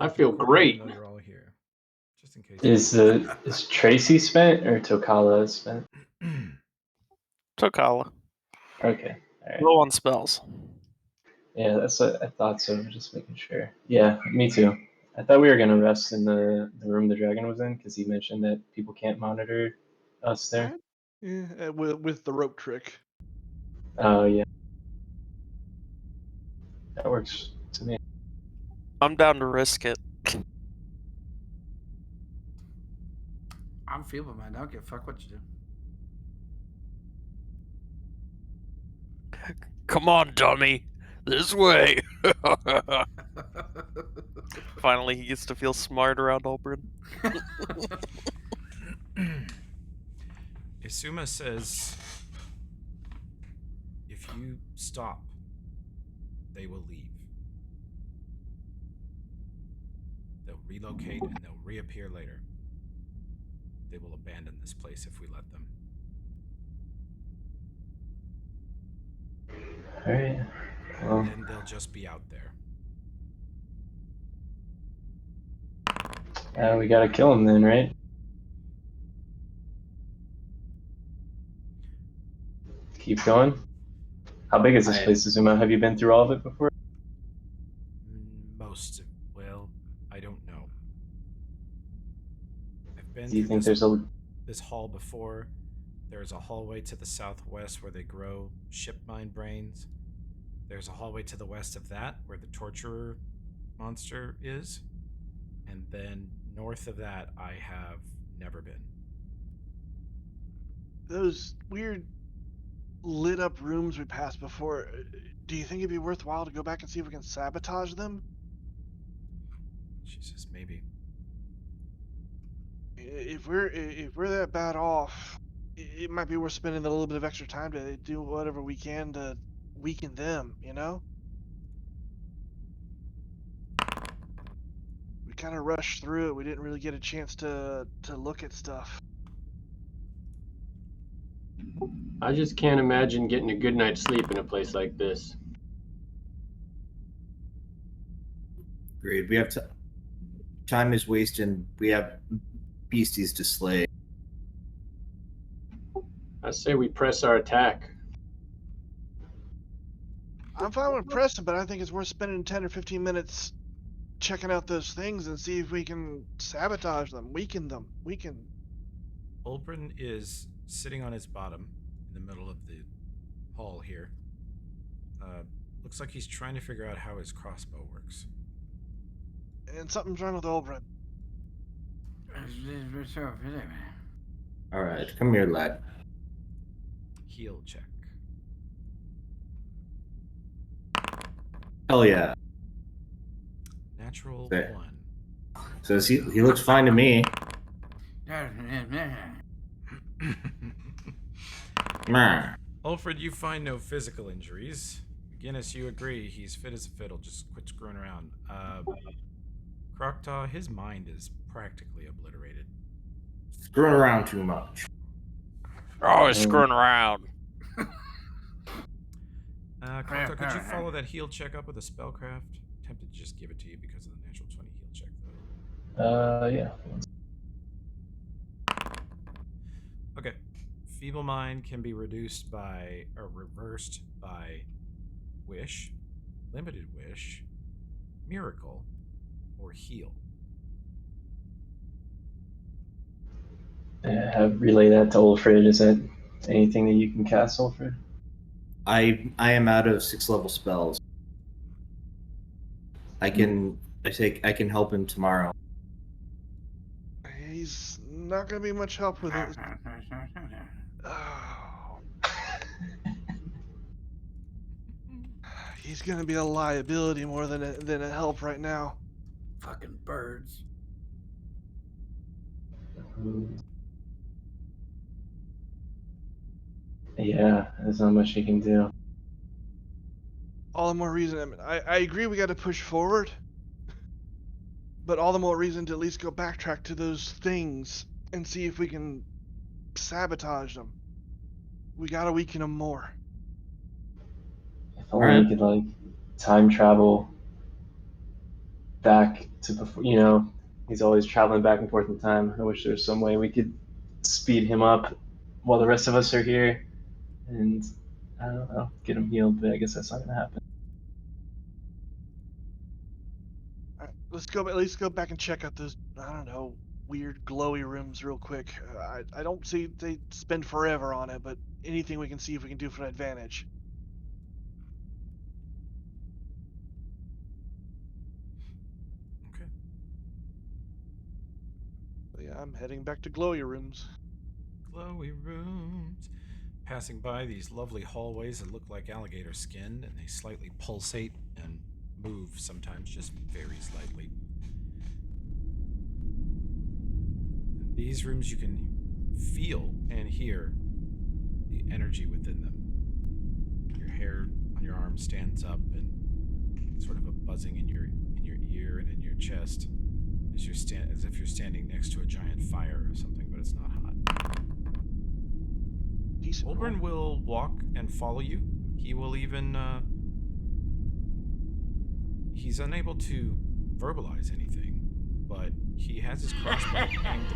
I feel great. Even though you're all here, just in case. Is Tracy spent or Tokala spent? Tokala. Okay. All right. Low on spells. Yeah, that's what I thought so. Just making sure. Yeah, me too. I thought we were gonna rest in the room the dragon was in because he mentioned that people can't monitor us there. Yeah, with the rope trick. Oh yeah, that works to me. I'm down to risk it. I'm feeble, man. I don't give a fuck what you do. Come on, dummy. This way. Finally, he gets to feel smart around Oberyn. Isuma says, if you stop, they will leave. They'll relocate and they'll reappear later. They will abandon this place if we let them. All right. Well, And then they'll just be out there. we gotta kill him then, right? Keep going. How big is this place, Azuma? Have you been through all of it before? Most of, well, I don't know. I've been Do you through think there's a this hall before. There's a hallway to the southwest where they grow ship mine brains. There's a hallway to the west of that where the torturer monster is. And then north of that, I have never been. Those weird lit up rooms we passed before, do you think it'd be worthwhile to go back and see if we can sabotage them? She says maybe. If we're that bad off, it might be worth spending a little bit of extra time to do whatever we can to weaken them, you know? We kind of rushed through it. We didn't really get a chance to look at stuff. I just can't imagine getting a good night's sleep in a place like this. Agreed. We have time is wasting. We have beasties to slay. I say we press our attack. I'm fine with pressing, but I think it's worth spending 10 or 15 minutes checking out those things and see if we can sabotage them, weaken them. Oberyn is sitting on his bottom in the middle of the hall here. Looks like he's trying to figure out how his crossbow works. And something's wrong with Oberyn. All right, come here, lad. Heal check. Hell yeah. Natural Okay. 1. Says he looks fine to me. Meh. Ulfred, you find no physical injuries. Guinness, you agree. He's fit as a fiddle. Just quit screwing around. Croctaw, his mind is practically obliterated. Screwing around too much. Always screwing around. Croctaw, could you follow that heal check up with a spellcraft? Tempted to just give it to you because of the natural 20 heal check, though. Yeah. Okay. Feeble Mind can be reduced by, or reversed by Wish, Limited Wish, Miracle, or Heal. Relay that to Ulfred. Is that anything that you can cast, Ulfred? I am out of 6 level spells. I can help him tomorrow. He's not going to be much help with it. Oh. He's going to be a liability more than a help right now. Fucking birds. Yeah, there's not much you can do. All the more reason. I mean, I agree we got to push forward, but all the more reason to at least go backtrack to those things and see if we can sabotage them. We got to weaken them more. If only you could time travel back to before. You know, he's always traveling back and forth in time. I wish there was some way we could speed him up while the rest of us are here, and I don't know, get him healed. But I guess that's not gonna happen. Alright, let's go. At least go back and check out those. I don't know, weird glowy rooms real quick. I don't see they spend forever on it, but anything we can see if we can do for an advantage. Okay. But yeah, I'm heading back to glowy rooms. Glowy rooms. Passing by these lovely hallways that look like alligator skin, and they slightly pulsate and move sometimes just very slightly. In these rooms you can feel and hear the energy within them. Your hair on your arm stands up, and sort of a buzzing in your ear and in your chest as as if you're standing next to a giant fire or something, but it's not hot. Decent. Olbern will walk and follow you. He will even, he's unable to verbalize anything, but he has his crossbow aimed.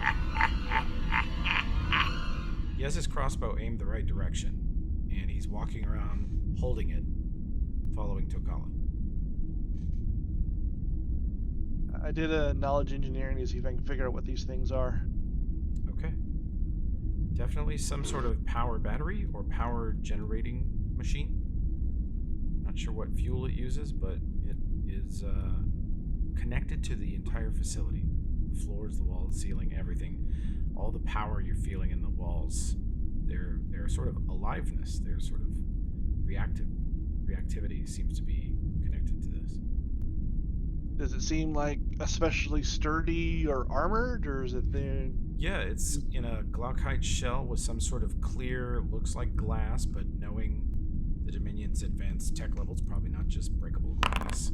He has his crossbow aimed the right direction, and he's walking around holding it, following Tokala. I did a knowledge engineering to see if I can figure out what these things are. Okay. Definitely some sort of power battery or power generating machine. Not sure what fuel it uses, but it is connected to the entire facility. The floors, the walls, the ceiling, everything. All the power you're feeling in the walls, their sort of aliveness, their sort of reactivity seems to be connected to this. Does it seem like especially sturdy or armored, or is it there? Yeah, it's in a glaucite shell with some sort of clear, looks like glass, but knowing the Dominion's advanced tech levels, probably not just breakable glass.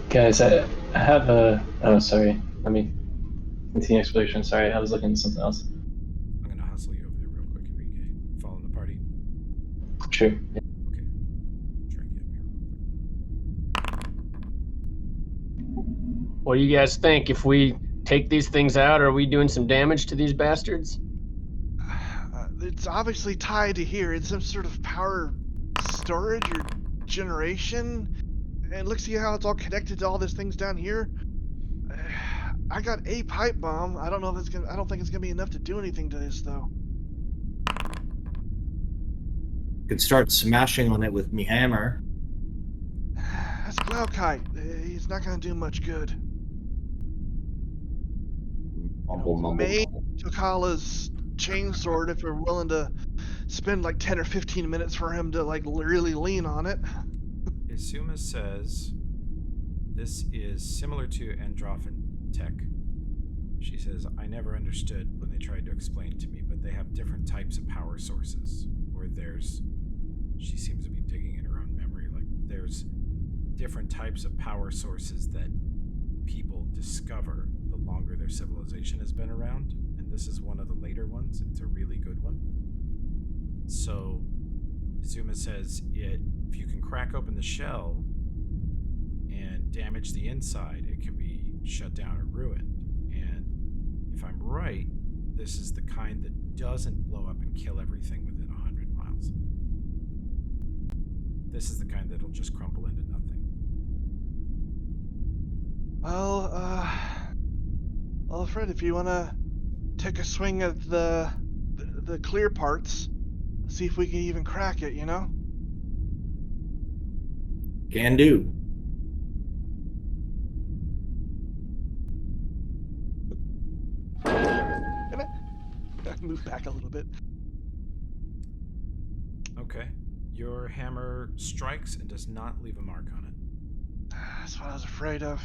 Guys, I have a. Oh, sorry. Let me continue exploration. Sorry, I was looking at something else. I'm gonna hustle you over there real quick, Enrique. Following the party. Sure. Okay. Try and get up here real quick. What do you guys think? If we take these things out, are we doing some damage to these bastards? It's obviously tied to here. It's some sort of power storage or generation. And look, see how it's all connected to all these things down here. I got a pipe bomb. I don't know if it's gonna. I don't think it's gonna be enough to do anything to this, though. Could start smashing on it with me hammer. That's Glaukite. He's not gonna do much good. Mumble, mumble, Maybe mumble. Tokala's chainsword if we're willing to spend like 10 or 15 minutes for him to like really lean on it. Izuma says this is similar to Androphin tech. She says, I never understood when they tried to explain it to me, but they have different types of power sources. Where there's, she seems to be digging in her own memory, like there's different types of power sources that people discover the longer their civilization has been around, and this is one of the later ones. It's a really good one. So Izuma says if you can crack open the shell and damage the inside, it can be shut down or ruined. And if I'm right, this is the kind that doesn't blow up and kill everything within 100 miles. This is the kind that'll just crumple into nothing. Well, Fred, if you wanna take a swing at the clear parts, see if we can even crack it, you know? Can do. Can I move back a little bit? Okay. Your hammer strikes and does not leave a mark on it. That's what I was afraid of.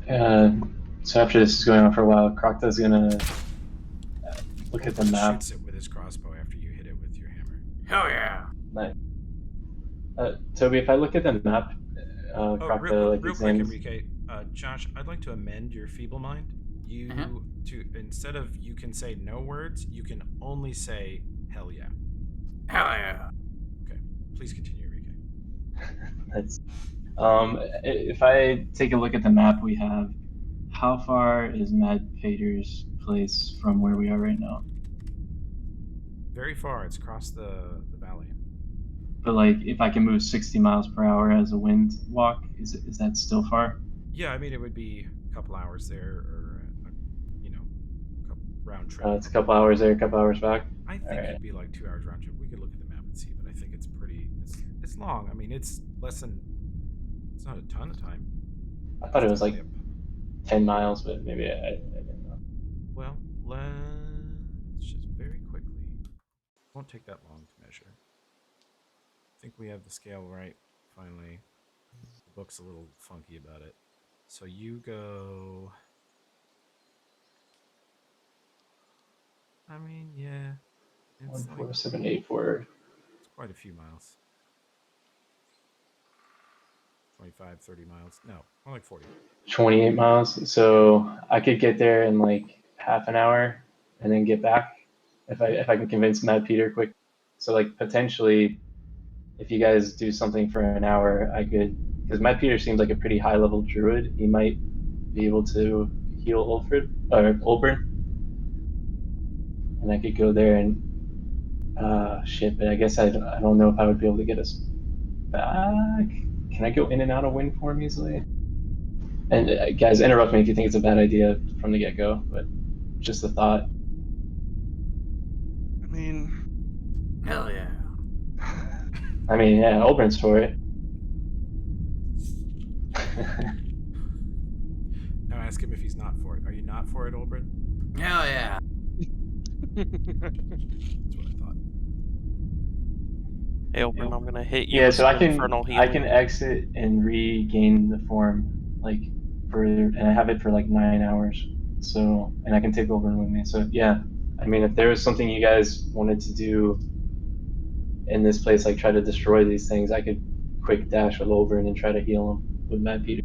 So after this is going on for a while, Krokta's gonna look at the map. Shoots it with his crossbow after you hit it with your hammer. Hell yeah. Toby, if I look at the map, Oh, Krokta real like quick, examines. Enrique. Josh, I'd like to amend your feeble mind. You to instead of you can say no words, you can only say hell yeah. Hell yeah. Okay. Please continue, Enrique. That's if I take a look at the map we have, how far is Mad Pater's place from where we are right now? Very far. It's across the valley. But like, if I can move 60 miles per hour as a wind walk, is that still far? Yeah, I mean it would be a couple hours there, or a couple round trip. It's a couple hours there, a couple hours back. I think Alright. it'd be like 2 hours round trip. We could look at the map and see, but I think it's pretty. It's long. I mean, it's less than. It's not a ton of time. I thought it was like Definitely 10 miles, but maybe I didn't know. Well, let's just very quickly. Won't take that long to measure. I think we have the scale right. Finally, the book's a little funky about it. So you go. I mean, yeah, it's like 14784. it's quite a few miles. 25, 30 miles. No, more like 40. 28 miles. So I could get there in like half an hour and then get back if I can convince Mad Peter quick. So like potentially, if you guys do something for an hour, I could, because Mad Peter seems like a pretty high level druid. He might be able to heal Olbern, and I could go there and shit. But I guess I don't know if I would be able to get us back. Can I go in and out of wind form easily? And guys, interrupt me if you think it's a bad idea from the get go, but just a thought. I mean, Hell yeah. I mean, yeah, Olbern's for it. Now ask him if he's not for it. Are you not for it, Olbrin? Hell yeah. That's what I thought. Hey, Open, I'm gonna hit you. Yeah, with so I some can infernal I healing. can exit and regain the form and I have it for like 9 hours. So and I can take Olbern with me. So yeah, I mean, if there was something you guys wanted to do in this place, like try to destroy these things, I could quick dash with Olbern and try to heal him with Mad Peter.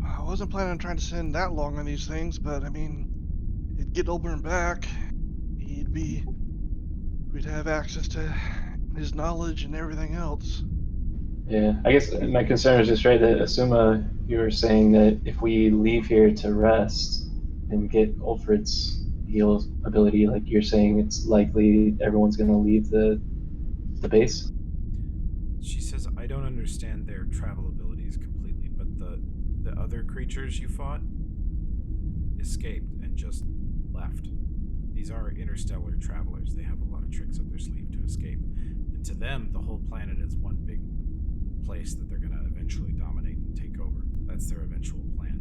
I wasn't planning on trying to send that long on these things, but I mean, it'd get Oberon back. We'd have access to his knowledge and everything else. Yeah, I guess my concern is just right that Asuma, you were saying that if we leave here to rest and get Ulfred's heal ability, like you're saying, it's likely everyone's going to leave the base. She says, I don't understand their travel abilities completely, but the other creatures you fought escaped and just left. These are interstellar travelers. They have a lot of tricks up their sleeve to escape. And to them, the whole planet is one big place that they're going to eventually dominate and take over. That's their eventual plan.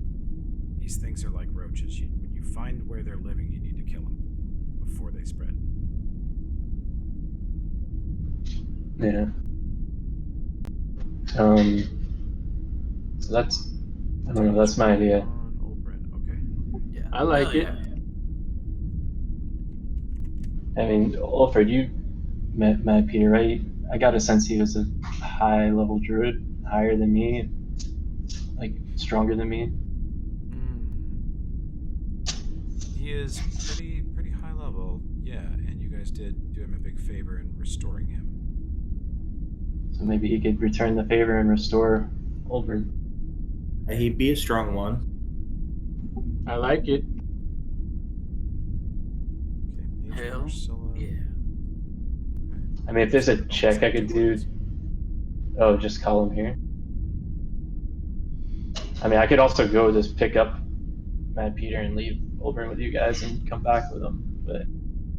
These things are like roaches. When you find where they're living, you need to kill them before they spread. Yeah. So that's, I don't know, that's my idea. On Olbrin. Okay. Yeah. I like Hell it. yeah. I mean, Ulfred, you met Mad Peter, right? I got a sense he was a high level druid, higher than me, like stronger than me. He is pretty high level, yeah, and you guys did do him a big favor in restoring him. So maybe he could return the favor and restore Olbern. He'd be a strong one. I like it. Okay, Mage Hell Marcella. yeah. I mean, if there's a check I could do, just call him here. I mean, I could also go just pick up Mad Peter and leave Olbern with you guys and come back with him. But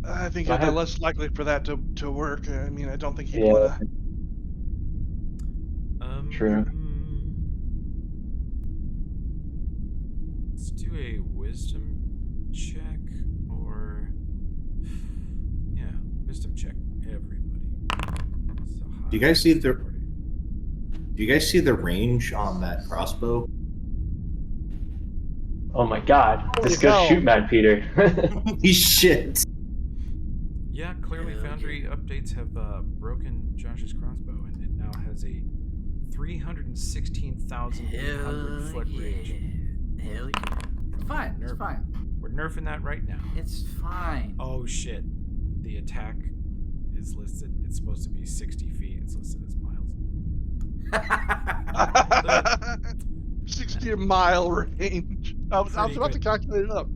I think Go it's ahead. less likely for that to work. I mean, I don't think he'd yeah, want to. True. Let's do a wisdom check, or wisdom check everybody. So Do you guys see the- party. Do you guys see the range on that crossbow? oh my God, Holy just go cow. shoot Mad Peter. Holy shit! Yeah, clearly Hell Foundry updates have broken Josh's crossbow, and it now has a 316,800 foot range. Hell yeah. It's fine. It's Nerf. fine. We're nerfing that right now. It's fine. Oh shit. The attack is listed. It's supposed to be 60 feet. It's listed as miles. 60-mile range. I was Pretty about to good. calculate it up.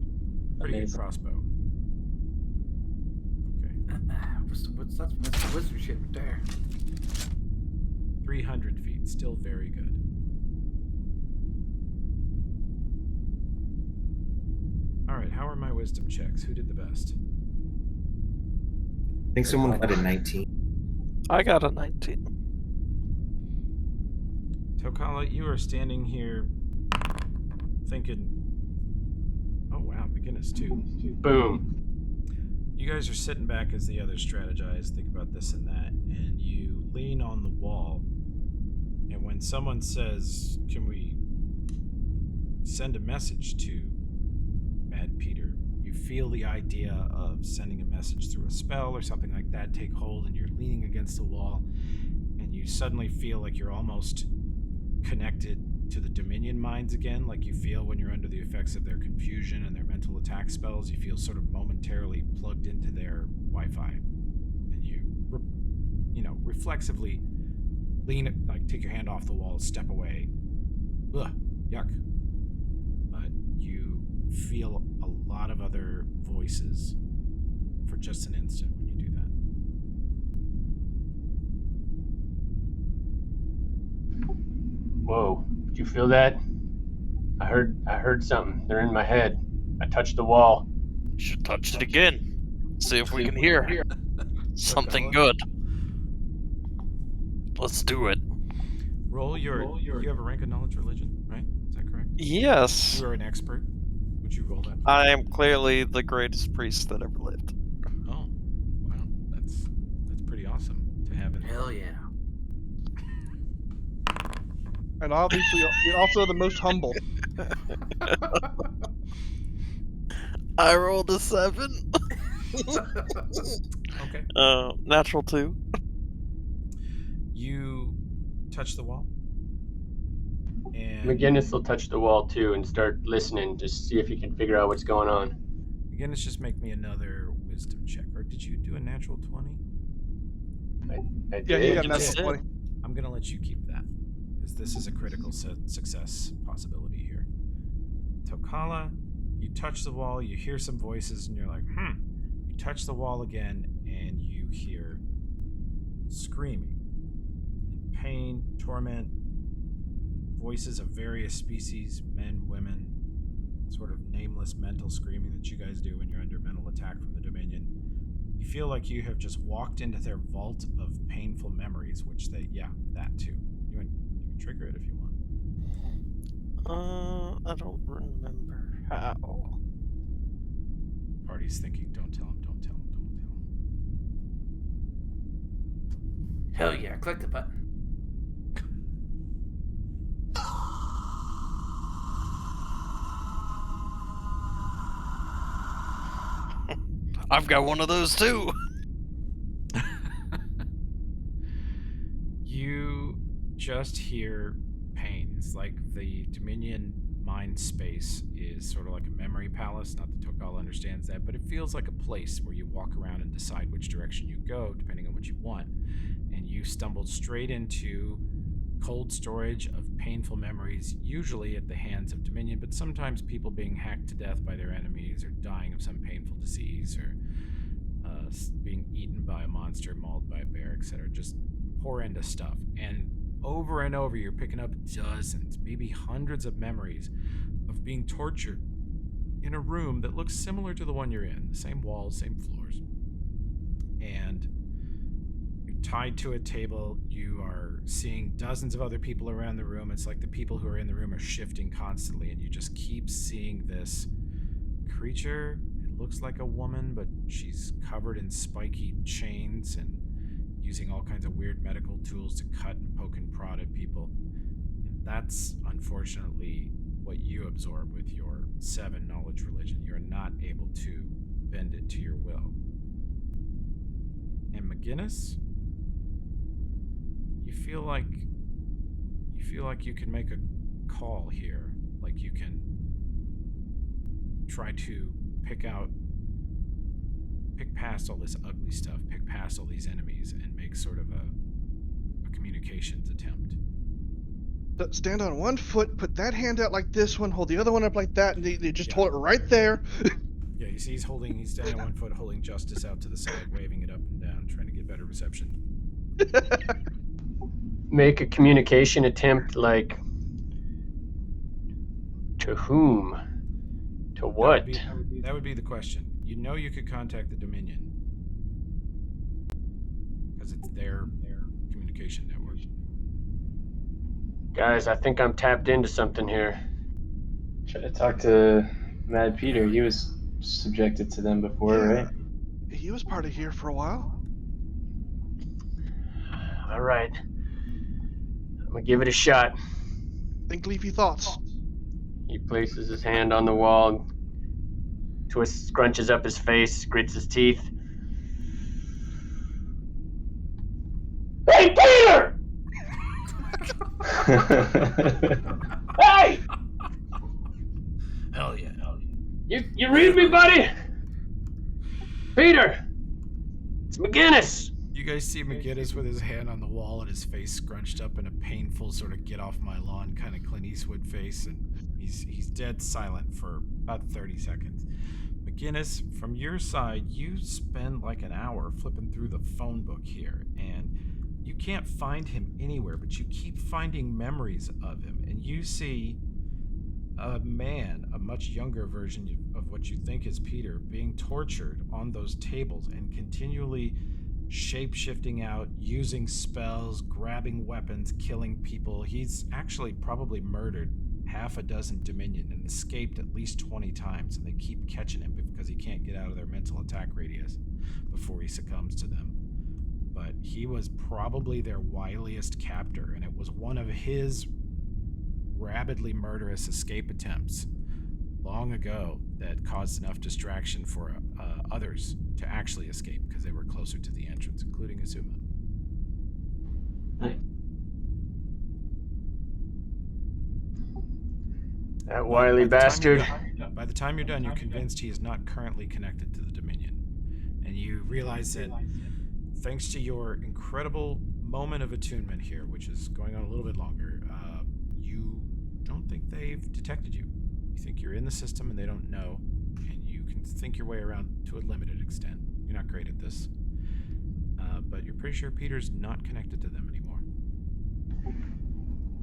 Pretty good Amazing. crossbow. Okay. That's wisdom shit right there. 300 feet. Still very good. Alright, how are my wisdom checks? Who did the best? I think someone got a 19. I got a 19. Tokala, you are standing here thinking, oh wow, McGinnis too. Boom. You guys are sitting back as the others strategize, think about this and that, and you lean on the wall. And when someone says, can we send a message to Mad Peter, you feel the idea of sending a message through a spell or something like that take hold, and you're leaning against the wall, and you suddenly feel like you're almost connected to the Dominion minds again, like you feel when you're under the effects of their confusion and their mental attack spells. You feel sort of momentarily plugged into their Wi-Fi, and you, reflexively lean, like take your hand off the wall, step away. Ugh, yuck. But you feel a lot of other voices for just an instant when you do that. Whoa. Did you feel that? I heard something. They're in my head. I touched the wall. Should touch it again. See if we can hear something good. Let's do it. Roll your. You have a rank of knowledge religion, right? Is that correct? Yes. You are an expert. Would you roll that? I am clearly the greatest priest that ever lived. Oh, wow, that's pretty awesome to have in. Hell yeah. And obviously, you're also the most humble. I rolled a 7. Okay. Natural 2. You touch the wall, and McGinnis will touch the wall too and start listening, just see if he can figure out what's going on. again, it's just make me another wisdom check. Or did you do a natural 20? I Yeah, he did. got You that did. 20. I'm gonna let you keep that, because this is a critical success possibility here. Tokala, you touch the wall, you hear some voices, and you're like, You touch the wall again, and you hear screaming, in pain, torment, voices of various species, men, women, sort of nameless mental screaming that you guys do when you're under mental attack from the Dominion. You feel like you have just walked into their vault of painful memories, which that too. You can trigger it if you want. I don't remember how. Party's thinking, don't tell him, don't tell him, don't tell him. Hell yeah. Click the button. I've got one of those too. You just hear pain. It's like the Dominion mind space is sort of like a memory palace. Not that Tokala understands that, but it feels like a place where you walk around and decide which direction you go, depending on what you want. And you stumbled straight into cold storage of painful memories, usually at the hands of Dominion, but sometimes people being hacked to death by their enemies, or dying of some painful disease, or being eaten by a monster, mauled by a bear, etc. Just horrendous stuff. And over you're picking up dozens, maybe hundreds of memories of being tortured in a room that looks similar to the one you're in, the same walls, same floors. And you're tied to a table. You are seeing dozens of other people around the room. It's like the people who are in the room are shifting constantly, and you just keep seeing this creature. It looks like a woman, but she's covered in spiky chains and using all kinds of weird medical tools to cut and poke and prod at people. And that's unfortunately what you absorb with your 7 knowledge religion. You're not able to bend it to your will. And McGinnis, you feel like you can make a call here. Like you can try to pick past all this ugly stuff, pick past all these enemies, and make sort of a communications attempt. Stand on one foot, put that hand out like this one, hold the other one up like that, and they just hold it right there. Yeah, you see he's standing on one foot, holding Justice out to the side, waving it up and down, trying to get better reception. Make a communication attempt, like, to whom? To what? That would be the question. You know you could contact the Dominion. Because it's their communication network. Guys, I think I'm tapped into something here. Try to talk to Mad Peter. He was subjected to them before, Yeah. right? He was part of here for a while. All right. I'm gonna give it a shot. Think leafy thoughts. He places his hand on the wall, scrunches up his face, grits his teeth. Hey, Peter! Hey! Hell yeah. You read me, buddy? Peter! It's McGinnis! You guys see McGinnis with his hand on the wall and his face scrunched up in a painful sort of get off my lawn kind of Clint Eastwood face, and he's dead silent for about 30 seconds. McGinnis, from your side, you spend like an hour flipping through the phone book here, and you can't find him anywhere, but you keep finding memories of him, and you see a man, a much younger version of what you think is Peter, being tortured on those tables and continually shape-shifting out, using spells, grabbing weapons, killing people. He's actually probably murdered half a dozen Dominion and escaped at least 20 times, and they keep catching him because he can't get out of their mental attack radius before he succumbs to them. But he was probably their wiliest captor, and it was one of his rabidly murderous escape attempts long ago that caused enough distraction for others to actually escape because they were closer to the entrance, including Azuma. That wily bastard. By the time you're done, you're convinced he is not currently connected to the Dominion. And you realize that thanks to your incredible moment of attunement here, which is going on a little bit longer, you don't think they've detected you. You think you're in the system and they don't know, and you can think your way around to a limited extent. You're not great at this. But you're pretty sure Peter's not connected to them anymore.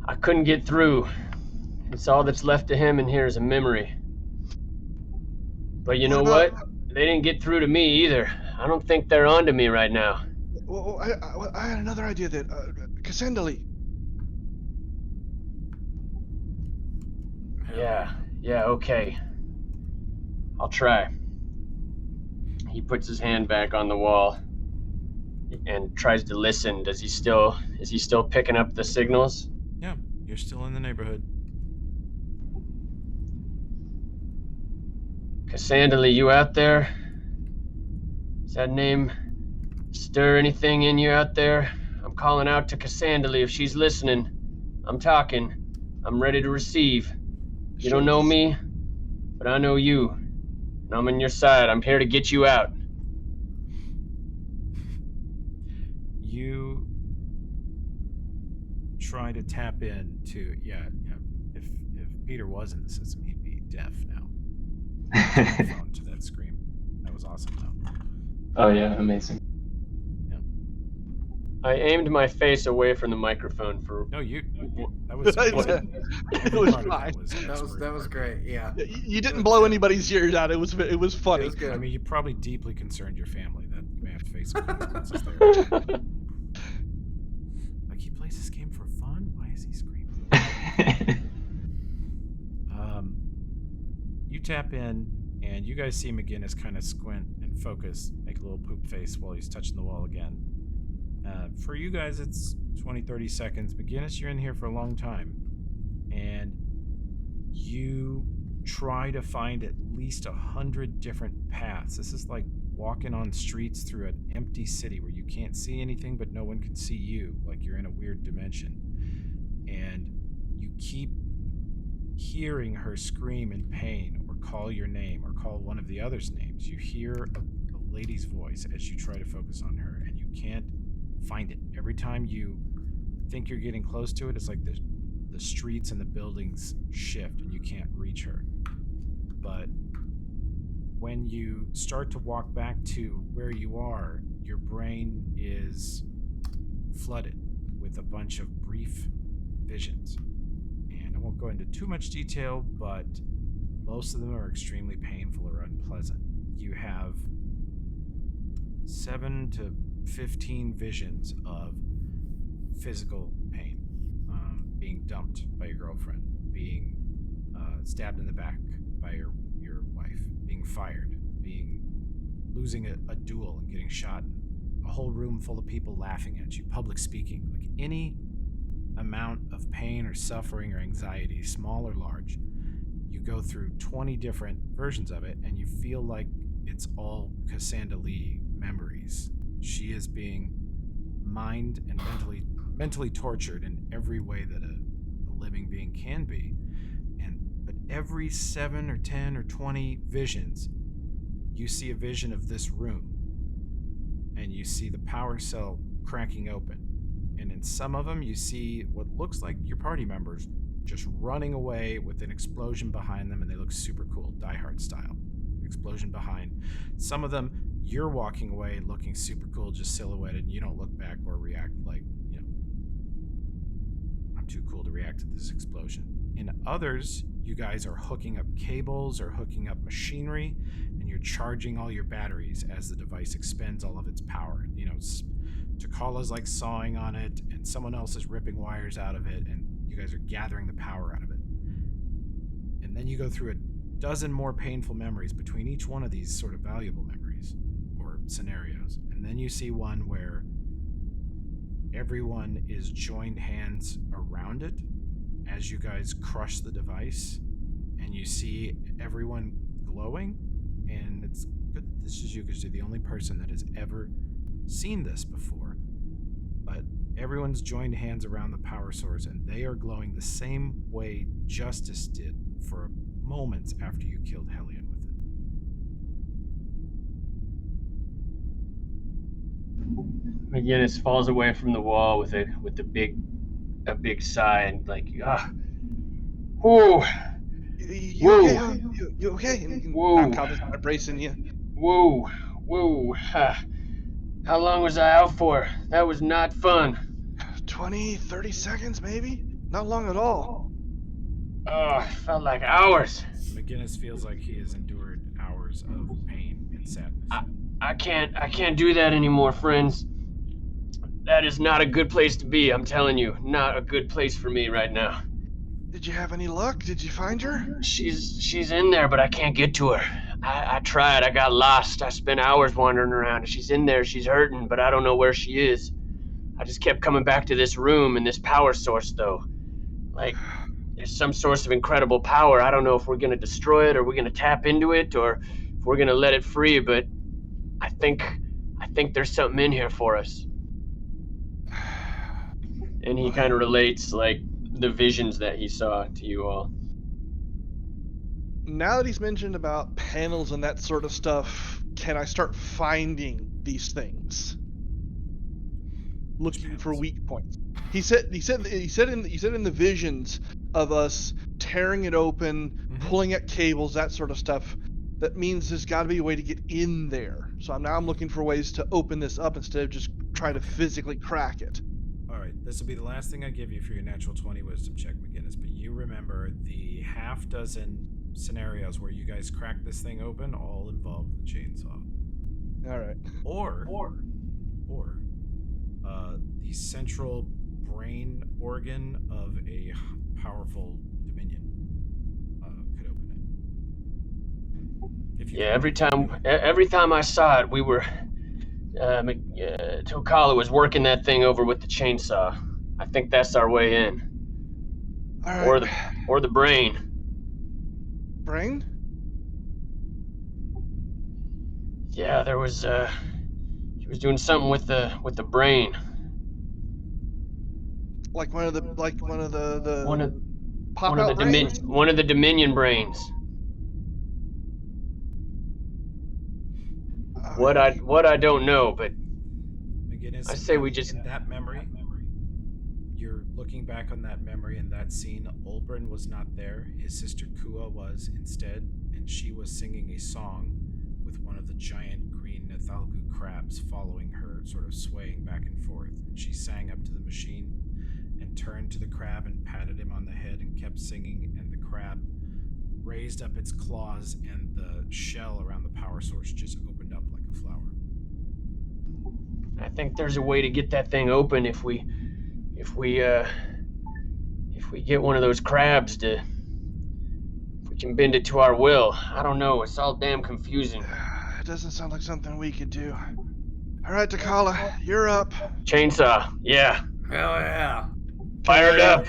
I couldn't get through. It's all that's left of him in here is a memory. But you know what? They didn't get through to me either. I don't think they're onto me right now. Well, I had another idea that Cassandali. Yeah, okay. I'll try. He puts his hand back on the wall and tries to listen. Is he still picking up the signals? Yeah, you're still in the neighborhood. Cassandali, you out there? Does that name stir anything in you out there? I'm calling out to Cassandali if she's listening. I'm talking. I'm ready to receive. You don't know me, but I know you. And I'm on your side. I'm here to get you out. You try to tap in to, if Peter was in the system, he'd be deaf now. Phone to that scream. That was awesome, though. Oh yeah, amazing. I aimed my face away from the microphone for... No, that was... It was fine. That was great. Yeah. You didn't blow anybody's ears out. It was funny. It was good. I mean, you probably deeply concerned your family that you may have to face some consequences there. Like, he plays this game for fun? Why is he screaming? You tap in, and you guys see McGinnis kind of squint and focus, make a little poop face while he's touching the wall again. For you guys, it's 20, 30 seconds. McGinnis, you're in here for a long time. And you try to find at least 100 different paths. This is like walking on streets through an empty city where you can't see anything, but no one can see you, like you're in a weird dimension. And you keep hearing her scream in pain or call your name or call one of the others' names. You hear a lady's voice as you try to focus on her, and you can't find it. Every time you think you're getting close to it, it's like this the streets and the buildings shift and you can't reach her. But when you start to walk back to where you are, your brain is flooded with a bunch of brief visions. And I won't go into too much detail, but most of them are extremely painful or unpleasant. You have 7 to 15 visions of physical pain, being dumped by your girlfriend, being stabbed in the back by your wife, being fired, losing a duel and getting shot, a whole room full of people laughing at you, public speaking, like any amount of pain or suffering or anxiety, small or large. You go through 20 different versions of it, and you feel like it's all Cassandra Lee memories. She is being mind and mentally tortured in every way that a living being can be. But every 7 or 10 or 20 visions, you see a vision of this room, and you see the power cell cracking open. And in some of them, you see what looks like your party members just running away with an explosion behind them, and they look super cool, Die Hard style. Explosion behind. Some of them, you're walking away looking super cool, just silhouetted, and you don't look back or react like, I'm too cool to react to this explosion. In others, you guys are hooking up cables or hooking up machinery, and you're charging all your batteries as the device expends all of its power. Takala's like sawing on it, and someone else is ripping wires out of it, and you guys are gathering the power out of it. And then you go through a dozen more painful memories between each one of these sort of valuable memories or scenarios. And then you see one where everyone is joined hands around it as you guys crush the device, and you see everyone glowing. And it's good that this is you, because you're the only person that has ever seen this before. But everyone's joined hands around the power source, and they are glowing the same way Justice did for moments after you killed Hellion with it. McGinnis falls away from the wall with a big sigh and like, whoa. You Whoa. okay? You okay? And Whoa. knock out kind of bracing you. Whoa. How long was I out for? That was not fun. 20, 30 seconds maybe? Not long at all. Oh, it felt like hours. McGinnis feels like he has endured hours of pain and sadness. I can't do that anymore, friends. That is not a good place to be, I'm telling you. Not a good place for me right now. Did you have any luck? Did you find her? She's in there, but I can't get to her. I tried, I got lost. I spent hours wandering around. She's in there, she's hurting, but I don't know where she is. I just kept coming back to this room and this power source, though. Like, there's some source of incredible power. I don't know if we're gonna destroy it, or we're gonna tap into it, or if we're gonna let it free, but I think there's something in here for us. And he kind of relates, like, the visions that he saw to you all. Now that he's mentioned about panels and that sort of stuff, can I start finding these things? Looking for weak points. He said in the visions of us tearing it open, pulling at cables, that sort of stuff. That means there's got to be a way to get in there. So I'm looking for ways to open this up instead of just try to physically crack it. All right, this will be the last thing I give you for your natural 20 wisdom check, McGinnis. But you remember the half dozen scenarios where you guys crack this thing open all involve the chainsaw. All right. Or the central brain organ of a powerful Dominion could open it. Yeah, every time I saw it, we were Takala was working that thing over with the chainsaw. I think that's our way in. All right. Or the brain. Brain? Yeah, there was she was doing something with the brain. Like one of the pop One out of the brains? one of the Dominion brains. What I don't know, but McGinnis, I say we just in that memory, you're looking back on that memory and that scene, Olbrin was not there. His sister Kua was instead, and she was singing a song with one of the giant green Nathalgu crabs following her, sort of swaying back and forth. And she sang up to the machine and turned to the crab and patted him on the head and kept singing, and the crab raised up its claws and the shell around the power source just opened up like a flower. I think there's a way to get that thing open if we get one of those crabs to, if we can bend it to our will. I don't know, it's all damn confusing. It doesn't sound like something we could do. All right, Takala, you're up. Chainsaw, yeah, Hell yeah. fired up.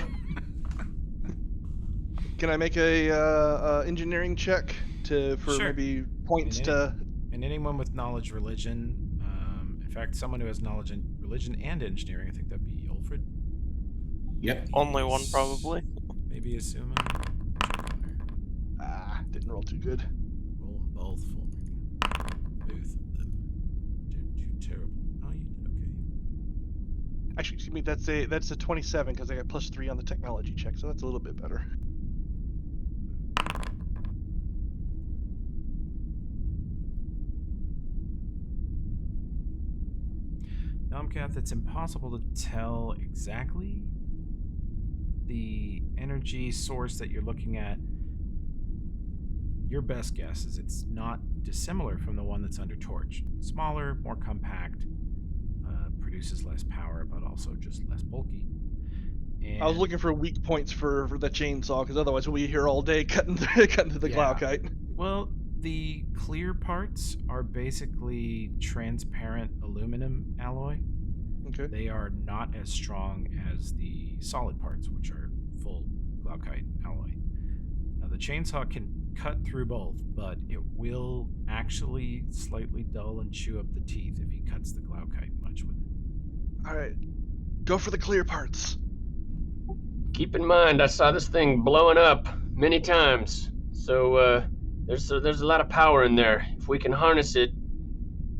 Can I make a engineering check for Sure. maybe points And to? And anyone with knowledge religion, in fact, someone who has knowledge in religion and engineering, I think that'd be Ulfred. Yep. Only one, probably. Maybe assuming. Didn't roll too good. Roll them both for me. Both of them. Did terrible. Oh, you did okay. Actually, excuse me. That's a 27 because I got +3 on the technology check, so that's a little bit better. Nomcath, it's impossible to tell exactly the energy source that you're looking at. Your best guess is it's not dissimilar from the one that's under torch. Smaller, more compact, produces less power, but also just less bulky. And I was looking for weak points for the chainsaw because otherwise we'll be here all day cutting to the Yeah. Glaukite. Well, the clear parts are basically transparent aluminum alloy. Okay. They are not as strong as the solid parts, which are full Glaukite alloy. Now, the chainsaw can cut through both, but it will actually slightly dull and chew up the teeth if he cuts the Glaukite much with it. All right. Go for the clear parts. Keep in mind, I saw this thing blowing up many times, so there's a lot of power in there. If we can harness it,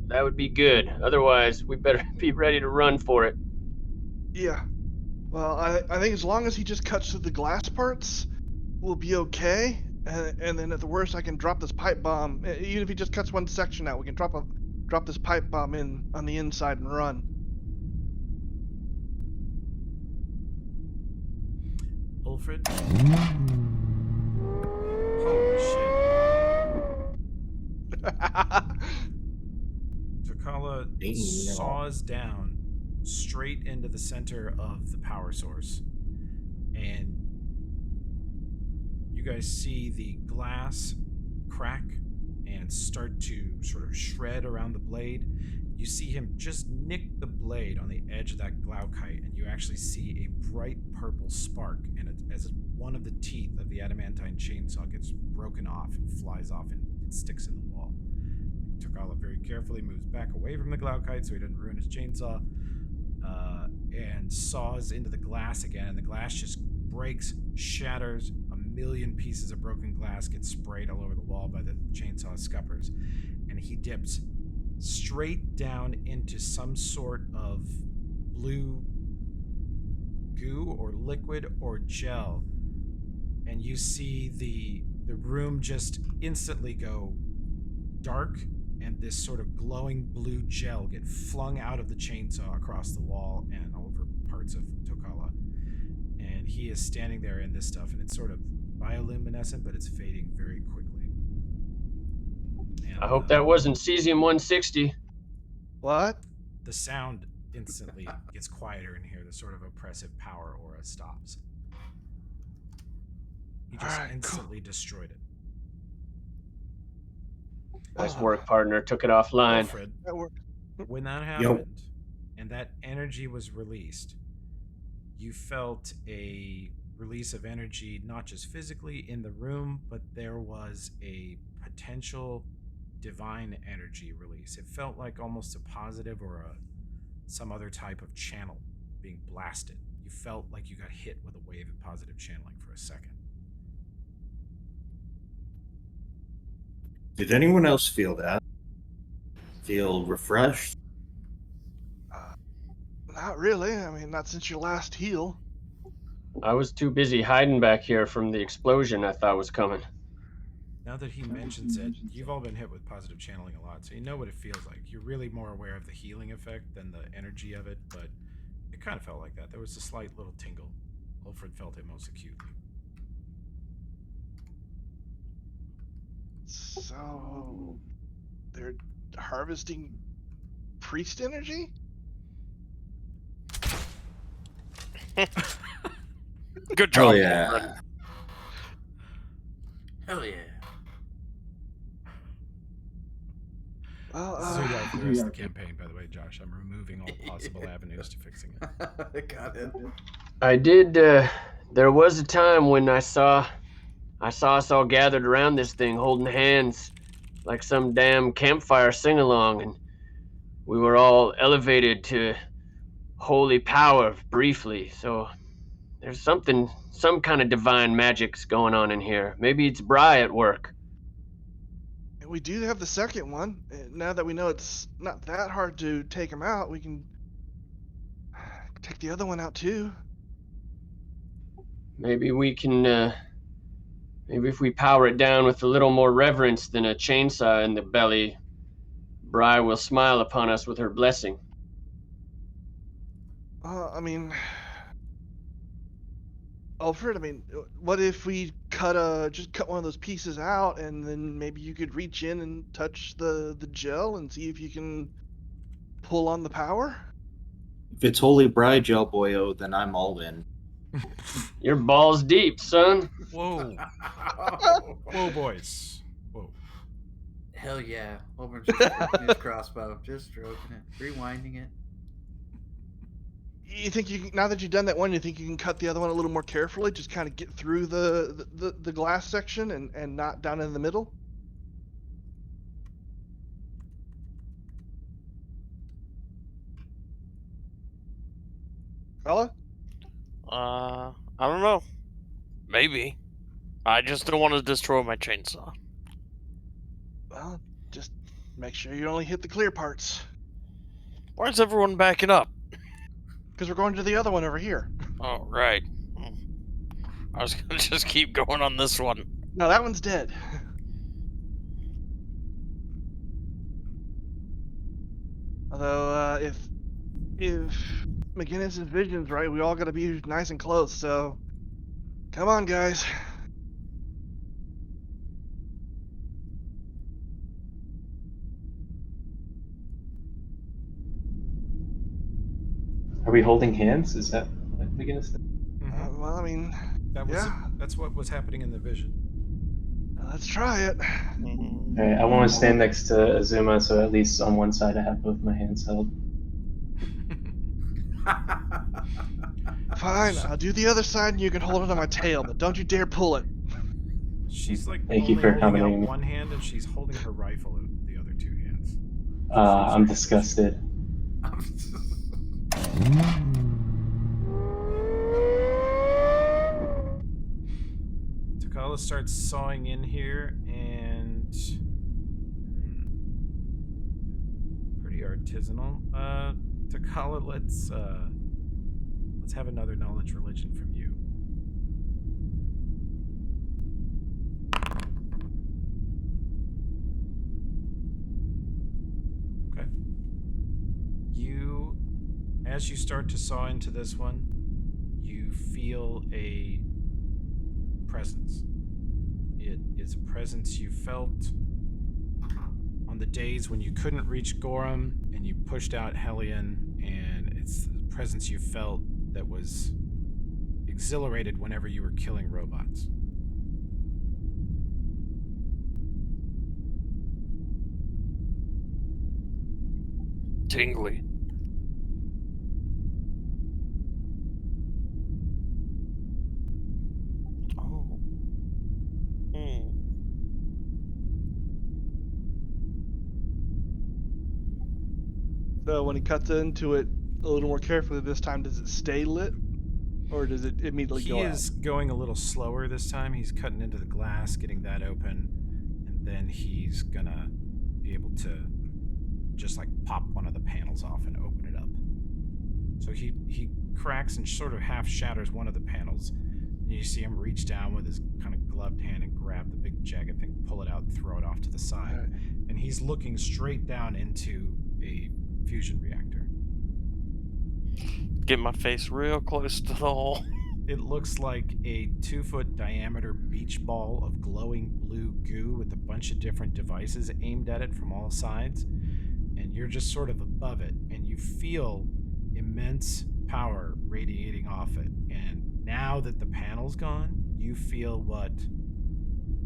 that would be good. Otherwise, we better be ready to run for it. Yeah. Well, I think as long as he just cuts through the glass parts, we'll be okay. And then at the worst, I can drop this pipe bomb. Even if he just cuts one section out, we can drop this pipe bomb in on the inside and run. Ulfred? Holy shit. Takala Damn. saws down straight into the center of the power source. And you guys see the glass crack and start to sort of shred around the blade. You see him just nick the blade on the edge of that Glaukite, and you actually see a bright purple spark. And as one of the teeth of the adamantine chainsaw gets broken off and flies off and it sticks in the wall. Takala very carefully moves back away from the Glaukite so he doesn't ruin his chainsaw, and saws into the glass again, and the glass just breaks, shatters. A million pieces of broken glass get sprayed all over the wall by the chainsaw scuppers, and he dips straight down into some sort of blue goo or liquid or gel, and you see the room just instantly go dark, and this sort of glowing blue gel get flung out of the chainsaw across the wall and all over parts of Takala. And he is standing there in this stuff, and it's sort of bioluminescent, but it's fading very quickly. And, I hope that wasn't cesium-160. What? the sound instantly gets quieter in here. The sort of oppressive power aura stops. He just Alright, cool. instantly destroyed it. Nice work, partner. Took it offline. Alfred, That worked. when that happened and that energy was released, you felt a release of energy, not just physically in the room, but there was a potential divine energy release. It felt like almost a positive or some other type of channel being blasted. You felt like you got hit with a wave of positive channeling for a second. Did anyone else feel that? Feel refreshed? Not really. I mean, not since your last heal. I was too busy hiding back here from the explosion I thought was coming. Now that he mentions it, you've all been hit with positive channeling a lot, so you know what it feels like. You're really more aware of the healing effect than the energy of it, but it kind of felt like that. There was a slight little tingle. Ulfred felt it most acutely. So they're harvesting priest energy? Good Oh job. yeah. Ulfred. Hell yeah. Well, This is who you are for the rest of the campaign, by the way, Josh. I'm removing all possible avenues to fixing it. Got it. I did, there was a time when I saw us all gathered around this thing holding hands like some damn campfire sing-along, and we were all elevated to holy power briefly, so there's some kind of divine magic's going on in here. Maybe it's Bry at work. we do have the second one. Now that we know it's not that hard to take him out, we can take the other one out too. Maybe we can, maybe if we power it down with a little more reverence than a chainsaw in the belly, Bry will smile upon us with her blessing. I mean, Alfred, what if we just cut one of those pieces out, and then maybe you could reach in and touch the gel and see if you can pull on the power? If it's Holy Bride Gel Boyo, then I'm all in. You're balls deep, son. Whoa. Whoa, boys. Whoa. Hell yeah. Homer just stroking his crossbow, just stroking it, rewinding it. You think you can, now that you've done that one, you think you can cut the other one a little more carefully, just kind of get through the glass section and not down in the middle? Fella? I don't know. Maybe. I just don't want to destroy my chainsaw. Well, just make sure you only hit the clear parts. Why is everyone backing up? Because we're going to the other one over here. Oh, right. I was gonna just keep going on this one. No, that one's dead. Although, if McGinnis' vision's right, we all gotta be nice and close, so come on, guys. Are we holding hands? Is that what McGinnis said? Well, That's what was happening in the vision. let's try it. Alright, I want to stand next to Azuma, so at least on one side I have both my hands held. Fine, I'll do the other side and you can hold it on my tail, but don't you dare pull it. She's like Thank you only for holding out accommodating me. one hand, and she's holding her rifle in the other two hands. I'm disgusted. Takala starts sawing in here, and pretty artisanal. Takala, let's have another knowledge religion from you. Okay. As you start to saw into this one, you feel a presence. It is a presence you felt on the days when you couldn't reach Gorham and you pushed out Hellion, and it's the presence you felt that was exhilarated whenever you were killing robots. Tingly. Oh. So when he cuts into it a little more carefully this time, does it stay lit? Or does it immediately go He out? is going a little slower this time. He's cutting into the glass, getting that open, and then he's gonna be able to just like pop one of the panels off and open it up. So he cracks and sort of half shatters one of the panels. And you see him reach down with his kind of gloved hand and grab the big jagged thing, pull it out, and throw it off to the side. Alright. And he's looking straight down into a fusion reactor. Get my face real close to the hole. It looks like a 2-foot diameter beach ball of glowing blue goo with a bunch of different devices aimed at it from all sides. And you're just sort of above it, and you feel immense power radiating off it. And now that the panel's gone, you feel what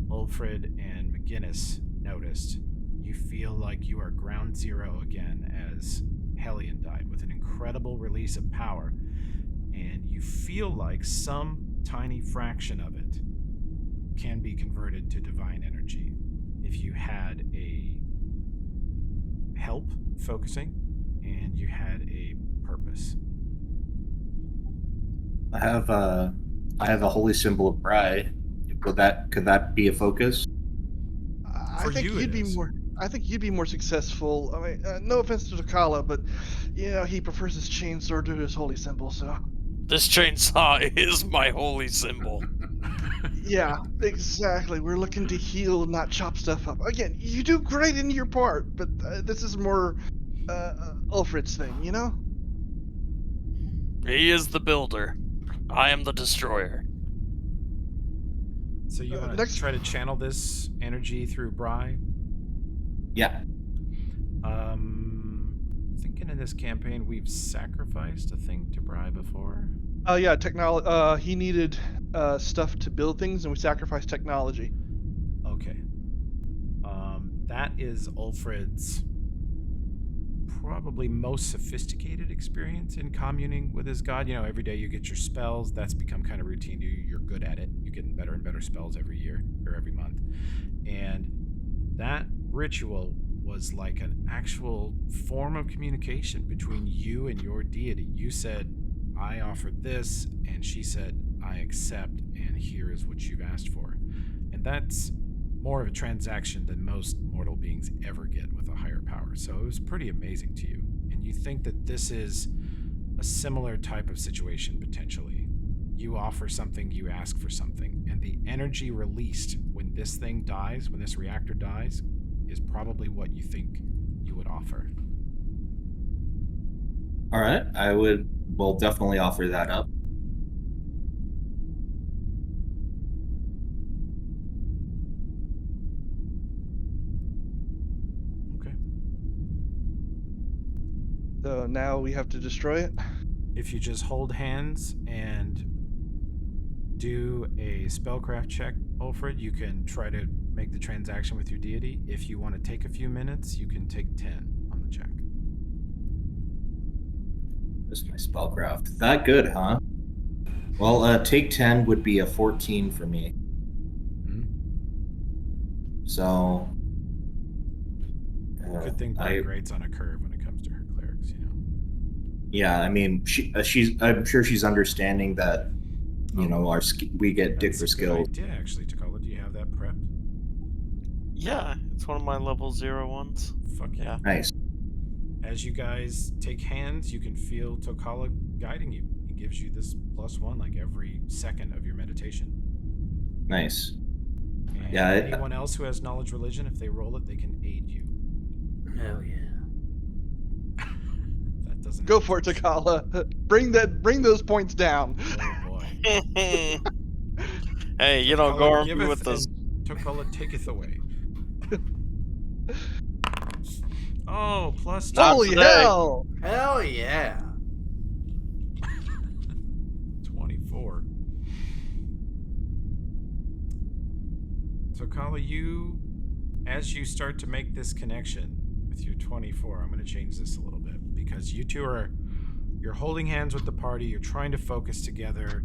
Ulfred and McGinnis noticed. You feel like you are ground zero again as Hellion died, with an incredible release of power. And you feel like some tiny fraction of it can be converted to divine energy if you had a help focusing and you had a purpose. I have a holy symbol of Bri. Could that be a focus? For I think you it you'd be is. more. I think you'd be more successful. I mean, no offense to Takala, but he prefers his chainsaw to his holy symbol. So This chainsaw is my holy symbol. yeah, exactly. We're looking to heal, not chop stuff up. Again, you do great in your part, but this is more Ulfred's thing, you know? He is the builder. I am the destroyer. So you want to next- try to channel this energy through Bri? Yeah. Thinking in this campaign we've sacrificed a thing to Bri before. Yeah, technology. He needed stuff to build things, and we sacrificed technology. Okay. That is Ulfred's probably most sophisticated experience in communing with his god. Every day you get your spells. That's become kind of routine. You're good at it. You're getting better and better spells every year or every month. And that ritual was like an actual form of communication between you and your deity. You said, I offered this, and she said, I accept, and here is what you've asked for. And that's more of a transaction than most mortal beings ever get with a higher power. So it was pretty amazing to you. And you think that this is a similar type of situation potentially. You offer something, you ask for something, and the energy released when this thing dies, when this reactor dies, is probably what you think you would offer. All right. Will definitely offer that up. Okay. So now we have to destroy it. If you just hold hands and do a spellcraft check, Ulfred, you can try to make the transaction with your deity. If you want to take a few minutes, you can take 10 on the check. This is my spellcraft. That good, huh? Well, take 10 would be a 14 for me. So. Good thing Bri grades on a curve when it comes to her clerics, Yeah, I mean, I'm sure she's understanding that, we get dick for skill. Yeah, actually, Takala, do you have that prepped? Yeah, it's one of my level 0 ones. Fuck yeah. Nice. As you guys take hands, you can feel Tokala guiding you. He gives you this +1 like every second of your meditation. Nice. And Yeah, anyone else who has knowledge religion, if they roll it, they can aid you. Hell yeah. That doesn't Go for it, Takala. Bring those points down. Oh boy. Hey, you Tokala don't go armed giveth with this. and Tokala taketh away. Oh, +2. Not Holy today. hell! Hell yeah. 24. So, Kala, as you start to make this connection with your 24, I'm going to change this a little bit because you two you're holding hands with the party, you're trying to focus together,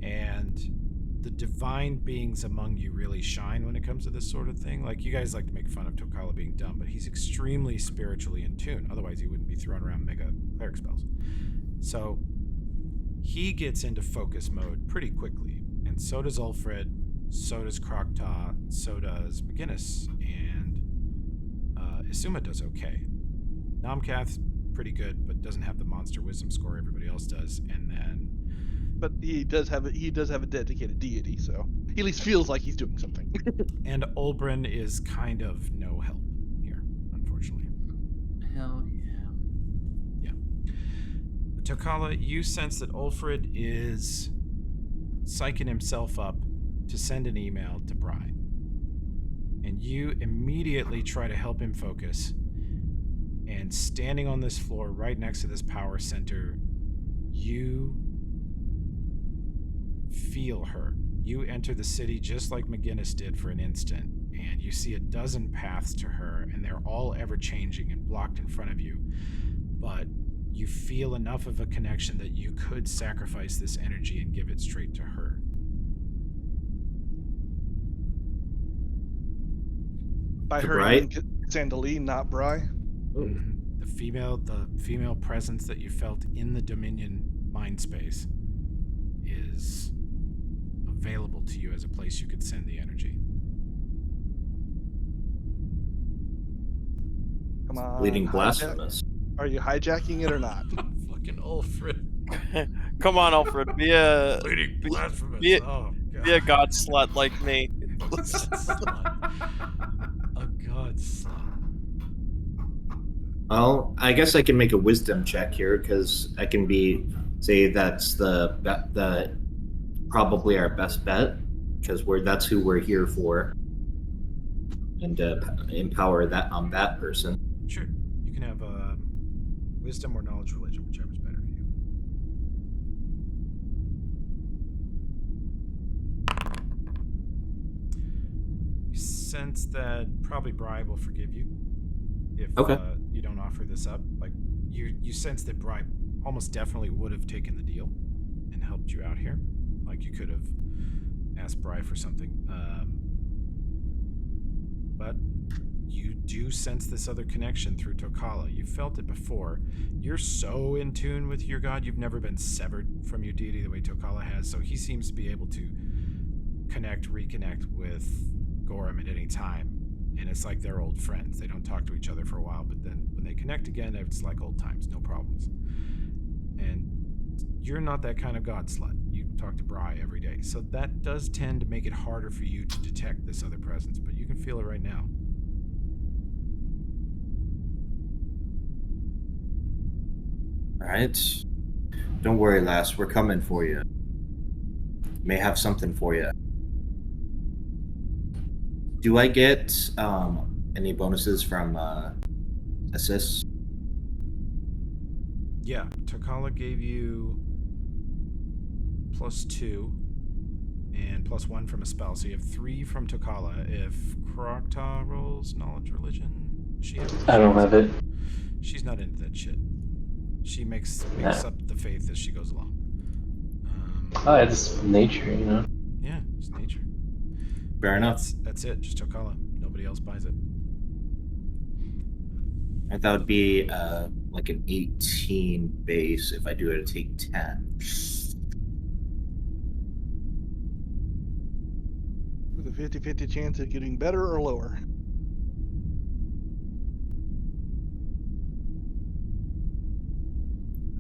and the divine beings among you really shine when it comes to this sort of thing. Like, you guys like to make fun of Tokala being dumb, but he's extremely spiritually in tune. Otherwise, he wouldn't be throwing around mega cleric spells. So, he gets into focus mode pretty quickly, and so does Ulfred, so does Krokta, so does McGinnis, and Isuma does okay. Namkath pretty good, but doesn't have the monster wisdom score everybody else does. And then But he does have a dedicated deity, so he at least feels like he's doing something. and Olbrin is kind of no help here, unfortunately. Hell yeah. Tokala, you sense that Ulfred is psyching himself up to send an email to Bry. And you immediately try to help him focus. And standing on this floor right next to this power center, you feel her. You enter the city just like McGinnis did for an instant, and you see a dozen paths to her, and they're all ever-changing and blocked in front of you. But you feel enough of a connection that you could sacrifice this energy and give it straight to her. By To her, Bry? you mean Sandalee, not Bry. The female presence that you felt in the Dominion mind space is available to you as a place you could send the energy. Come on. Bleeding hijack- blasphemous. Are you hijacking it or not? Fucking Ulfred. Come on, Alfred. Be a Bleeding blasphemous. be- Oh, God. be a god slut like me. A god slut. Well, I guess I can make a wisdom check here because I can say that's the probably our best bet because that's who we're here for, and empower that person. Sure. You can have wisdom or knowledge religion, whichever's better for you. You sense that probably Bry will forgive you if Okay. You don't offer this up. Like you sense that Bry almost definitely would have taken the deal and helped you out here. Like you could have asked Bry for something. But you do sense this other connection through Tokala. You felt it before. You're so in tune with your god, you've never been severed from your deity the way Tokala has, so he seems to be able to reconnect with Gorham at any time. And it's like they're old friends. They don't talk to each other for a while, but then when they connect again, it's like old times, no problems. And you're not that kind of god slut. You talk to Bry every day. So that does tend to make it harder for you to detect this other presence, but you can feel it right now. All right. Don't worry, lass. We're coming for you. May have something for you. Do I get any bonuses from assists? Yeah, Tokala gave you +2 and +1 from a spell, so you have 3 from Tokala. If Krokta rolls knowledge religion, she has it? I don't have it. She's not into that shit. She makes up the faith as she goes along. Oh, it's nature, you know. Yeah, it's nature. Fair enough. That's it. Just Tokala. Nobody else buys it. And that would be like an 18 base. If I do it, it'd take 10. With a 50-50 chance of getting better or lower.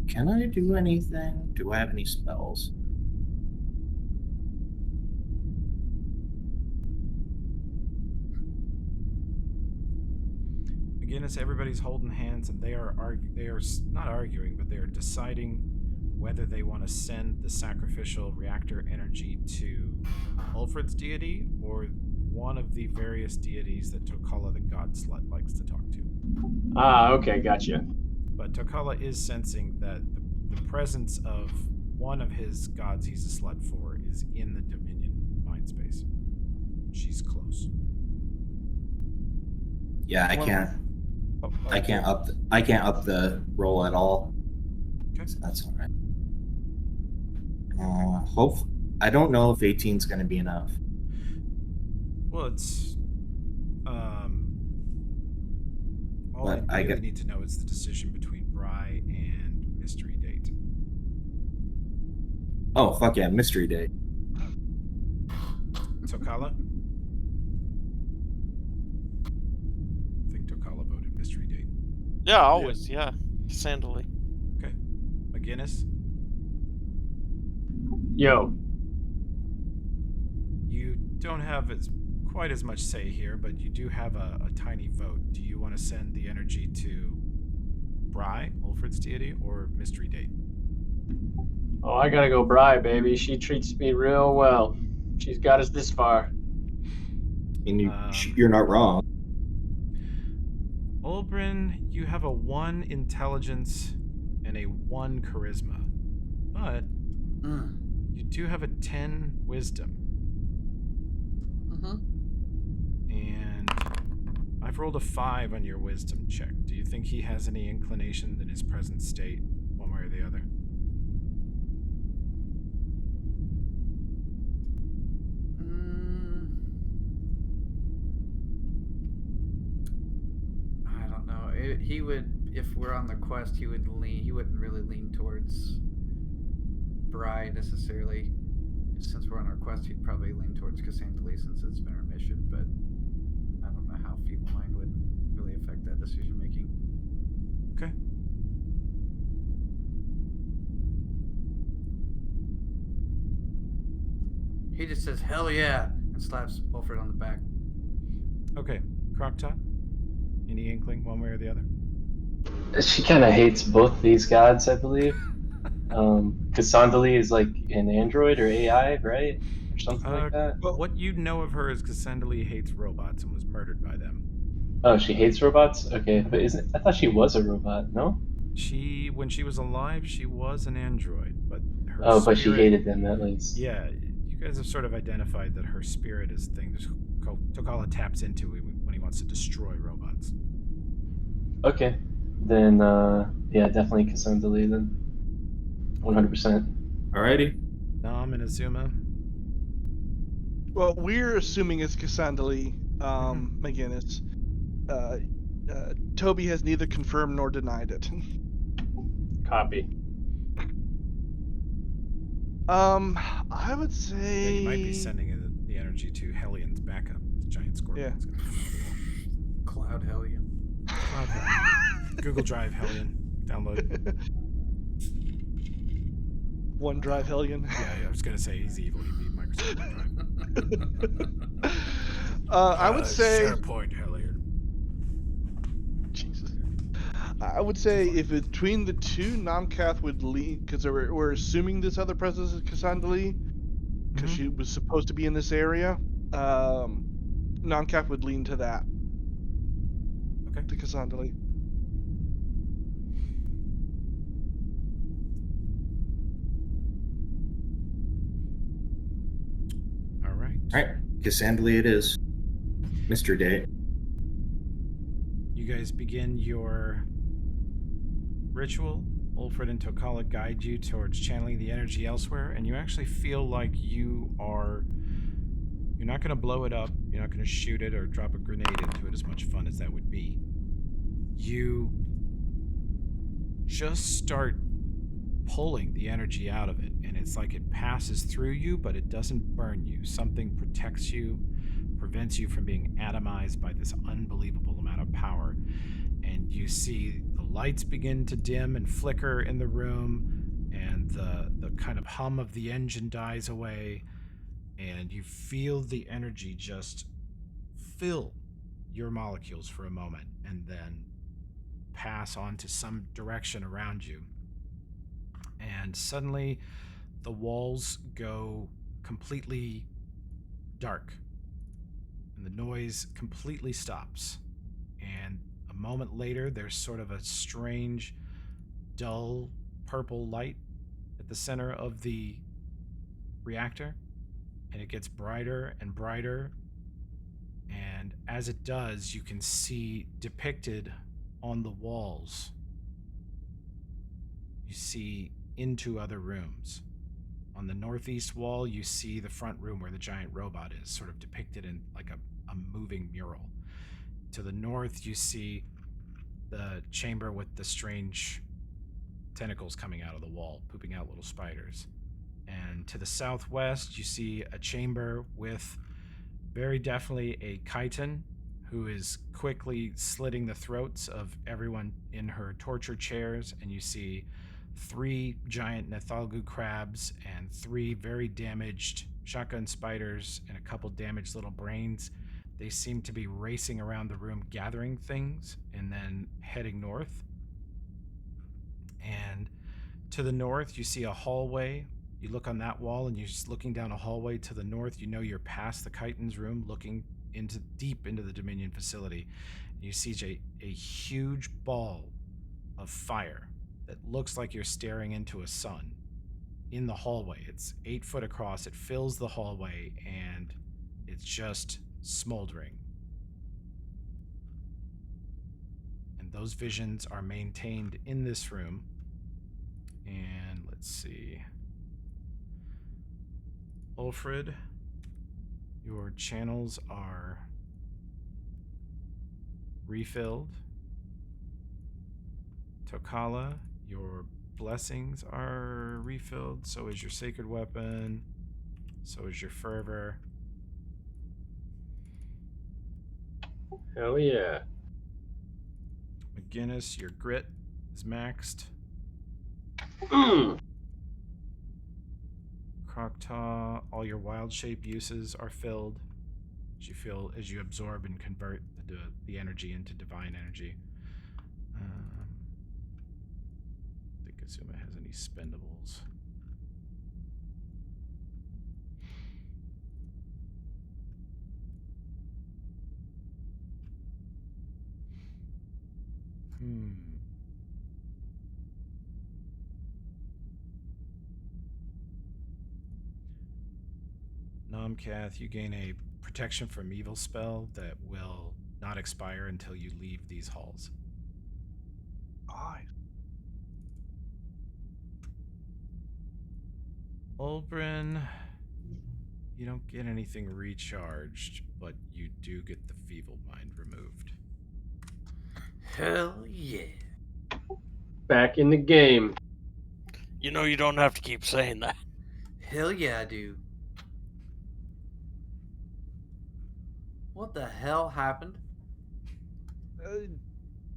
Can I do anything? Do I have any spells? Again, it's everybody's holding hands, and they are not arguing, but they are deciding whether they want to send the sacrificial reactor energy to Ulfred's deity or one of the various deities that Tokala the god slut likes to talk to. Ah, okay, gotcha. But Tokala is sensing that the presence of one of his gods he's a slut for is in the Dominion mind space. She's close. Yeah, I Well, can't. Oh, I can't up the roll at all. Okay. So that's all right. I don't know if 18 is going to be enough. Well, it's all But I I really get- need to know is the decision between Bry and Mystery Date. Oh, fuck yeah, mystery day. Tokala? I think Tokala voted Mystery Date. Yeah, always. Yeah. Sandally. Okay. McGinnis, Yo, you don't have quite as much say here, but you do have a tiny vote. Do you want to send the energy to Bry, Ulfred's deity, or Mystery Date? oh, I gotta go Bri, baby. She treats me real well. She's got us this far. And you're not wrong. Ulbrin, you have a 1 intelligence and a 1 charisma, but you do have a 10 wisdom. And I've rolled a 5 on your wisdom check. Do you think he has any inclination in his present state, one way or the other? I don't know. He would, if we're on the quest, he wouldn't really lean towards Bri necessarily. Since we're on our quest, he'd probably lean towards Cassandra since it's been our mission, but I don't know how Feeble Mind would really affect that decision making. Okay. He just says, "Hell yeah," and slaps Ulfred on the back. Okay. Croc-Tot? Any inkling, one way or the other? She kind of hates both these gods, I believe. Cassandra is like an android or AI, right? Or something like that. What you know of her is Cassandra hates robots and was murdered by them. Oh, she hates robots? Okay, but I thought she was a robot, no? When she was alive, she was an android, but her But she spirit- hated them at least. Yeah, you guys have sort of identified that her spirit is the thing that Tokala taps into when he wants to destroy robots. Okay, then yeah, definitely Cassandra then. 100%. Alrighty. Nam and Azuma. Well, we're assuming it's Cassandra McGinnis. Toby has neither confirmed nor denied it. Copy. I would Yeah, say you might be sending the energy to Helion's backup. The giant scorpion. Yeah. Cloud Hellion. Google Drive Hellion. Download. OneDrive Hellion. Yeah, I was gonna say he's evil. He'd be Microsoft Drive. I would say SharePoint Hellion. Jesus. I would say if between the two, Namkath would lean because we're assuming this other presence is Cassandra because she was supposed to be in this area. Namkath would lean to that. Okay. To Cassandra. All right. Alright. Cassandra it is. Mr. Day. You guys begin your ritual. Ulfred and Tokala guide you towards channeling the energy elsewhere, and you actually feel like you're not going to blow it up, you're not going to shoot it or drop a grenade into it, as much fun as that would be. You just start pulling the energy out of it, and it's like it passes through you, but it doesn't burn you. Something protects you, prevents you from being atomized by this unbelievable amount of power. And you see the lights begin to dim and flicker in the room, and the kind of hum of the engine dies away, and you feel the energy just fill your molecules for a moment and then pass on to some direction around you. And suddenly the walls go completely dark and the noise completely stops. And a moment later, there's sort of a strange, dull purple light at the center of the reactor, and it gets brighter and brighter. And as it does, you can see depicted on the walls, you see into other rooms. On the northeast wall, you see the front room where the giant robot is, sort of depicted in like a moving mural. To the north, you see the chamber with the strange tentacles coming out of the wall, pooping out little spiders. And to the southwest, you see a chamber with very definitely a chiton who is quickly slitting the throats of everyone in her torture chairs, and you see 3 giant Nethalgu crabs and 3 very damaged shotgun spiders and a couple damaged little brains. They seem to be racing around the room gathering things and then heading north. And to the north, you see a hallway. You look on that wall and you're just looking down a hallway to the north. You know you're past the Chitin's room, looking deep into the Dominion facility. You see a huge ball of fire that looks like you're staring into a sun in the hallway. It's 8 foot across. It fills the hallway and it's just smoldering. And those visions are maintained in this room. And let's see. Ulfrid, your channels are refilled. Tokala, your blessings are refilled. So is your sacred weapon. So is your fervor. Hell yeah. McGinnis, your grit is maxed. Croctaw, all your wild shape uses are filled as you absorb and convert the energy into divine energy. I don't think Azuma has any spendables. Nomcath, you gain a protection from evil spell that will not expire until you leave these halls. Nice. Ulbrin, you don't get anything recharged, but you do get the feeble mind removed. Hell yeah. Back in the game. You know you don't have to keep saying that. Hell yeah, I do. What the hell happened?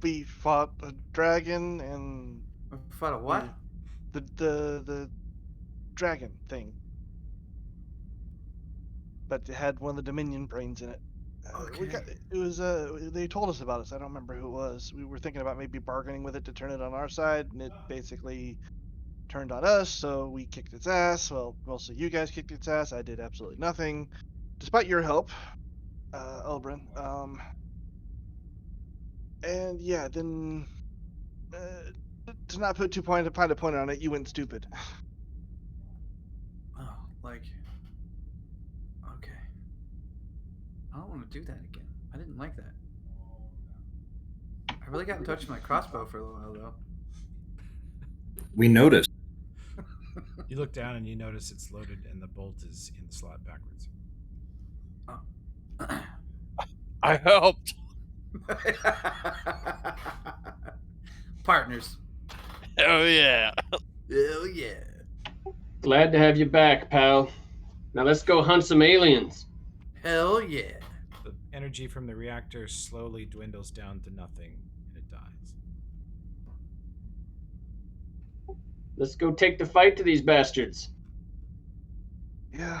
We fought a dragon and Fought a what? the dragon thing, but it had one of the Dominion brains in it. They told us about it. So I don't remember who it was. We were thinking about maybe bargaining with it to turn it on our side, and it basically turned on us. So we kicked its ass. Well, mostly you guys kicked its ass. I did absolutely nothing, despite your help, Ulbrin. And yeah, then to not put too fine a point on it, you went stupid. Oh, like, okay. I don't want to do that again. I didn't like that. I really got in touch with my crossbow for a little while, though. We noticed. You look down and you notice it's loaded and the bolt is in the slot backwards. Oh. I helped. Partners. Hell yeah. Hell yeah. Glad to have you back, pal. Now let's go hunt some aliens. Hell yeah. The energy from the reactor slowly dwindles down to nothing and it dies. Let's go take the fight to these bastards. Yeah, it.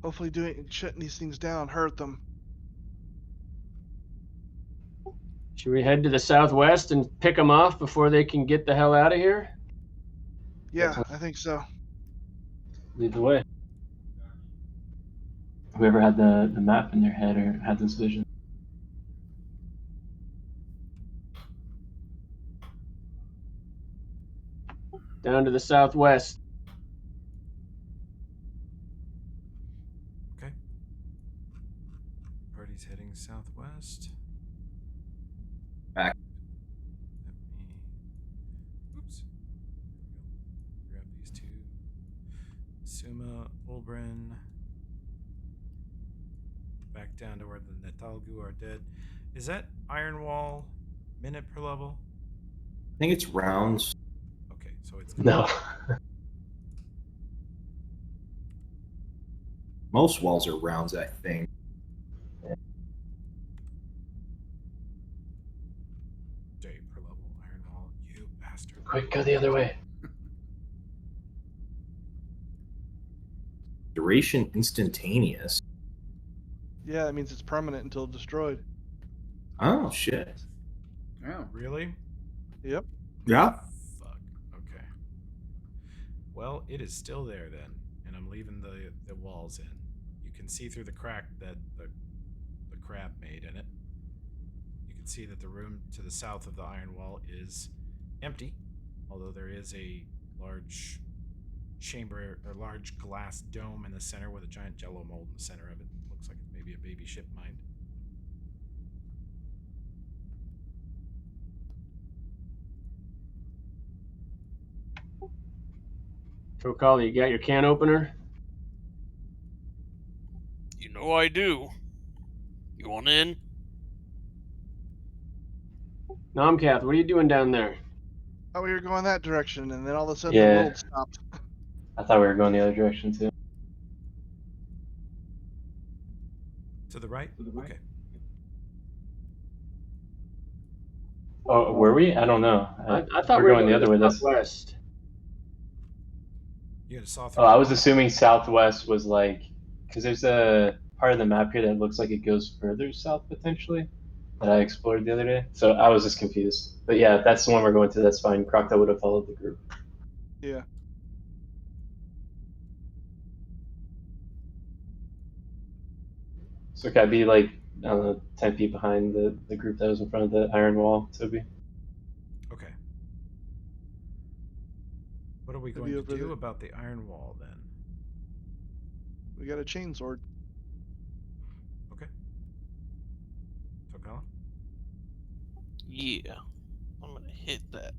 hopefully shutting these things down hurt them. Should we head to the southwest and pick them off before they can get the hell out of here? Yeah, I think so. Lead the way. Whoever had the map in their head or had this vision. Down to the southwest. Okay. Party's heading southwest. Back. Let me. Oops. There we go. Grab these two. Suma, Ulbrin. Back down to where the Nethalgu are dead. Is that iron wall minute per level? I think it's rounds. Okay, so it's No. Most walls are rounds, I think. Quick, go the other way. Duration instantaneous. Yeah, that means it's permanent until destroyed. Oh shit. Oh. Really? Yep. Yeah. Fuck. Okay. Well, it is still there then, and I'm leaving the walls in. You can see through the crack that the crab made in it. You can see that the room to the south of the iron wall is empty, although there is a large chamber or large glass dome in the center with a giant jello mold in the center of it. Looks like it's maybe a baby ship mine. Tokala, you got your can opener? You know I do. You want in? Nomcath, what are you doing down there? Oh, we were going that direction, and then all of a sudden Yeah. the world stopped. I thought we were going the other direction too. To the right? Okay. Oh, were we? I don't know. I thought we're we were going the other way. That's. southwest. You gotta saw through Oh, the I was wall. assuming southwest was like, because there's a part of the map here that looks like it goes further south potentially that I explored the other day. So I was just confused. But yeah, if that's the one we're going to, that's fine. Crocta would have followed the group. Yeah. So can I be like, I don't know, 10 feet behind the group that was in front of the iron wall, Toby? Okay. What are we Maybe going to over do there. about the iron wall then? We got a chain sword. Okay. Tokala? Yeah. I'm gonna hit that.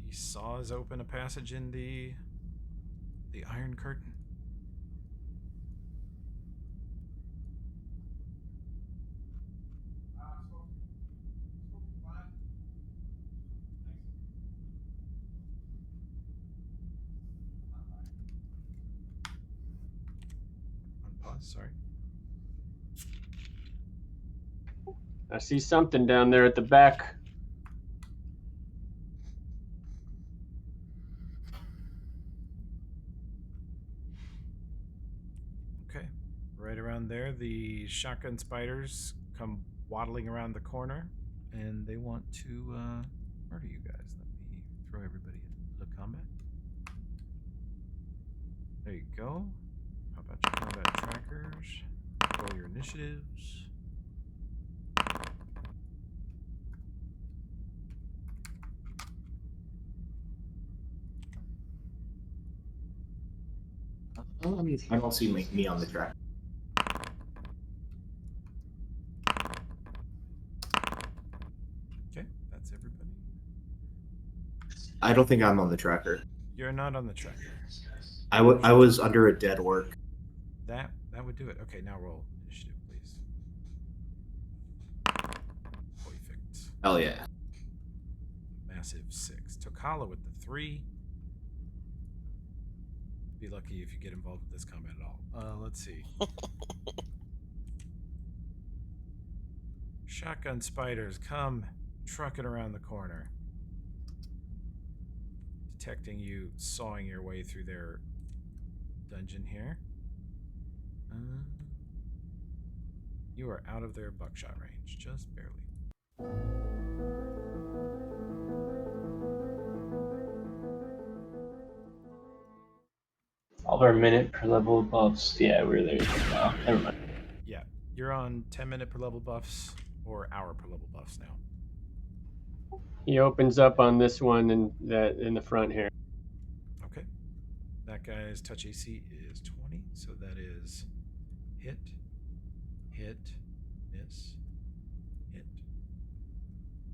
He saws open a passage in the iron curtain. On pause, sorry. I see something down there at the back. Okay. Right around there, the shotgun spiders come waddling around the corner, and they want to murder you guys. Let me throw everybody into combat. There you go. How about your combat trackers? Roll your initiatives. I don't see me on the track. Okay, that's everybody. I don't think I'm on the tracker. You're not on the tracker. I was under a dead work. That would do it. Okay, now roll initiative, please. Perfect. Hell yeah. Massive 6. Tokala with the 3. Be lucky if you get involved with this combat at all. Let's see. Shotgun spiders come trucking around the corner, detecting you sawing your way through their dungeon here. You are out of their buckshot range, just barely. All of our minute per level buffs. Yeah, we're there now. Never mind. Yeah, you're on 10-minute per level buffs or hour per level buffs now. He opens up on this one in the front here. Okay. That guy's touch AC is 20, so that is hit, miss, hit.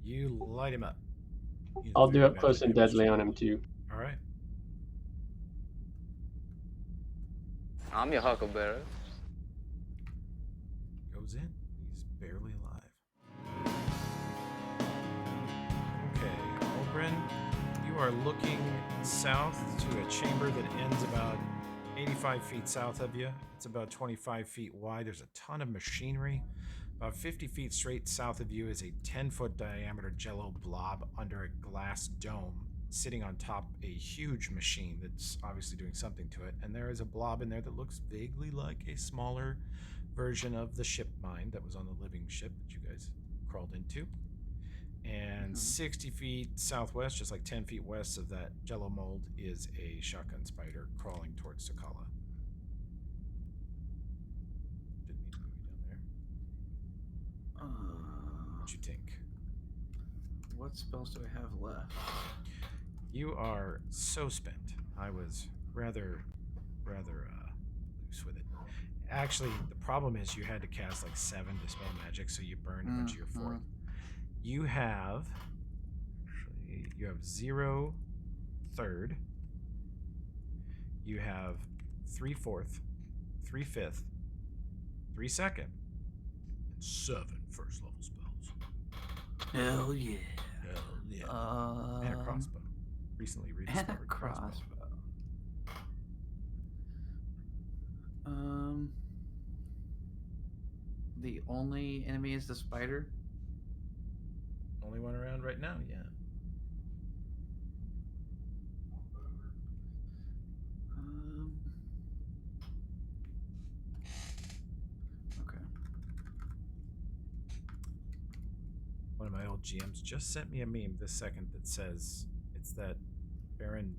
You light him up. He's I'll do very up close badly and damaged. deadly on him too. All right. I'm your huckleberry. Goes in. He's barely alive. Okay, Olbrin, You are looking south to a chamber that ends about 85 feet south of you. It's about 25 feet wide. There's a ton of machinery. About 50 feet straight south of you is a 10-foot diameter jello blob under a glass dome, sitting on top a huge machine that's obviously doing something to it. And there is a blob in there that looks vaguely like a smaller version of the ship mine that was on the living ship that you guys crawled into. And 60 feet southwest, just like 10 feet west of that jello mold, is a shotgun spider crawling towards Takala. Didn't mean to move you down there. What'd you think? What spells do I have left? You are so spent. I was rather loose with it. Actually, the problem is you had to cast like 7 dispel magic, so you burned a bunch of your 4th. You have 0 third. You have 3 fourth, 3 fifth, 3 second, and 7 first level spells. Hell yeah. Hell yeah. And a crossbow. Recently And a rediscovered crossbow. The only enemy is the spider. Only one around right now, yeah. Okay. One of my old GMs just sent me a meme this second that says it's that Baron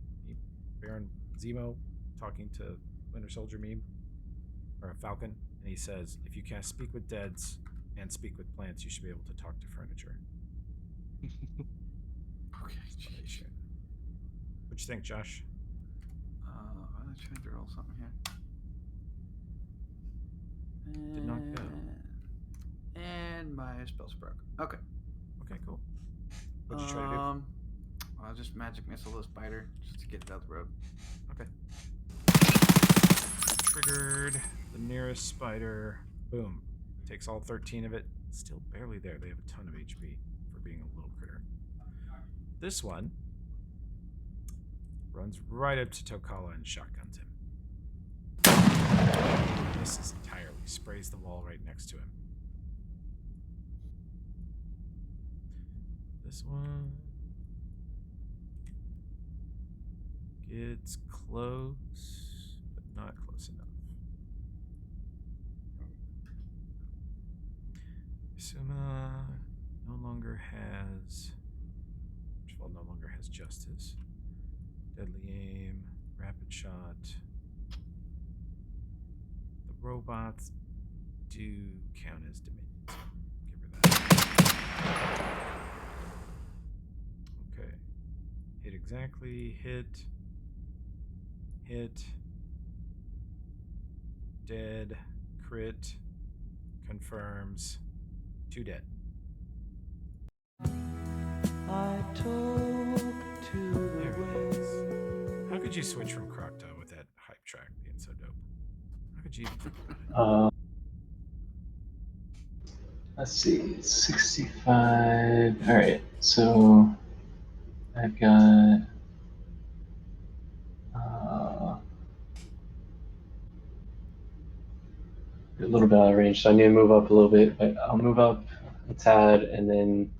Zemo talking to Winter Soldier meme, or a Falcon, and he says, if you can't speak with deads and speak with plants, you should be able to talk to furniture. Okay. What'd you think, Josh? I'm trying to roll something here. Did not go. And my spells broke. Okay. Okay, cool. What'd you try to do? I'll just magic missile the spider just to get it out the road. Okay. Triggered the nearest spider. Boom. Takes all 13 of it. Still barely there. They have a ton of HP for being a little critter. This one runs right up to Tokala and shotguns him. Misses entirely. Sprays the wall right next to him. This one gets close, but not close enough. Isuma no longer has, first of all, no longer has justice. Deadly aim, rapid shot. The robots do count as dominions. Give her that. Okay. Hit exactly, hit. Dead, crit, confirms, 2 dead. I talk to There it is. How could you switch from Crocta with that hype track being so dope? How could you even think about it? Let's see, 65. All right, so I've got a little bit out of range, so I need to move up a little bit. But I'll move up a tad, and then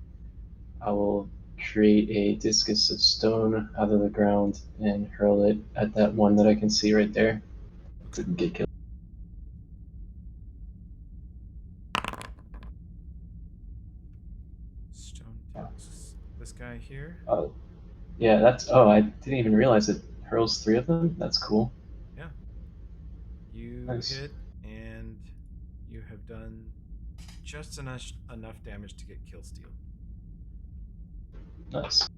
I will create a discus of stone out of the ground and hurl it at that one that I can see right there. Didn't get killed. Stone discs. This guy here. Oh, yeah, that's. Oh, I didn't even realize it hurls 3 of them. That's cool. Yeah. You Nice. hit, and you have done just enough damage to get kill steal. Nice.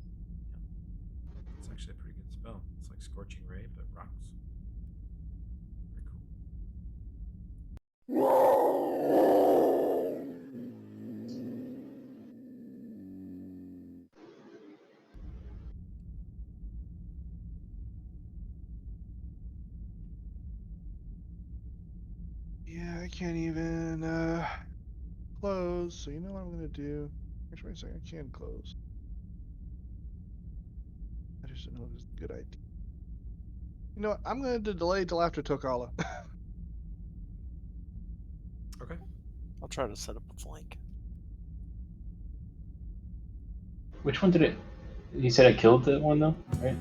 It's actually a pretty good spell. It's like Scorching Ray, but rocks. Very cool. Yeah, I can't even close. So you know what I'm gonna do? Actually, wait a second. I can close. I Good idea. You know what? I'm going to delay till after Tokala. Okay. I'll try to set up a flank. Which one did it? You said it killed the one though, right?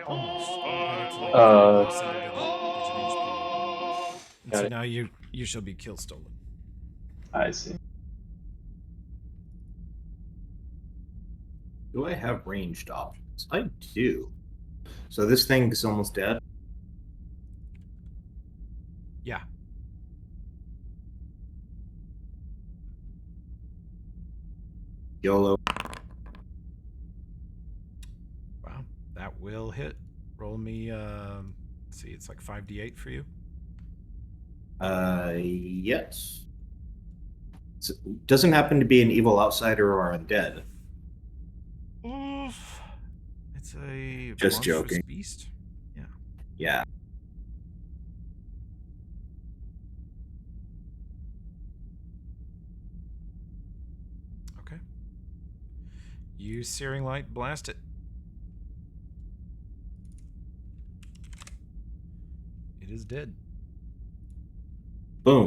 Almost. You got it to like Uh, 3 single digit HP. And Got so it. now you shall be kill stolen. I see. Do I have ranged options? I do. So this thing is almost dead. Yeah. YOLO. Wow. That will hit. Roll me let's see, it's like 5d8 for you. Yes. So, doesn't happen to be an evil outsider or undead. Oof. It's a Just monstrous joking. beast. Yeah. Yeah. Okay. Use Searing Light, blast it. It is dead. Boom.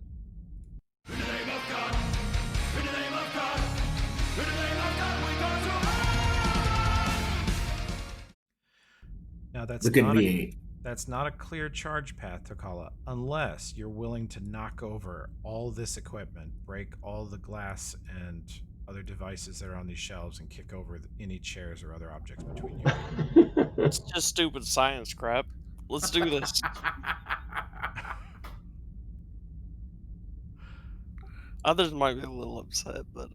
Now that's Look at not me. that's not a clear charge path, Tokala, unless you're willing to knock over all this equipment, break all the glass and other devices that are on these shelves, and kick over any chairs or other objects between you. It's just stupid science crap. Let's do this. Others might be a little upset, but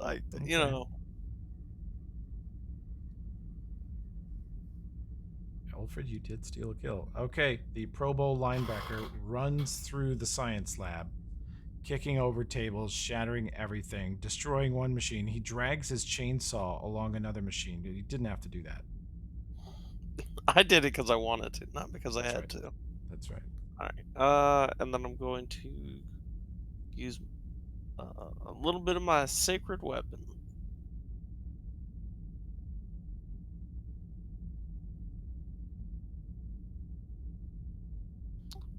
you Okay. know. Alfred, you did steal a kill. Okay, the Pro Bowl linebacker runs through the science lab, kicking over tables, shattering everything, destroying one machine. He drags his chainsaw along another machine. He didn't have to do that. I did it because I wanted to, not because I That's had right. to. That's right. Alright. And then I'm going to use a little bit of my sacred weapon.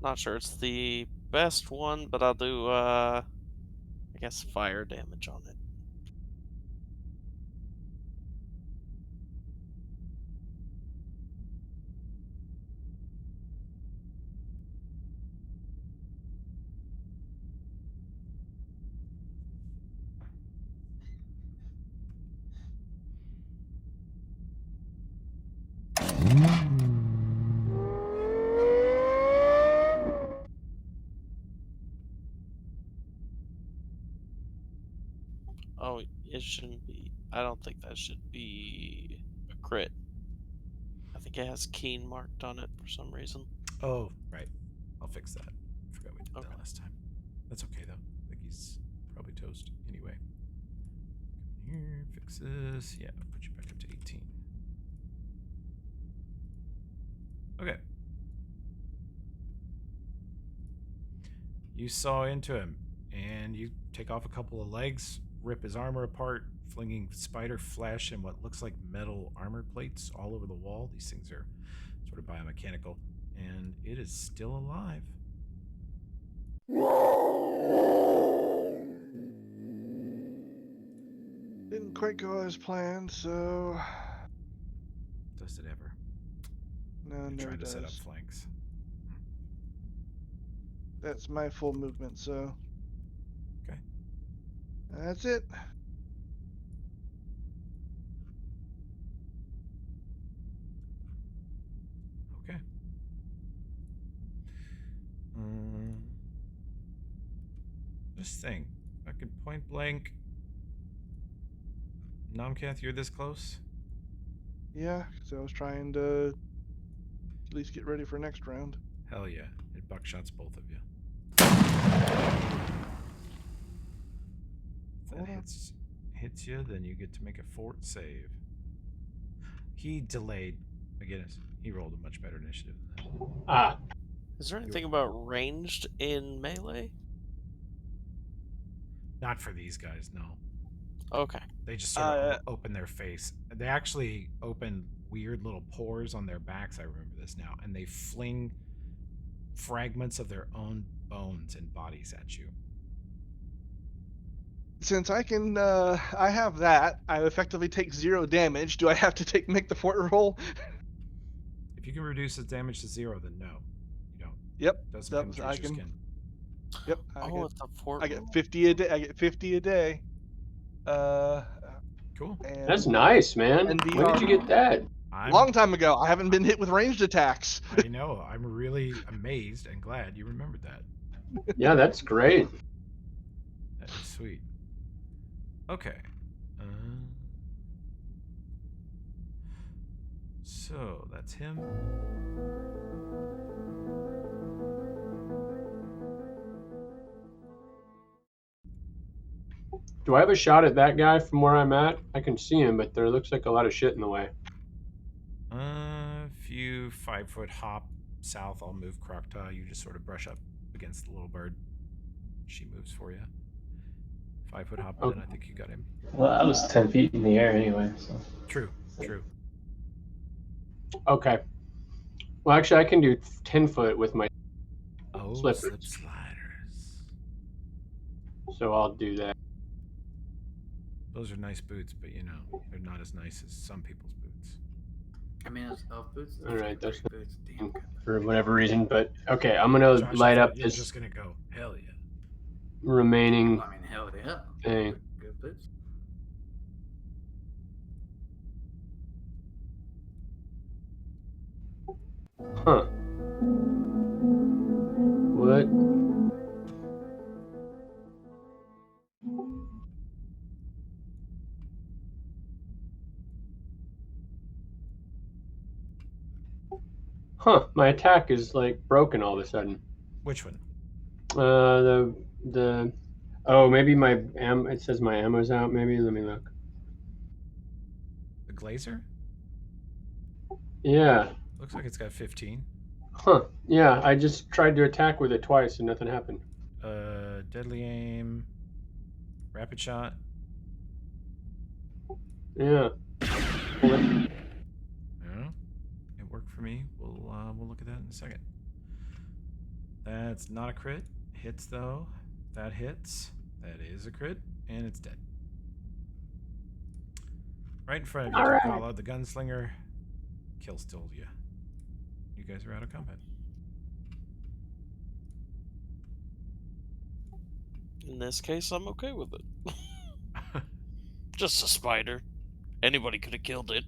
Not sure it's the best one, but I'll do, I guess, fire damage on it. Oh, it shouldn't be. I don't think that should be a crit. I think it has keen marked on it for some reason. Oh, right. I'll fix that. I forgot we did Okay. that last time. That's okay, though. I think he's probably toast anyway. Come in here, fix this. Yeah, I'll put you back up to 18. Okay. You saw into him, and you take off a couple of legs, rip his armor apart, flinging spider flesh and what looks like metal armor plates all over the wall. These things are sort of biomechanical, and it is still alive. Didn't quite go as planned, so Does it ever? no, You're never trying to set up does. flanks. That's my full movement, so Okay. that's it. Okay. This thing, fucking point blank. Nomcath, you're this close? Yeah, because I was trying to at least get ready for next round. Hell yeah. It buckshots both of you. If that Hold on. hits you, then you get to make a fort save. He delayed. Again, he rolled a much better initiative than that. Ah, Is there anything about ranged in melee? Not for these guys, no. Okay. They just sort of open their face. They actually open weird little pores on their backs. I remember this now. And they fling fragments of their own bones and bodies at you. Since I can, I have that. I effectively take 0 damage. Do I have to make the fort roll? If you can reduce the damage to 0, then no, you don't. Yep. Doesn't Yep, penetrate I your can. skin. Yep. Oh, it's a fort. I get roll. 50 a day. I get 50 a day. Cool. And That's nice, man. When did you get that? long time ago. I haven't been hit with ranged attacks. I know. I'm really amazed and glad you remembered that. Yeah, that's great. That is sweet. Okay. So that's him. Do I have a shot at that guy from where I'm at? I can see him, but there looks like a lot of shit in the way. If you 5-foot hop south, I'll move Croctaw. You just sort of brush up against the little bird. She moves for you. 5-foot hop, and then I think you got him. Well, I was 10 feet in the air anyway, so. True. Okay. Well, actually, I can do 10 foot with my Slip slippers. sliders. So I'll do that. Those are nice boots, but you know, they're not as nice as some people's boots. I mean, it's elf boots. All right, that's boots. Damn good. for whatever reason, but okay, I'm gonna Josh, light I up thought you were this just gonna go, hell yeah. remaining Well, I mean, hell yeah. thing. Good boots. Huh. What? Huh, my attack is like broken all of a sudden. Which one? The oh, maybe my it says my ammo's out, maybe. Let me look. The Glazer? Yeah. Looks like it's got 15. Huh. Yeah, I just tried to attack with it twice and nothing happened. Deadly aim, rapid shot. Yeah. Yeah, it worked for me. We'll look at that in a second. That's not a crit. Hits though. That hits. That is a crit, and it's dead. Right in front of you, All Takala, the gunslinger. Kill still you. You guys are out of combat. In this case, I'm okay with it. Just a spider. Anybody could have killed it.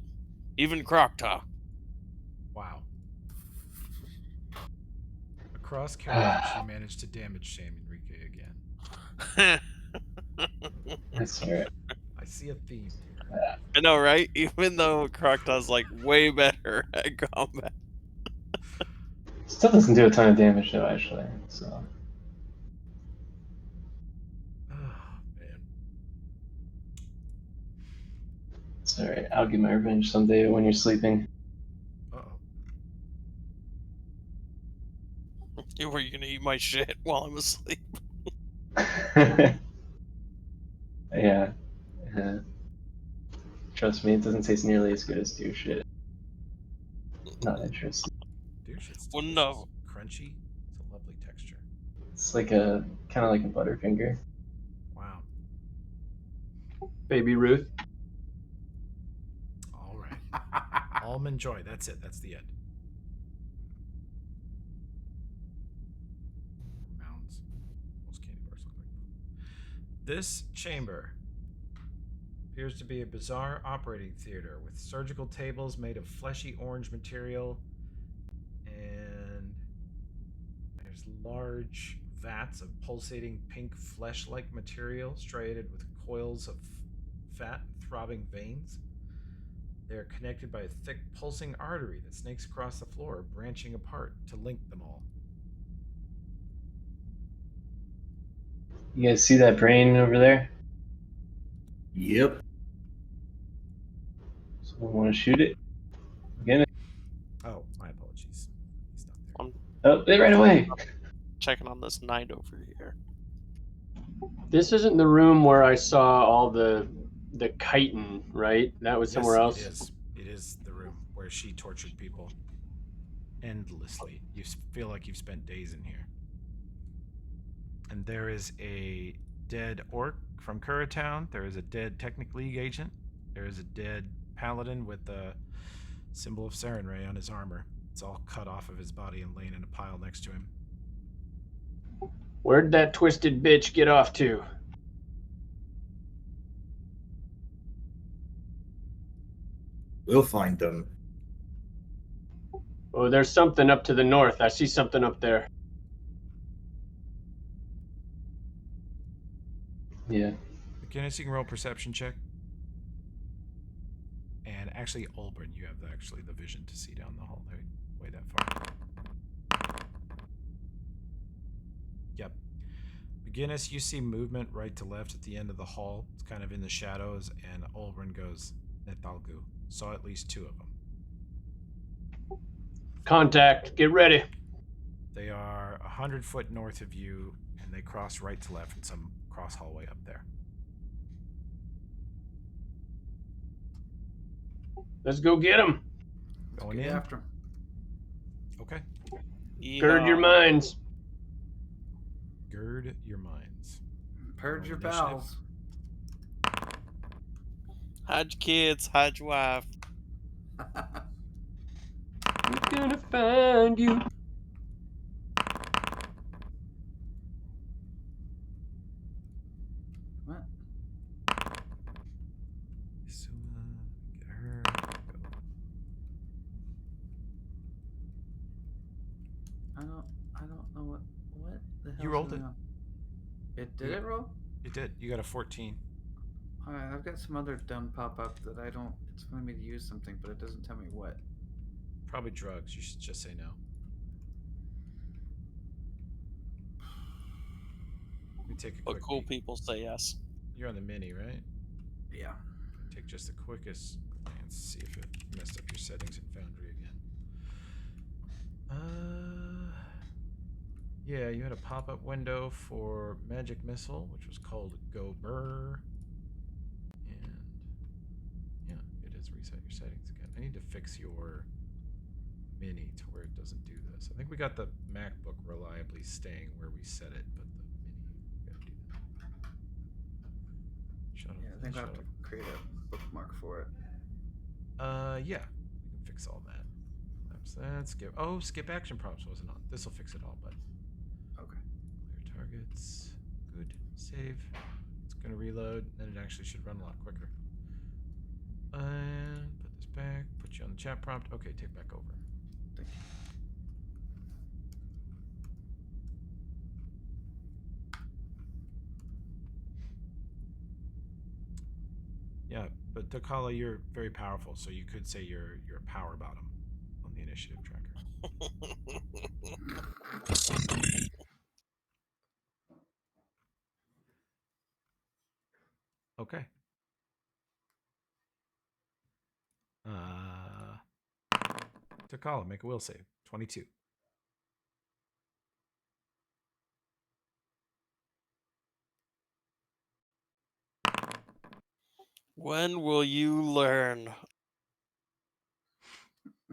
Even Croctaw. Wow. Across characters, you managed to damage shame Enrique again. That's alright. I see a theme here. I know, right? Even though Croctaw's like way better at combat. Still doesn't do a ton of damage though, actually. So Oh, man. it's alright. I'll get my revenge someday when you're sleeping. Uh-oh. Were you gonna eat my shit while I'm asleep? Yeah. Trust me, it doesn't taste nearly as good as deer shit. Not interested. Dude, shit's Well, delicious. no. Crunchy. It's a lovely texture. It's like a kind of like a Butterfinger. Wow. Baby Ruth. All right. Almond Joy. That's it. That's the end. Mounds. Most candy bars look like. This chamber appears to be a bizarre operating theater with surgical tables made of fleshy orange material, and there's large vats of pulsating pink flesh-like material striated with coils of fat and throbbing veins. They are connected by a thick pulsing artery that snakes across the floor, branching apart to link them all. You guys see that brain over there? Yep. Someone want to shoot it? Again? Oh, my apologies. He's not there. I'm Oh, they ran away. checking on this knight over here. This isn't the room where I saw all the chitin, right? That was somewhere Yes, else. It is. It is the room she tortured people endlessly. You feel like you've spent days in here. And there is a dead orc from Kuratown. There is a dead Technic League agent. There is a dead paladin with the symbol of Sarenrae on his armor. It's all cut off of his body and laying in a pile next to him. Where'd that twisted bitch get off to? We'll find them. Oh, there's something up to the north. I see something up there. Yeah. McGinnis, you can roll perception check. And actually, Olbrin, you have the vision to see down the hall. Way that far. Yep. McGinnis, you see movement right to left at the end of the hall. It's kind of in the shadows, and Olbrin goes, Netalgu. Saw at least 2 of them. Contact. Get ready. They are 100 foot north of you, and they cross right to left in some cross hallway up there. Let's go get them. Going Get in. after him. Okay. Gird your minds. Gird your minds. Purge your Initiative. bowels. Hide your kids, hide your wife. We're gonna find you. What? Isula, get her. Go. I don't know what the hell. You rolled it. It did it roll? You did. You got a 14. Alright, I've got some other dumb pop up that I don't. It's wanting me to use something, but it doesn't tell me what. Probably drugs. You should just say no. Let me take a But quick cool peek. people say yes. You're on the mini, right? Yeah. Take just the quickest glance, see if it messed up your settings in Foundry again. Yeah, you had a pop-up window for Magic Missile, which was called Go Burr. And yeah, it has reset your settings again. I need to fix your mini to where it doesn't do this. I think we got the MacBook reliably staying where we set it, but the mini, we gotta do that. Shut Yeah, I think I'll have to create a bookmark for it. Yeah, we can fix all that. That's skip. Oh, skip action prompts wasn't on. This will fix it all, bud. Okay. Clear targets. Good. Save. It's gonna reload, then it actually should run a lot quicker. And put this back. Put you on the chat prompt. Okay, take back over. Thank you. Yeah, but Takala, you're very powerful, so you could say you're a power bottom on the initiative tracker. Okay. Takala, make a will save. 22. When will you learn?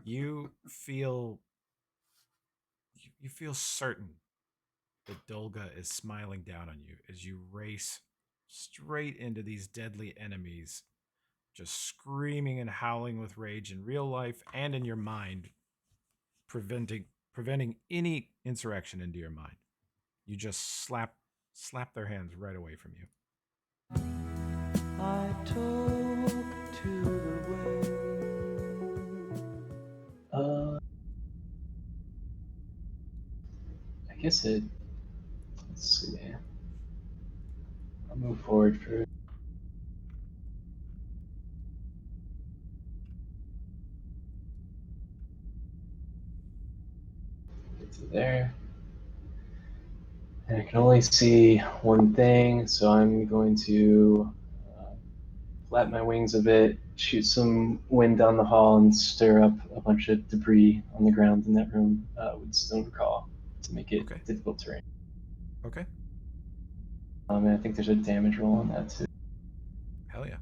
You feel certain that Dolga is smiling down on you as you race straight into these deadly enemies, just screaming and howling with rage in real life and in your mind, preventing any insurrection into your mind. You just slap their hands right away from you. I talk to the wind. I guess it. Let's see. I'll move forward for. Get to there. And I can only see one thing, so I'm going to flap my wings a bit, shoot some wind down the hall, and stir up a bunch of debris on the ground in that room with stone crawl to make it Okay. difficult terrain. Okay. And I think there's a damage roll on that too. Hell yeah.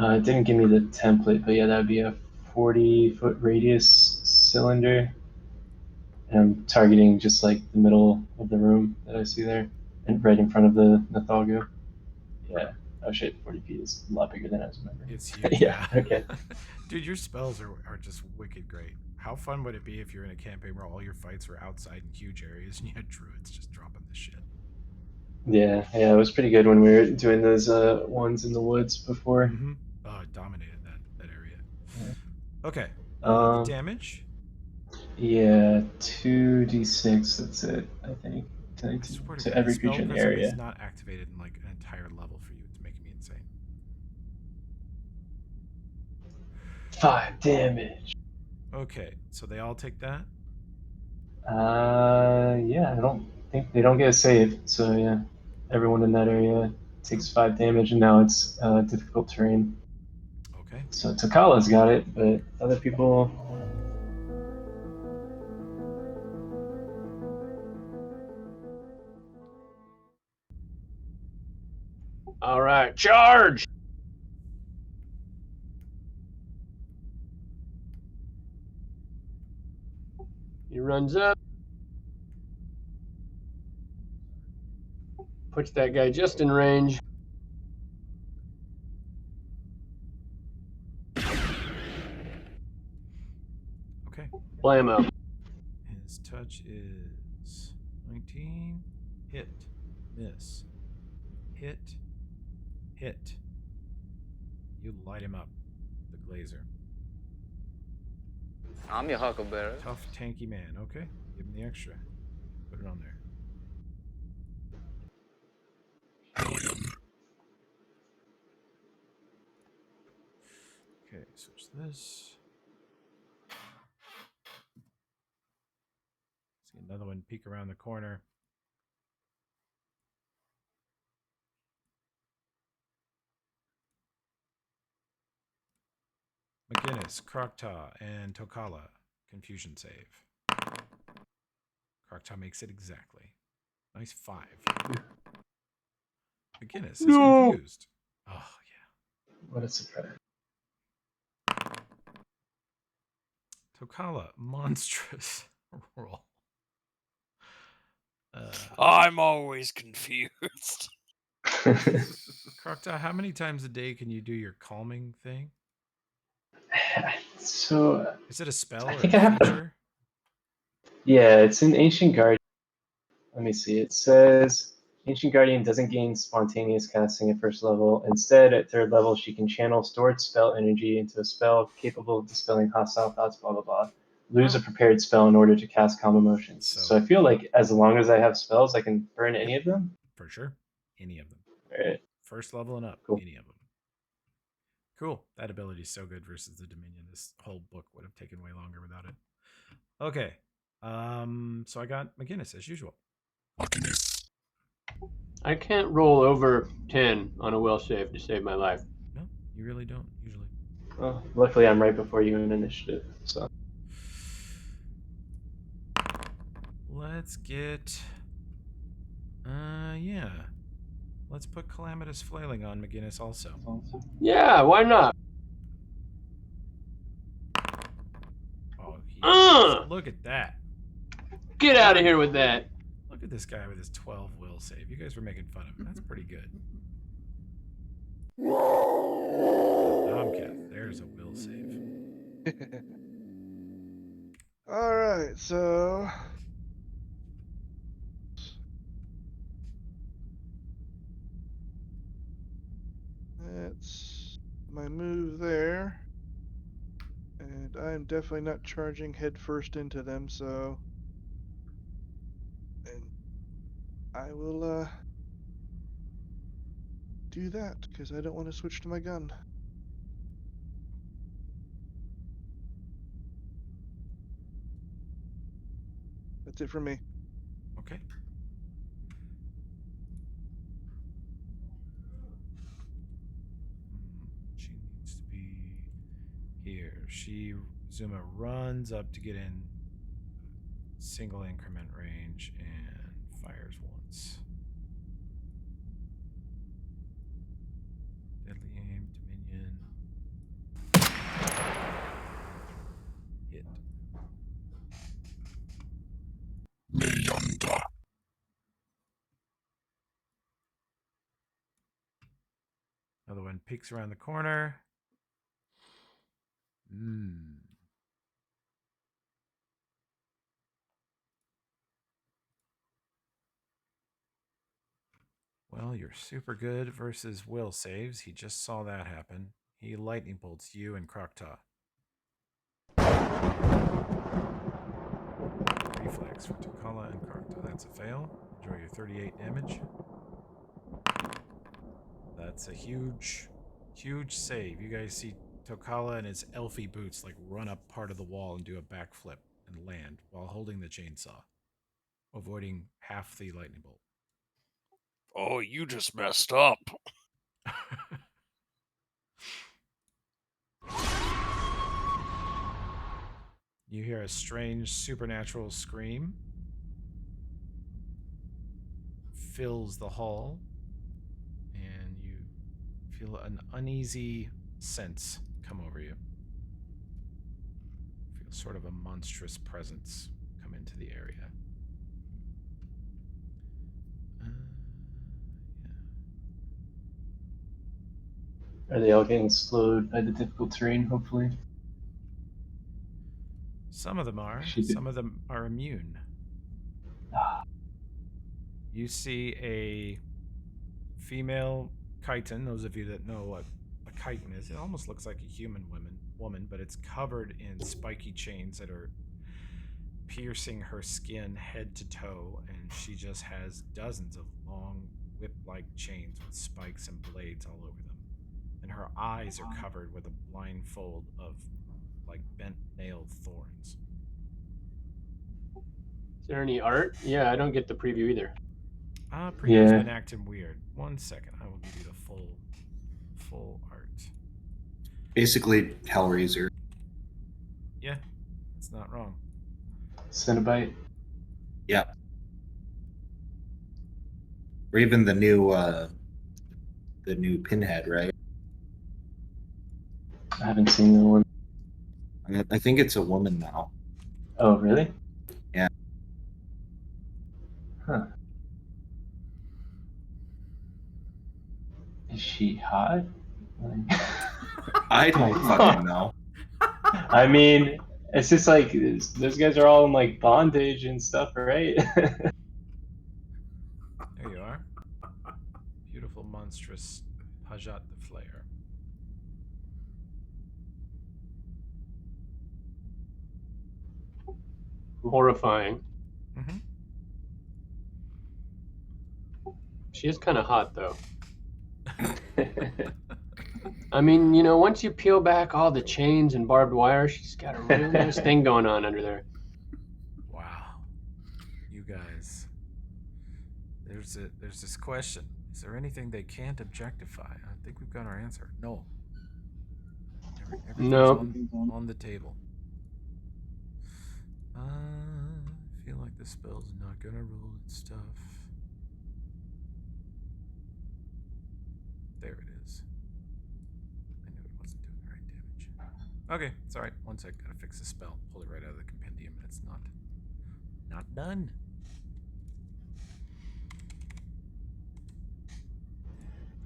It didn't give me the template, but yeah, that would be a 40-foot radius cylinder. And I'm targeting just like the middle of the room that I see there, and right in front of the Nathalgo. Yeah. Oh shit, 40 feet is a lot bigger than I was remembering. It's huge. Yeah, okay. Dude, your spells are just wicked great. How fun would it be if you're in a campaign where all your fights were outside in huge areas and you had druids just dropping this shit? Yeah, it was pretty good when we were doing those ones in the woods before. Mm-hmm. Oh, it dominated that area. Yeah. Okay. The Um, damage? Yeah, 2d6, that's it, I think. I swear to To God, every Spell creature in the Prism area. is not activated in like an entire level for you. It's making me insane. 5 damage. Okay, so they all take that? Yeah, I don't think they don't get a save, so yeah. Everyone in that area takes 5 damage, and now it's difficult terrain. Okay. So Takala's got it, but other people. All right, charge! He runs up, puts that guy just in range. Okay. Blammo. His touch is 19. Hit. Miss. Hit. Hit. You light him up. The Glazer. I'm your huckleberry. Tough, tanky man. Okay. Give him the extra. Put it on there. Okay, switch this. See another one peek around the corner. McGinnis, Krokta, and Tokala. Confusion save. Krokta makes it exactly. Nice 5. McGinnis is confused. Oh, yeah. What a surprise. Tokala, monstrous roll. I'm always confused. Krokta, how many times a day can you do your calming thing? So, Is it a spell I or think a I have to. feature? Yeah, it's an Ancient Guardian. Let me see. It says Ancient Guardian doesn't gain spontaneous casting at first level. Instead, at 3rd level, she can channel stored spell energy into a spell capable of dispelling hostile thoughts, blah, blah, blah. Lose a prepared spell in order to cast calm emotions. So I feel like as long as I have spells, I can burn any of them. For sure. Any of them. All right. First level and up. Cool. Any of them. Cool. That ability is so good versus the Dominion. This whole book would have taken way longer without it. Okay. So I got McGinnis as usual. I can't roll over 10 on a will save to save my life. No, you really don't usually. Well, luckily I'm right before you in initiative, so. Let's get yeah. Let's put Calamitous Flailing on McGinnis also. Yeah, why not? Oh, look at that. Get out of here with that. Look at this guy with his 12 will save. You guys were making fun of him. That's pretty good. Tomcat, there's a will save. All right, so that's my move there. And I'm definitely not charging headfirst into them, so and I will do that because I don't want to switch to my gun. That's it for me. Okay. She needs to be here. Zuma runs up to get in single increment range and fires once. Deadly aim, Dominion. peeks around the corner. Well, you're super good versus Will saves. He just saw that happen. He lightning bolts you and Krokta. Reflex for Tokala and Krokta. That's a fail. Enjoy your 38 damage. That's a huge, huge save. You guys see Tokala and his elfy boots like run up part of the wall and do a backflip and land while holding the chainsaw, avoiding half the lightning bolt. Oh, you just messed up. You hear a strange supernatural scream. Fills the hall, and you feel an uneasy sense come over you. Feel sort of a monstrous presence come into the area. Are they all getting slowed by the difficult terrain, hopefully? Some of them are. She did- Some of them are immune. You see a female chitin. Those of you that know what a chitin is, it almost looks like a human woman, but it's covered in spiky chains that are piercing her skin head to toe, and she just has dozens of long whip-like chains with spikes and blades all over them. And her eyes are covered with a blindfold of like bent nailed thorns. Is there any art? Yeah, I don't get the preview either. Preview's Yeah. been acting weird. 1 second, I will give you the full art. Basically, Hellraiser. Yeah, it's not wrong. Cenobite. Yeah. Or even the new Pinhead, right? I haven't seen that one. I think it's a woman now. Oh, really? Yeah. Huh. Is she hot? I don't fucking know. I mean, it's just like those guys are all in like bondage and stuff, right? There you are. Beautiful, monstrous Hajat the Flayer. Horrifying. Mm-hmm. She is kind of hot, though. I mean, you know, once you peel back all the chains and barbed wire, she's got a real nice thing going on under there. Wow. You guys. There's this question. Is there anything they can't objectify? I think we've got our answer. No. Everything's No. on the table. I feel like the spell's not gonna roll its stuff. There it is. I knew it wasn't doing the right damage. Okay, it's alright. 1 sec, gotta fix the spell. Pull it right out of the compendium, and it's not done.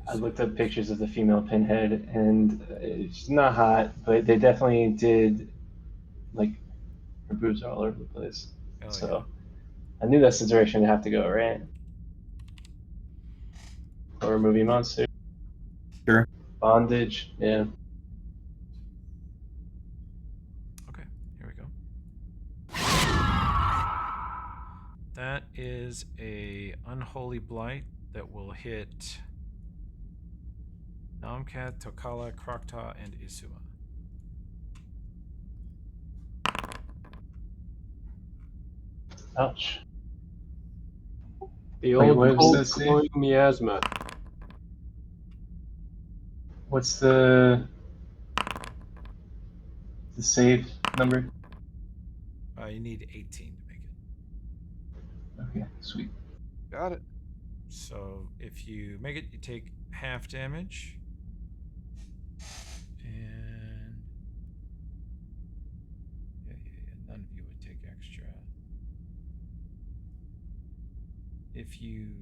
I looked up pictures of the female Pinhead, and she's not hot, but they definitely did, like, her boobs are all over the place. Oh, So I knew that's the direction to have to go, right? Horror movie monster. Sure. Bondage, yeah. Okay, here we go. That is a unholy blight that will hit Namkat, Tokala, Krokta, and Isuma. Ouch. The Wait, old what cold does that say? glowing miasma. What's the save number? You need 18 to make it. Okay, sweet. Got it. So if you make it, you take half damage. And yeah, none of you would take extra. If you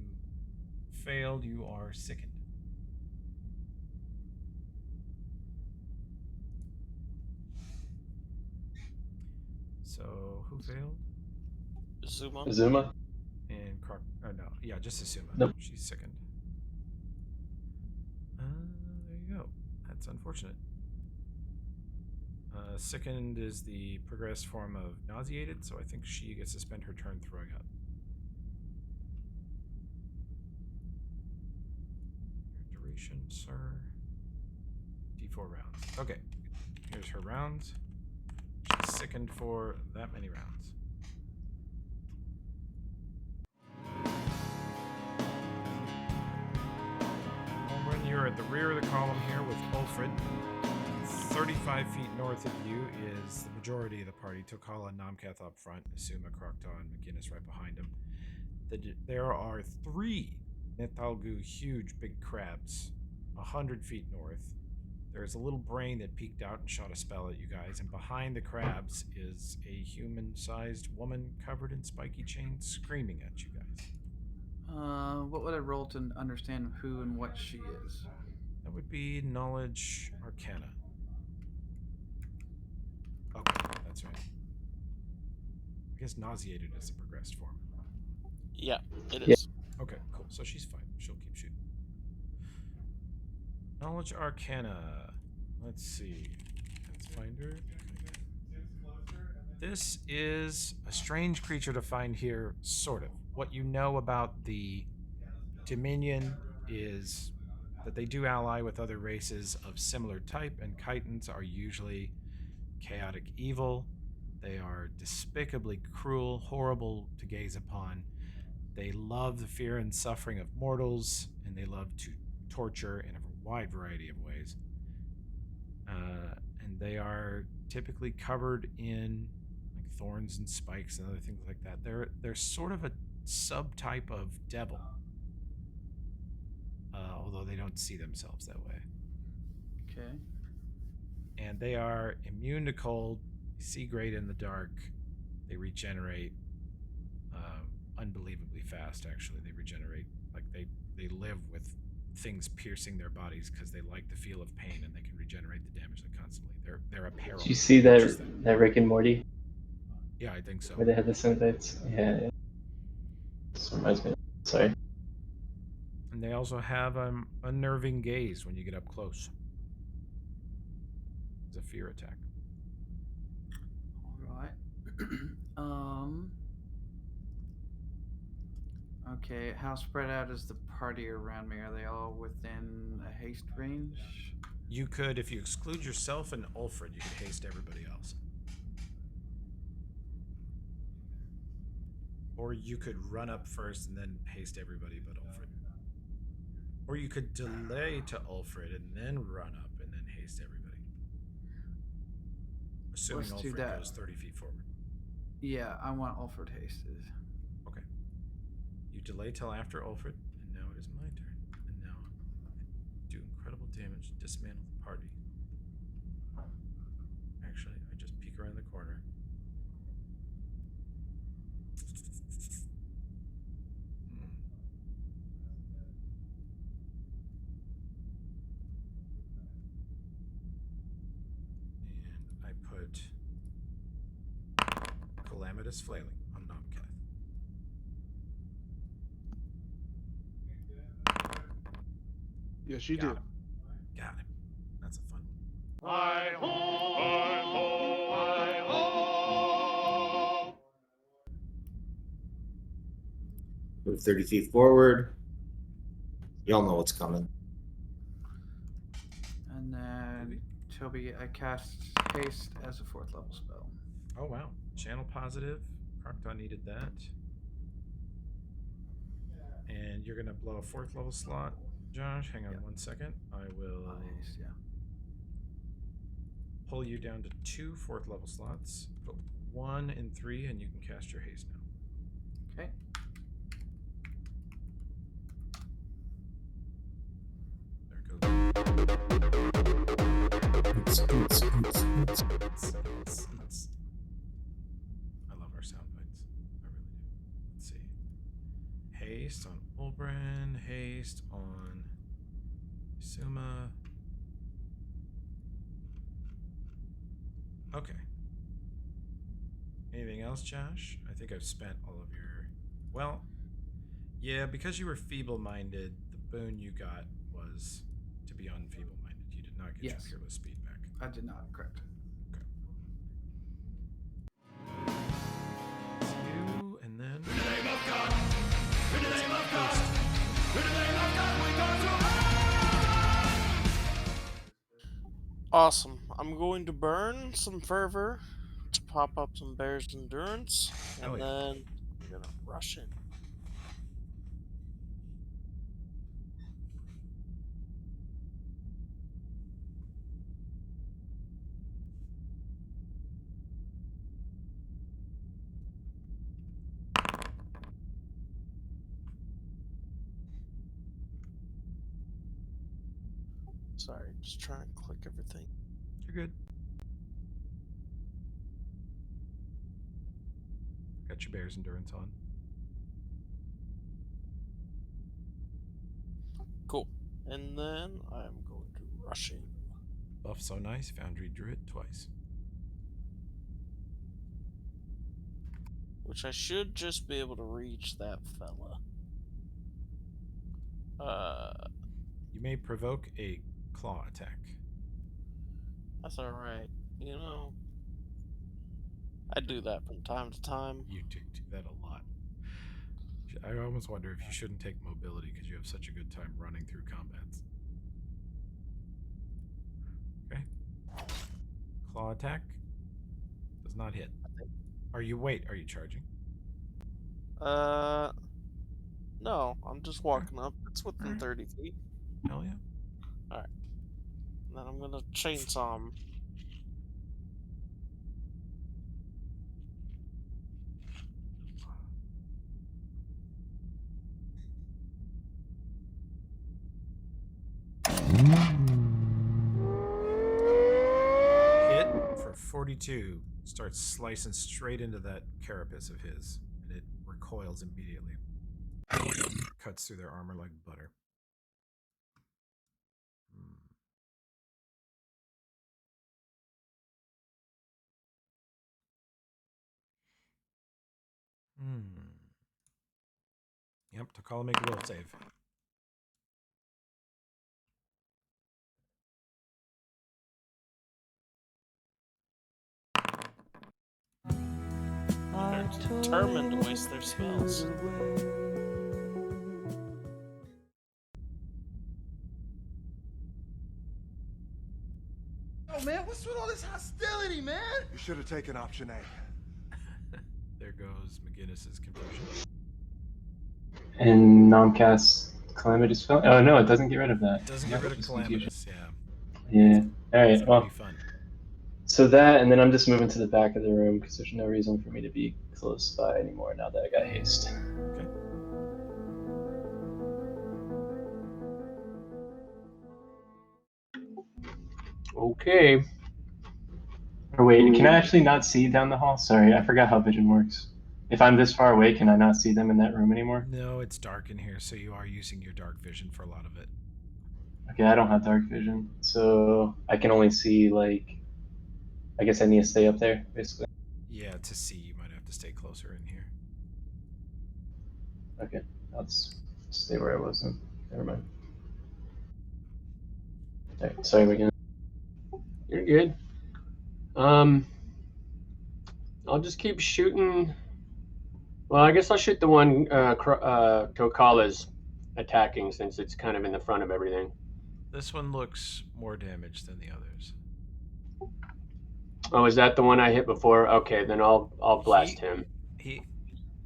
failed, you are sickened. So who failed? Zuma. Azuma? And no, yeah, just Asuma. Nope. She's sickened. There you go. That's unfortunate. Sickened is the progressed form of nauseated, so I think she gets to spend her turn throwing up. Your duration, sir. D4 rounds. Okay. Here's her rounds. She's sickened for that many rounds. When you're at the rear of the column here with Ulfred, 35 feet north of you is the majority of the party. Tokala and Namkath up front, Asuma, Krokta, and McGinnis right behind him. There are 3 Nethalgu huge big crabs 100 feet north. There's a little brain that peeked out and shot a spell at you guys, and behind the crabs is a human-sized woman covered in spiky chains screaming at you guys. What would I roll to understand who and what she is? That would be Knowledge Arcana. Okay, that's right. I guess nauseated is the progressed form. Yeah, it Yeah. is. Okay, cool. So she's fine. She'll keep shooting. Knowledge Arcana. Let's see. Let's find her. This is a strange creature to find here, sort of. What you know about the Dominion is that they do ally with other races of similar type, and Chitons are usually chaotic evil. They are despicably cruel, horrible to gaze upon. They love the fear and suffering of mortals, and they love to torture in a wide variety of ways. And they are typically covered in like thorns and spikes and other things like that. They're sort of a subtype of devil, although they don't see themselves that way. Okay. And they are immune to cold, see great in the dark, they regenerate unbelievably fast. Actually, they regenerate like they live with things piercing their bodies because they like the feel of pain, and they can regenerate the damage constantly. They're a peril. Did you see that Rick and Morty Yeah, I think so. where they had the Cenobites? Yeah. This reminds me. Sorry. And they also have unnerving gaze when you get up close. It's a fear attack. All right. Okay, how spread out is the party around me? Are they all within a haste range? You could, if you exclude yourself and Ulfred, you could haste everybody else. Or you could run up first and then haste everybody but Ulfred. Or you could delay to Ulfred and then run up and then haste everybody. Assuming Let's do Ulfred that. goes 30 feet forward. Yeah, I want Ulfred hasted. Okay. You delay till after Ulfred, and now it is my turn. And now I do incredible damage to dismantle the party. Actually, I just peek around the corner. And I put Calamitous Flailing on Nomkath. Yes, you Got did. him. Got him. That's a fun one. Hi ho, hi ho, hi ho. Move 30 feet forward. Y'all know what's coming. And then Toby, I cast haste as a 4th level spell. Oh wow. Channel positive. Krokta needed that. And you're gonna blow a 4th level slot, Josh. Hang on 1 second. I will Haste, yeah. pull you down to 2 4th level slots. Put 1 and 3, and you can cast your haste now. Okay. There it goes. I love our sound bites. I really do. Let's see. Haste on Ulbrin. Haste on Suma. Okay. Anything else, Josh? I think I've spent all of your. Well, yeah, because you were feeble-minded, the boon you got was to be unfeeble-minded. You did not get Yes. your peerless speed back. I did not, correct. You and then. In the name of God! In the name of God! In the name of God, we go to Awesome. I'm going to burn some fervor to pop up some bear's endurance, and Oh, yeah. then I'm gonna rush in. Sorry, just trying to click everything. You're good. Got your bear's endurance on. Cool. And then I'm going to rush in. Buff so nice, Foundry drew it twice. Which I should just be able to reach that fella. You may provoke a claw attack. That's alright. You know, I do that from time to time. You do that a lot. I almost wonder if you shouldn't take mobility because you have such a good time running through combats. Okay. Claw attack. Does not hit. Are you charging? No, I'm just walking up. It's within 30 feet. Hell yeah. Alright. And then I'm gonna chainsaw him. Hit for 42. Starts slicing straight into that carapace of his, and it recoils immediately. Cuts through their armor like butter. Yep, Takala make a will save. They're determined to waste their spells. Oh man, what's with all this hostility, man? You should have taken option A. There goes McGinnis's confusion. And non-cast Calamity spell? Oh no, it doesn't get rid of that. It doesn't get rid of Calamitous, yeah. Yeah. Alright, It's gonna well. be fun. So that, and then I'm just moving to the back of the room because there's no reason for me to be close by anymore now that I got haste. Okay. Okay. Or wait, can I actually not see down the hall? Sorry, I forgot how vision works. If I'm this far away, can I not see them in that room anymore? No, it's dark in here, so you are using your dark vision for a lot of it. Okay, I don't have dark vision, so I can only see, like, I guess I need to stay up there, basically. Yeah, to see, you might have to stay closer in here. Okay, I'll just stay where I was then. Never mind. Alright, sorry again. You're good. I'll just keep shooting. Well, I guess I'll shoot the one Tokala's attacking since it's kind of in the front of everything. This one looks more damaged than the others. Oh, is that the one I hit before? Okay, then I'll blast him.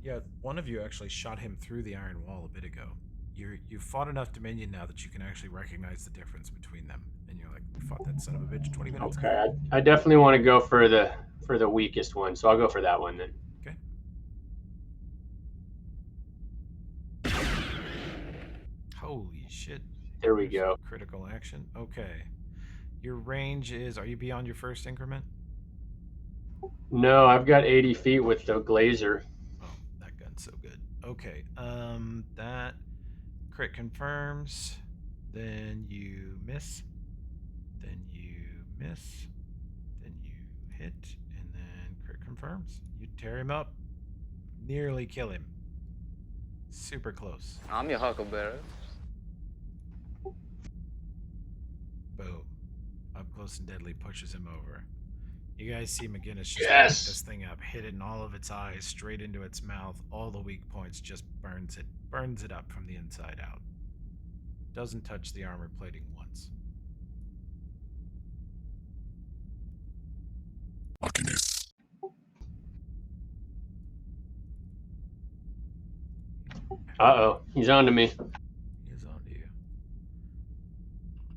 Yeah, one of you actually shot him through the iron wall a bit ago. You've fought enough Dominion now that you can actually recognize the difference between them, and you're like, we fought that son of a bitch 20 minutes ago. Okay, I definitely want to go for the weakest one, so I'll go for that one then. Okay. Holy shit. There we go. Critical action. Okay. Your range is, are you beyond your first increment? No, I've got 80 feet with the Glazer. Oh, that gun's so good. Okay, that crit confirms. Then you miss. Then you miss. Then you hit. And then crit confirms. confirms. You tear him up, nearly kill him. Super close. I'm your Huckleberry. Boom. Up close and deadly pushes him over. You guys see McGinnis just Yes! pick this thing up, hit it in all of its eyes, straight into its mouth. All the weak points, just burns it up from the inside out. Doesn't touch the armor plating once. Uh-oh, he's on to me. He's on to you,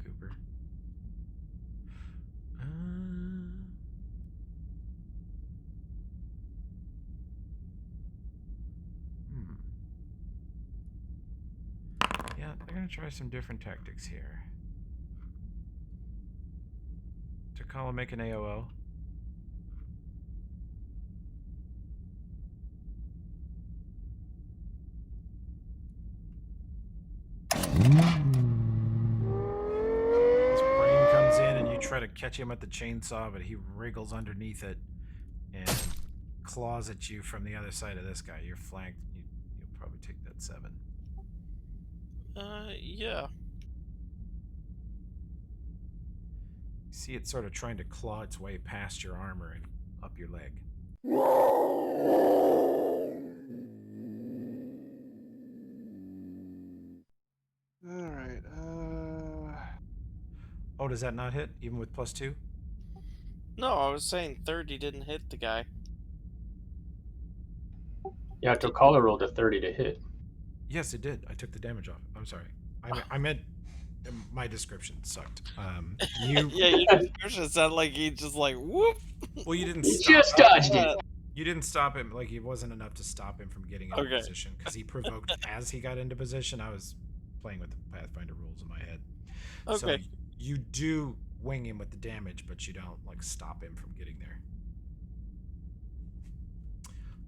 Cooper. Yeah, they're gonna try some different tactics here. Takala, make an AOO. His brain comes in and you try to catch him at the chainsaw, but he wriggles underneath it and claws at you from the other side of this guy. You're flanked. You'll probably take that 7. Yeah. You see it sort of trying to claw its way past your armor and up your leg. Alright, Oh, does that not hit, even with +2? No, I was saying 30 didn't hit the guy. Yeah, Tokala rolled a 30 to hit. Yes, it did. I took the damage off. I'm sorry. I meant my description sucked. You Yeah, your description sounded like he just like whoop. well, you didn't. He Stop. just dodged it. You didn't stop him. Like it wasn't enough to stop him from getting into Okay. position because he provoked as he got into position. I was playing with the Pathfinder rules in my head. So Okay. you do wing him with the damage, but you don't like stop him from getting there.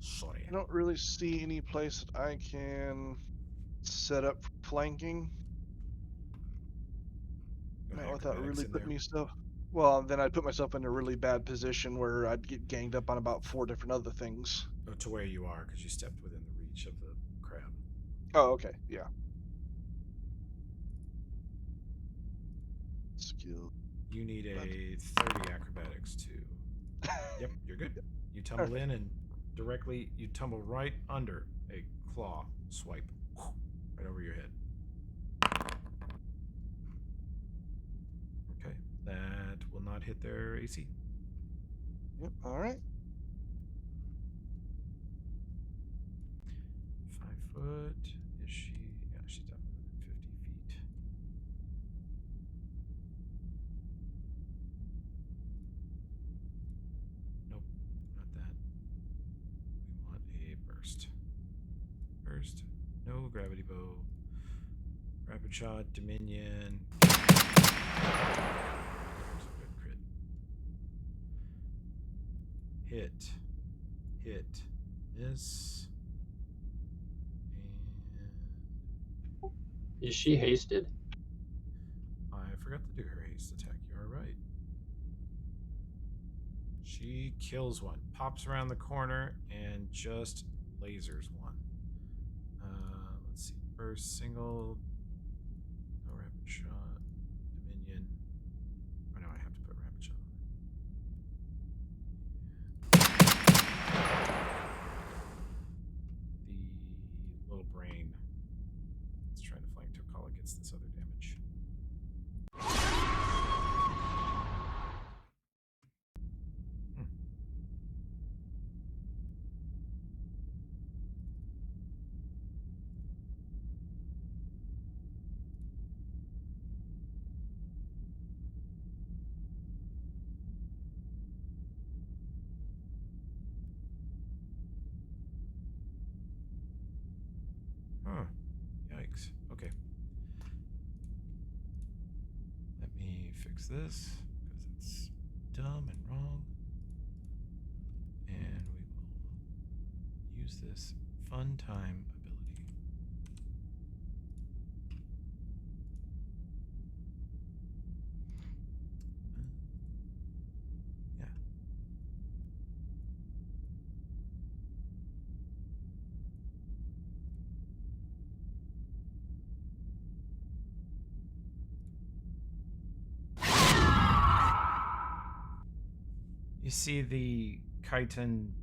Sorry. I don't really see any place that I can set up for flanking. Go Not without acrobatics really in putting there. me stuff. Well, then I'd put myself in a really bad position where I'd get ganged up on about 4 different other things. Oh, to where you are because you stepped within the reach of the crab. Oh, okay, yeah. Skill. You need a 30 acrobatics to. Yep, you're good. You tumble in and directly you tumble right under a claw swipe, right over your head. Okay, that will not hit their AC. Yep, alright. 5 foot. Is she? Yeah, she's up within 50 feet. Nope, not that. We want a burst. Burst. No gravity bow. Rapid shot. Dominion. There's a good crit. Hit. Hit. Miss. And Is she hasted? I forgot to do her haste attack. You are right. She kills one, pops around the corner, and just lasers one. Let's see. Burst, single, no rapid shot, Dominion. Oh no, I have to put rapid shot on it. The little brain is trying to flank Tokala gets this other damage. Huh. Yikes. Okay. Let me fix this because it's dumb and wrong. And we will use this fun time ability. Yeah. You see the chitin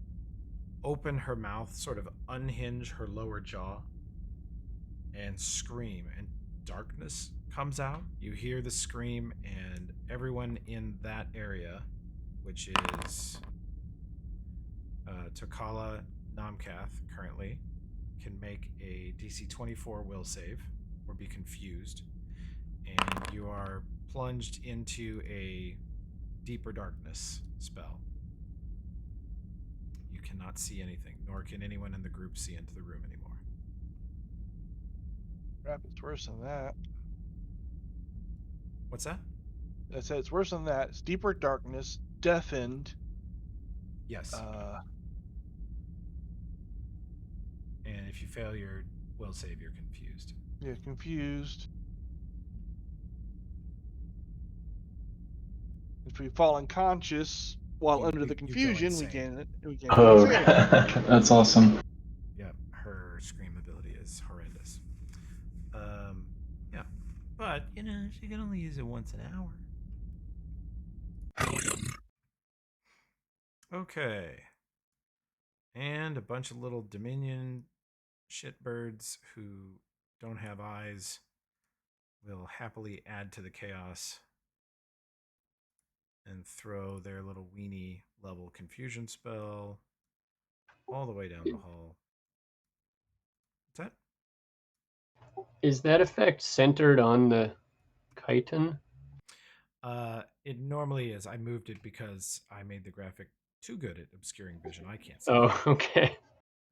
open her mouth, sort of unhinge her lower jaw, and scream, and darkness comes out. You hear the scream, and everyone in that area, which is Tokala Namkath currently, can make a DC 24 will save or be confused, and you are plunged into a deeper darkness spell. You cannot see anything, nor can anyone in the group see into the room anymore. Crap, it's worse than that. What's that? I said it's worse than that. It's deeper darkness, deafened. Yes. Uh, And if you fail your will save, you're confused. yeah, confused. If we fall unconscious while under the you go confusion, we insane. can Oh, insanity. that's awesome. Yep, her scream ability is horrendous. Yeah, but she can only use it once an hour. Okay, and a bunch of little Dominion shitbirds who don't have eyes will happily add to the chaos and throw their little weenie level confusion spell all the way down the hall. What's that? Is that effect centered on the chitin? It normally is. I moved it because I made the graphic too good at obscuring vision. I can't see. Oh, okay.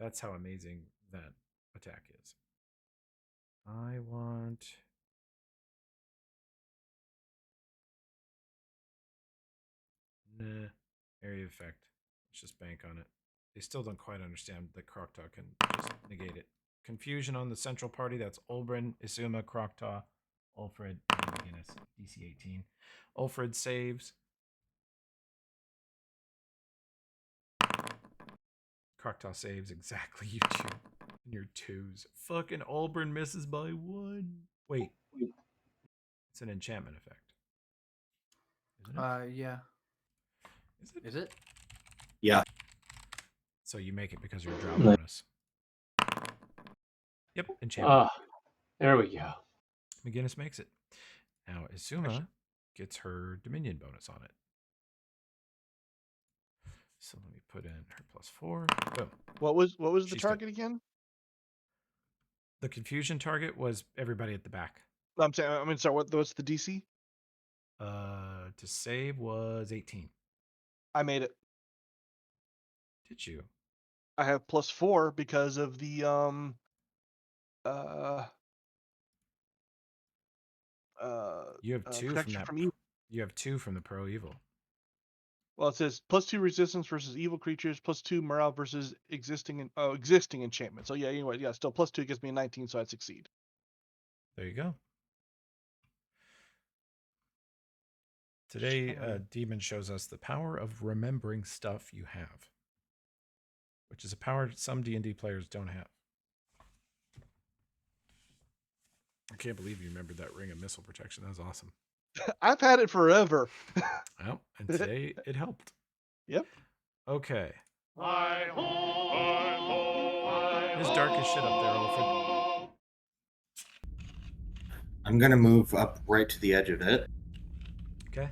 That's how amazing that attack is. I want... Nah. Area effect. Let's just bank on it. They still don't quite understand that Krokta can just negate it. Confusion on the central party. That's Olbrin, Izuma, Krokta, Ulfred, and McGinnis. DC 18. Ulfred saves. Krokta saves exactly. You two. And your twos. Fucking Olbrin misses by 1. Wait. It's an enchantment effect. Isn't it? Yeah. Is it? Is it? Yeah. So you make it because you're a draw bonus. Yep, enchantment. There we go. McGinnis makes it. Now Izuma gets her Dominion bonus on it. So let me put in her +4. Boom. What was the She's target again? The confusion target was everybody at the back. I'm saying. I mean, sorry. What's the DC? To save was 18. I made it. Did you? I have +4 because of the You have 2 from protection that. from evil. You have 2 from the pro evil. Well, it says +2 resistance versus evil creatures, +2 morale versus existing enchantment. So yeah, anyway, yeah, still +2 gives me a 19, so I'd succeed. There you go. Today, Demon shows us the power of remembering stuff you have, which is a power some D&D players don't have. I can't believe you remembered that ring of missile protection. That was awesome. I've had it forever. Well, and today it helped. Yep. Okay. Hi-ho, It's dark as shit up there, Alfred. I'm gonna move up right to the edge of it. Okay.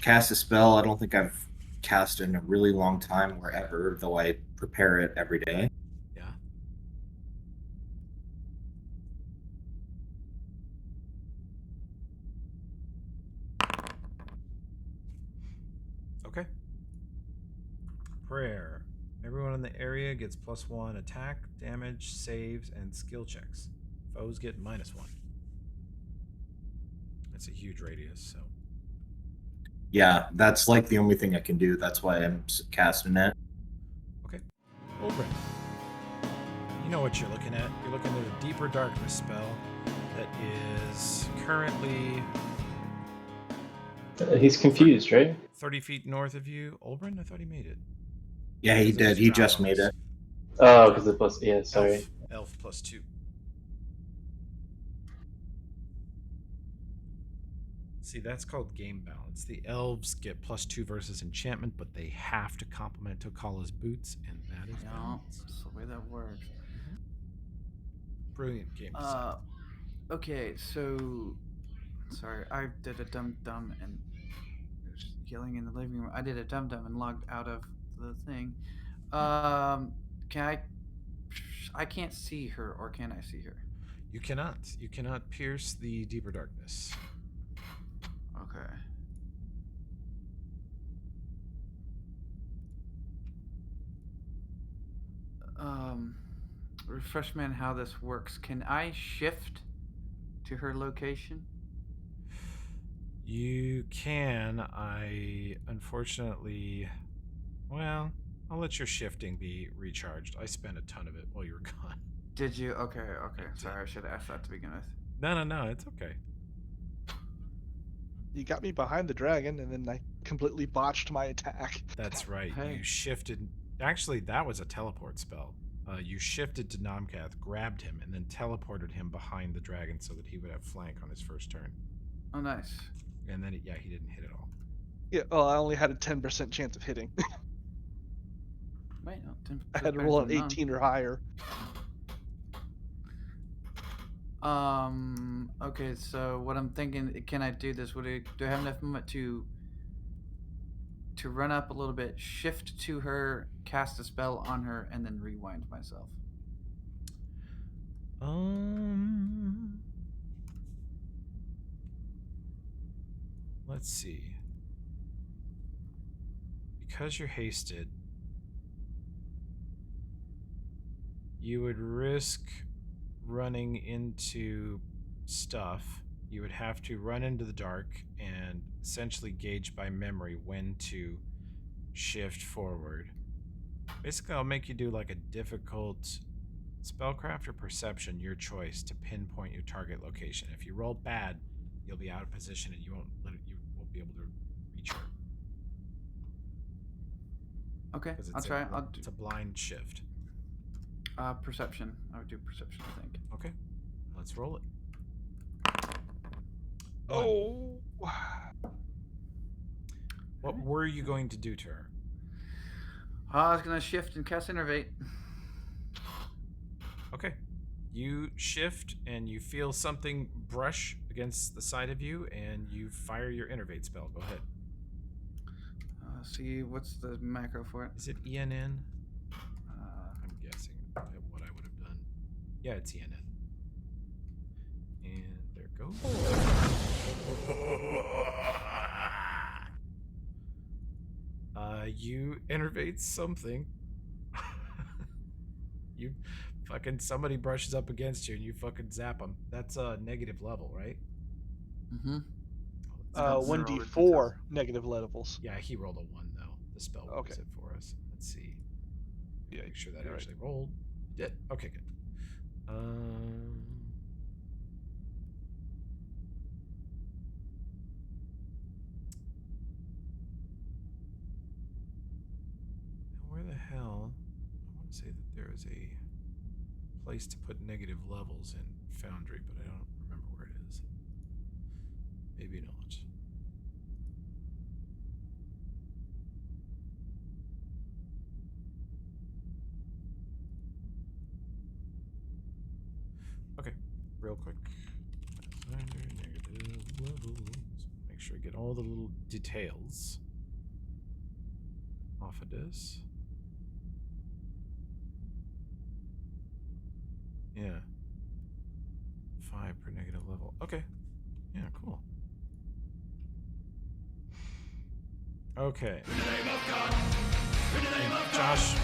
Cast a spell I don't think I've cast in a really long time wherever, though I prepare it every day. Yeah. Okay. Prayer. Everyone in the area gets +1 attack, damage, saves, and skill checks. Foes get -1. That's a huge radius, so. Yeah, that's like the only thing I can do. That's why I'm casting it. Okay. Olbrin. You know what you're looking at. You're looking at a deeper darkness spell that is currently He's confused, right? 30 feet north of you. Olbrin? I thought he made it. Yeah, he did. He just made it. Oh, because the plus. Yeah, sorry. Elf +2. See, that's called game balance. The elves get +2 versus enchantment, but they have to complement Tokala's boots, and that is Yeah, balance. that's the way that works. Brilliant game design. Okay, so sorry, I did a dum and there's yelling in the living room. I did a dum and logged out of the thing. Can I can't see her, or can I see her? You cannot. You cannot pierce the deeper darkness. Okay. Refresh me on how this works. Can I shift to her location? You can. I unfortunately, well, I'll let your shifting be recharged. I spent a ton of it while you were gone. Did you? Okay. Sorry, I should have asked that to begin with. No, it's okay. You got me behind the dragon, and then I completely botched my attack. That's right. Hey. You shifted. Actually, that was a teleport spell. You shifted to Namkath, grabbed him, and then teleported him behind the dragon so that he would have flank on his first turn. Oh, nice. And then, he didn't hit at all. Yeah, well, I only had a 10% chance of hitting. Wait, no. I had to roll an 18 or higher. Okay, so what I'm thinking, can I do this? Do I have enough movement to run up a little bit, shift to her, cast a spell on her, and then rewind myself? Let's see. Because you're hasted, you would risk running into stuff. You would have to run into the dark and essentially gauge by memory when to shift forward. Basically, I'll make you do like a difficult spellcraft or perception, your choice, to pinpoint your target location. If you roll bad, you'll be out of position and you won't be able to reach her. Okay, 'Cause I'll try. It's a blind shift. Perception. I would do perception, I think. Okay, let's roll it. Oh! What were you going to do to her? I was gonna shift and cast Innervate. Okay. You shift and you feel something brush against the side of you and you fire your Innervate spell. Go ahead. See, what's the macro for it? Is it ENN? I'm guessing what I would have done. Yeah, it's ENN. And there it goes. You innervate something. Somebody brushes up against you and you fucking zap them. That's a negative level, right? Mm-hmm. 1d4 negative levels. Yeah, he rolled a 1 though. The spell rolls it for us. Let's see. Yeah, make sure that you're actually rolled. Did. Okay, good. Where the hell? I want to say that there is a place to put negative levels in Foundry, but I don't remember where it is. Maybe not. Okay, real quick. Negative levels. Make sure I get all the little details off of this. Yeah. 5 per negative level. Okay. Yeah, cool. Okay. Josh,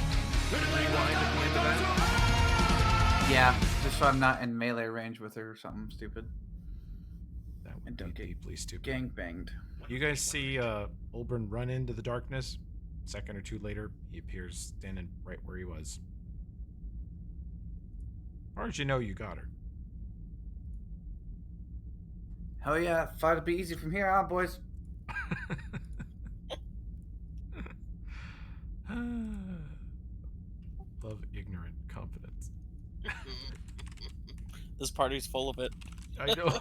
rewind at the end of that. Yeah, just so I'm not in melee range with her or something stupid. That would And be don't get deeply stupid. gang banged. You guys see Olbern run into the darkness. Second or two later, he appears standing right where he was. As far as you know, you got her. Hell yeah, thought it'd be easy from here on, boys. Love ignorant confidence. This party's full of it. I know.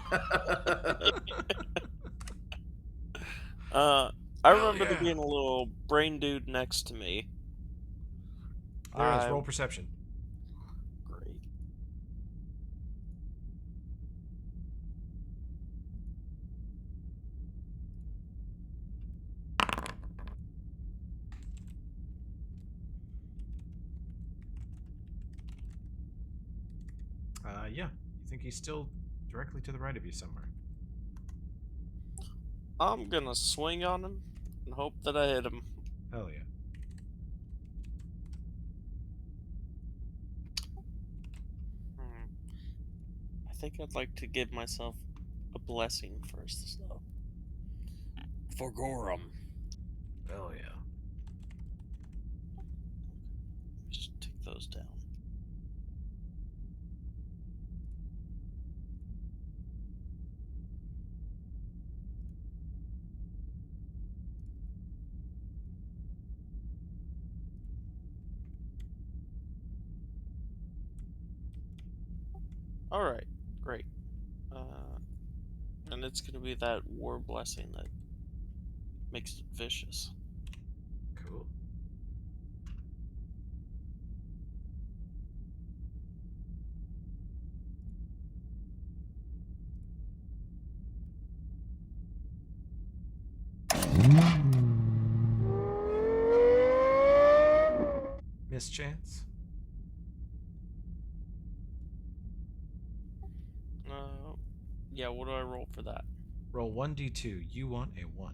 I Hell remember there yeah. being a little brain dude next to me. There is. I- Roll perception. Great. Yeah. You think he's still directly to the right of you somewhere. I'm gonna swing on him and hope that I hit him. Hell yeah. I think I'd like to give myself a blessing first, though. For Gorum. Hell yeah. Just take those down. Alright, great. And it's gonna be that war blessing that makes it vicious. Cool. Mischance. Yeah, what do I roll for that? Roll 1d2. You want a 1.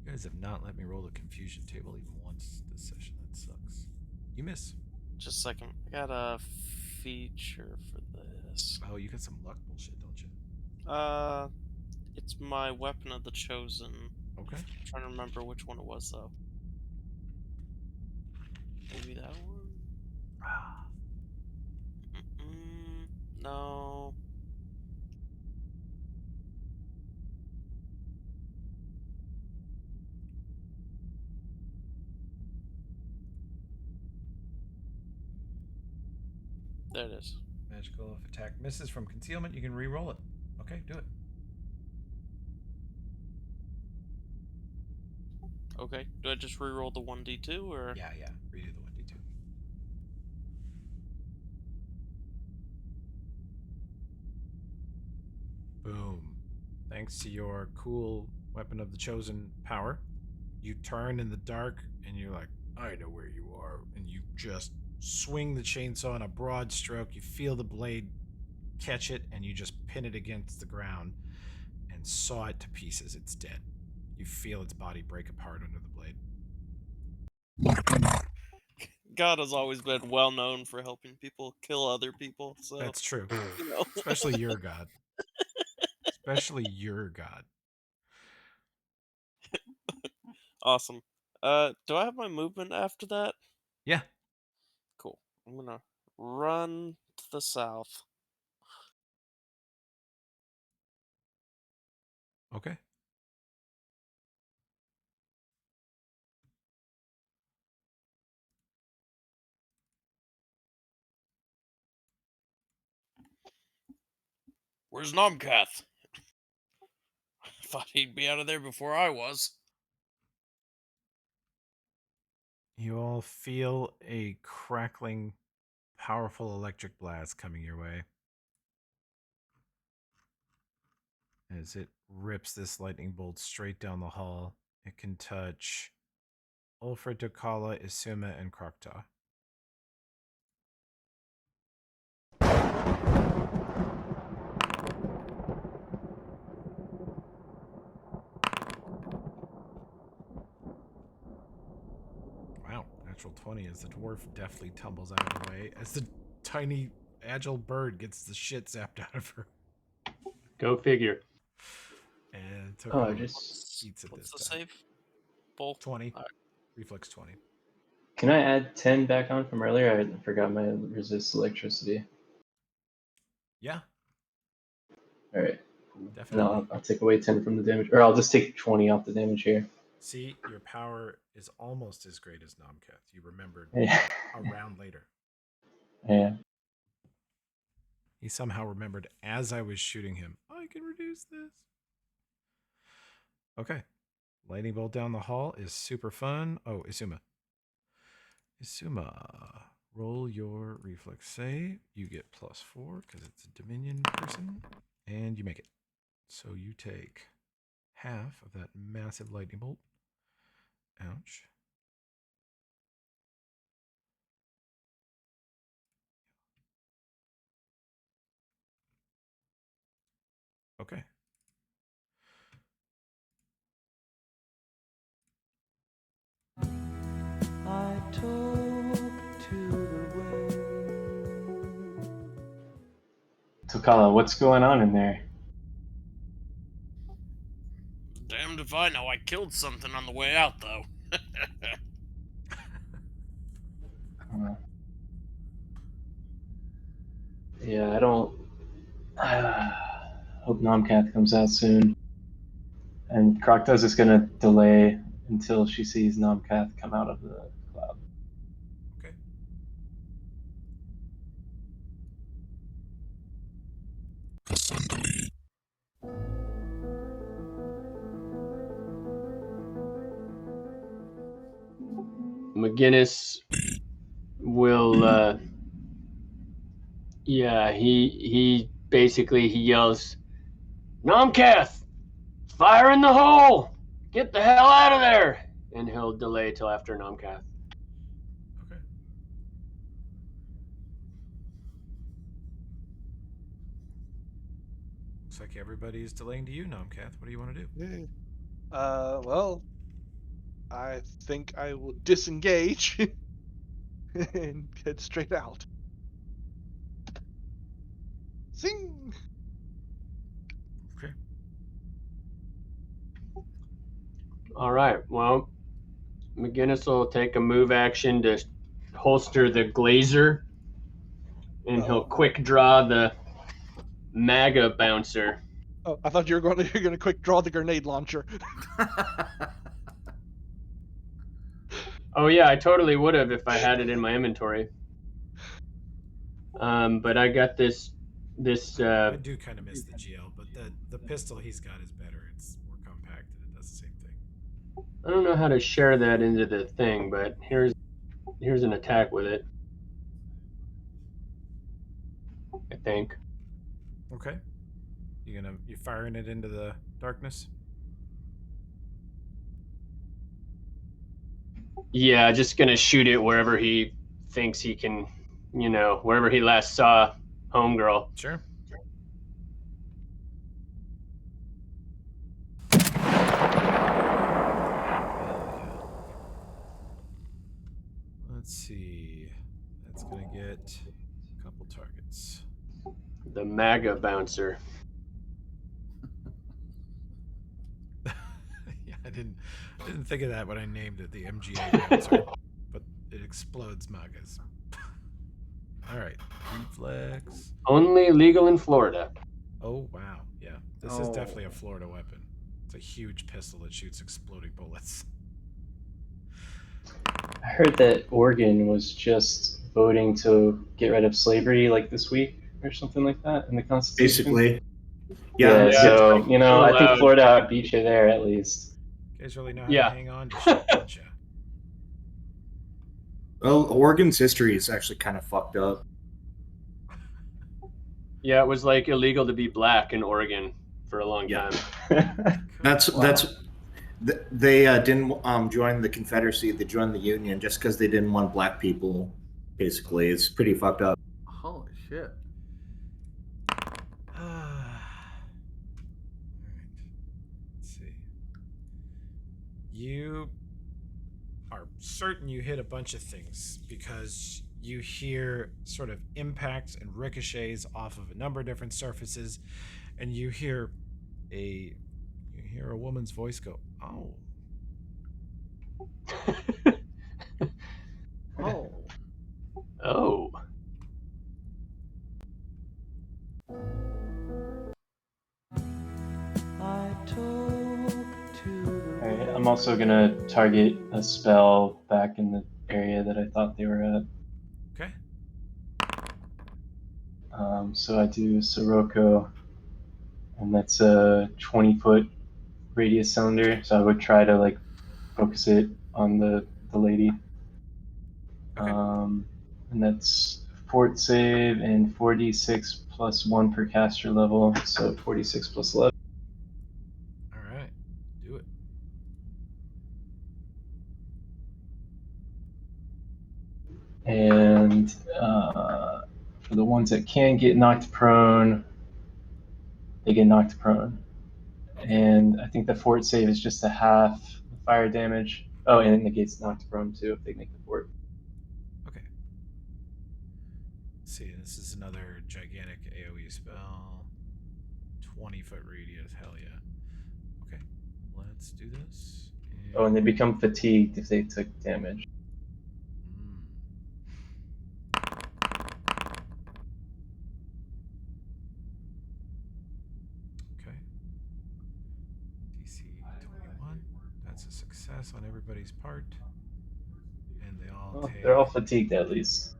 You guys have not let me roll the confusion table even once this session. That sucks. You miss. Just a second. I got a feature for this. Oh, you got some luck bullshit, don't you? It's my Weapon of the Chosen. Okay. I'm trying to remember which one it was, though. Maybe that one? No. There it is. Magical. If attack misses from concealment, you can re-roll it. Okay, do it. Okay. Do I just re-roll the 1d2 or? Yeah. Redo the 1d2. Boom. Thanks to your cool Weapon of the Chosen power, you turn in the dark and you're like, I know where you are. And you just swing the chainsaw in a broad stroke. You feel the blade catch it and you just pin it against the ground and saw it to pieces. It's dead. You feel its body break apart under the blade. God has always been well known for helping people kill other people, so That's true. you know. Especially your god. Especially your god. Awesome. Do I have my movement after that? Yeah. Cool. I'm gonna run to the south. Okay. Where's Nomkath? Thought he'd be out of there before I was. You all feel a crackling, powerful electric blast coming your way. As it rips this lightning bolt straight down the hall, it can touch Ulfred, Dokala, Isuma, and Krokta. Wow, natural 20 as the dwarf deftly tumbles out of the way as the tiny, agile bird gets the shit zapped out of her. Go figure. And Oh, I Tokala just eats it What's this the time. save? Bull. 20. Alright. Reflex 20. can I add 10 back on from earlier? I forgot my resist electricity. Yeah, All right. definitely. No, I'll take away 10 from the damage, or I'll just take 20 off the damage here. See, your power is almost as great as Nomkath. You remembered Yeah. a round later. Yeah. He somehow remembered as I was shooting him, I can reduce this. Okay. Lightning bolt down the hall is super fun. Oh, Isuma. Isuma, roll your reflex save. You get +4 because it's a Dominion person, and you make it. So you take half of that massive lightning bolt. Ouch. Okay. I talk to the wind. Tokala, what's going on in there? Damned if I know. I killed something on the way out, though. Yeah, I don't. Hope Nomcath comes out soon. And Krokta's is gonna delay until she sees Nomcath come out of the cloud. Okay. McGinnis will he basically he yells, Nomcath, fire in the hole! Get the hell out of there! And he'll delay till after Nomcath. Okay. Looks like everybody's delaying to you, Nomcath. What do you want to do? Yeah. Well, I think I will disengage and head straight out. Zing! Okay. All right, well, McGinnis will take a move action to holster the Glazer, and he'll quick draw the MAGA bouncer. Oh, I thought you're going to quick draw the grenade launcher. Oh yeah, I totally would have if I had it in my inventory. But I got this. I do kind of miss the GL, but the pistol he's got is better. It's more compact and it does the same thing. I don't know how to share that into the thing, but here's an attack with it. I think. Okay. You firing it into the darkness? Yeah, just gonna shoot it wherever he thinks he can, wherever he last saw Homegirl. Sure. Let's see. That's gonna get a couple targets. The MAGA bouncer. Yeah, I didn't think of that when I named it the MGA bouncer, but it explodes MAGAs. All right, reflex. Only legal in Florida. Oh wow, yeah, this is definitely a Florida weapon. It's a huge pistol that shoots exploding bullets. I heard that Oregon was just voting to get rid of slavery like this week or something like that in the Constitution. Basically. Yeah, Yeah. so, I allowed. think Florida beat you there at least. You guys really know how Yeah. to hang on to shit, don't you? Well, Oregon's history is actually kind of fucked up. Yeah, it was like illegal to be black in Oregon for a long Yeah. time. They didn't join the Confederacy. They joined the Union just because they didn't want black people. Basically, it's pretty fucked up. Holy shit. Alright. Let's see. You are certain you hit a bunch of things because you hear sort of impacts and ricochets off of a number of different surfaces, and you hear a woman's voice go, "Oh." Oh. Oh. I talk to the Alright, I'm also gonna target a spell back in the area that I thought they were at. Okay. So I do Sirocco, and that's a 20-foot radius cylinder. So I would try to like focus it on the lady. Okay. And that's fort save and 4d6 plus 1 per caster level, so 46 plus 11. All right. Do it. And for the ones that can get knocked prone, they get knocked prone. And I think the fort save is just a half fire damage. Oh, and it negates knocked prone too if they make the fort. Okay. Let's see, this is another gigantic AoE spell. 20-foot radius. Hell yeah. Okay. Let's do this. Oh, and they become fatigued if they took damage. Okay. DC 21. That's a success on everybody's part. And they all Well, take. they're all fatigued at least.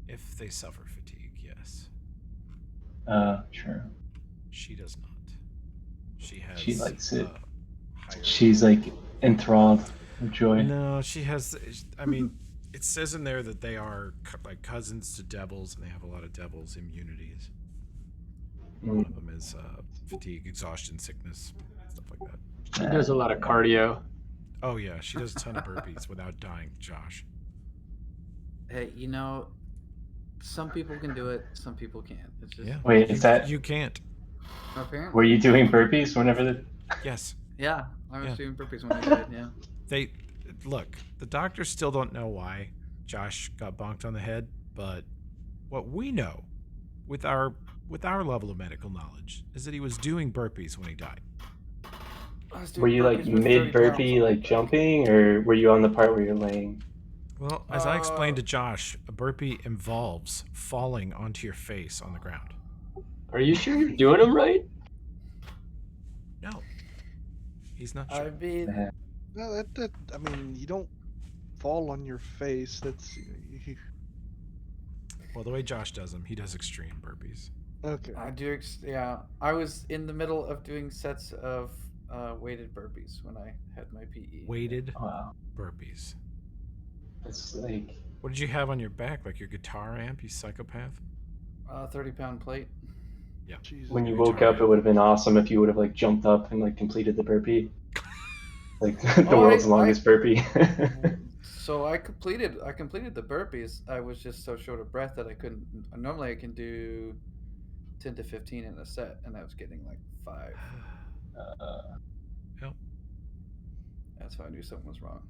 If they suffer fatigue, yes. Sure. She does not. She has. She likes it. Higher. She's like enthralled with joy. No, she has. I mean, it says in there that they are like cousins to devils, and they have a lot of devils' immunities. One of them is fatigue, exhaustion, sickness, stuff like that. She does a lot of cardio. Oh yeah, she does a ton of burpees without dying, Josh. Hey, you know, some people can do it, some people can't. It's just Yeah. Wait, is that You can't. apparently. were you doing burpees whenever the? Yes. Yeah, I was Yeah. doing burpees when I did it. Yeah. They look. The doctors still don't know why Josh got bonked on the head, but what we know, with our level of medical knowledge, is that he was doing burpees when he died. I was doing Were you like burpees with 30 mid burpee, pounds on like my back. jumping, or were you on the part where you're laying? Well, as I explained to Josh, a burpee involves falling onto your face on the ground. Are you sure you're doing them right? No, he's not I sure. mean, No, that I mean, you don't fall on your face. That's Well, the way Josh does them, he does extreme burpees. okay. I do. Yeah, I was in the middle of doing sets of weighted burpees when I had my PE. Weighted Wow, burpees. it's like What did you have on your back? Like your guitar amp, you psychopath? 30-pound plate. Yeah. Jesus. when you Guitar woke up, amp. it would have been awesome if you would have like jumped up and like completed the burpee, like the Oh, world's I- longest burpee. So I completed the burpees. I was just so short of breath that I couldn't. Normally I can do 10 to 15 in a set, and I was getting like 5. Yep. That's how I knew something was wrong.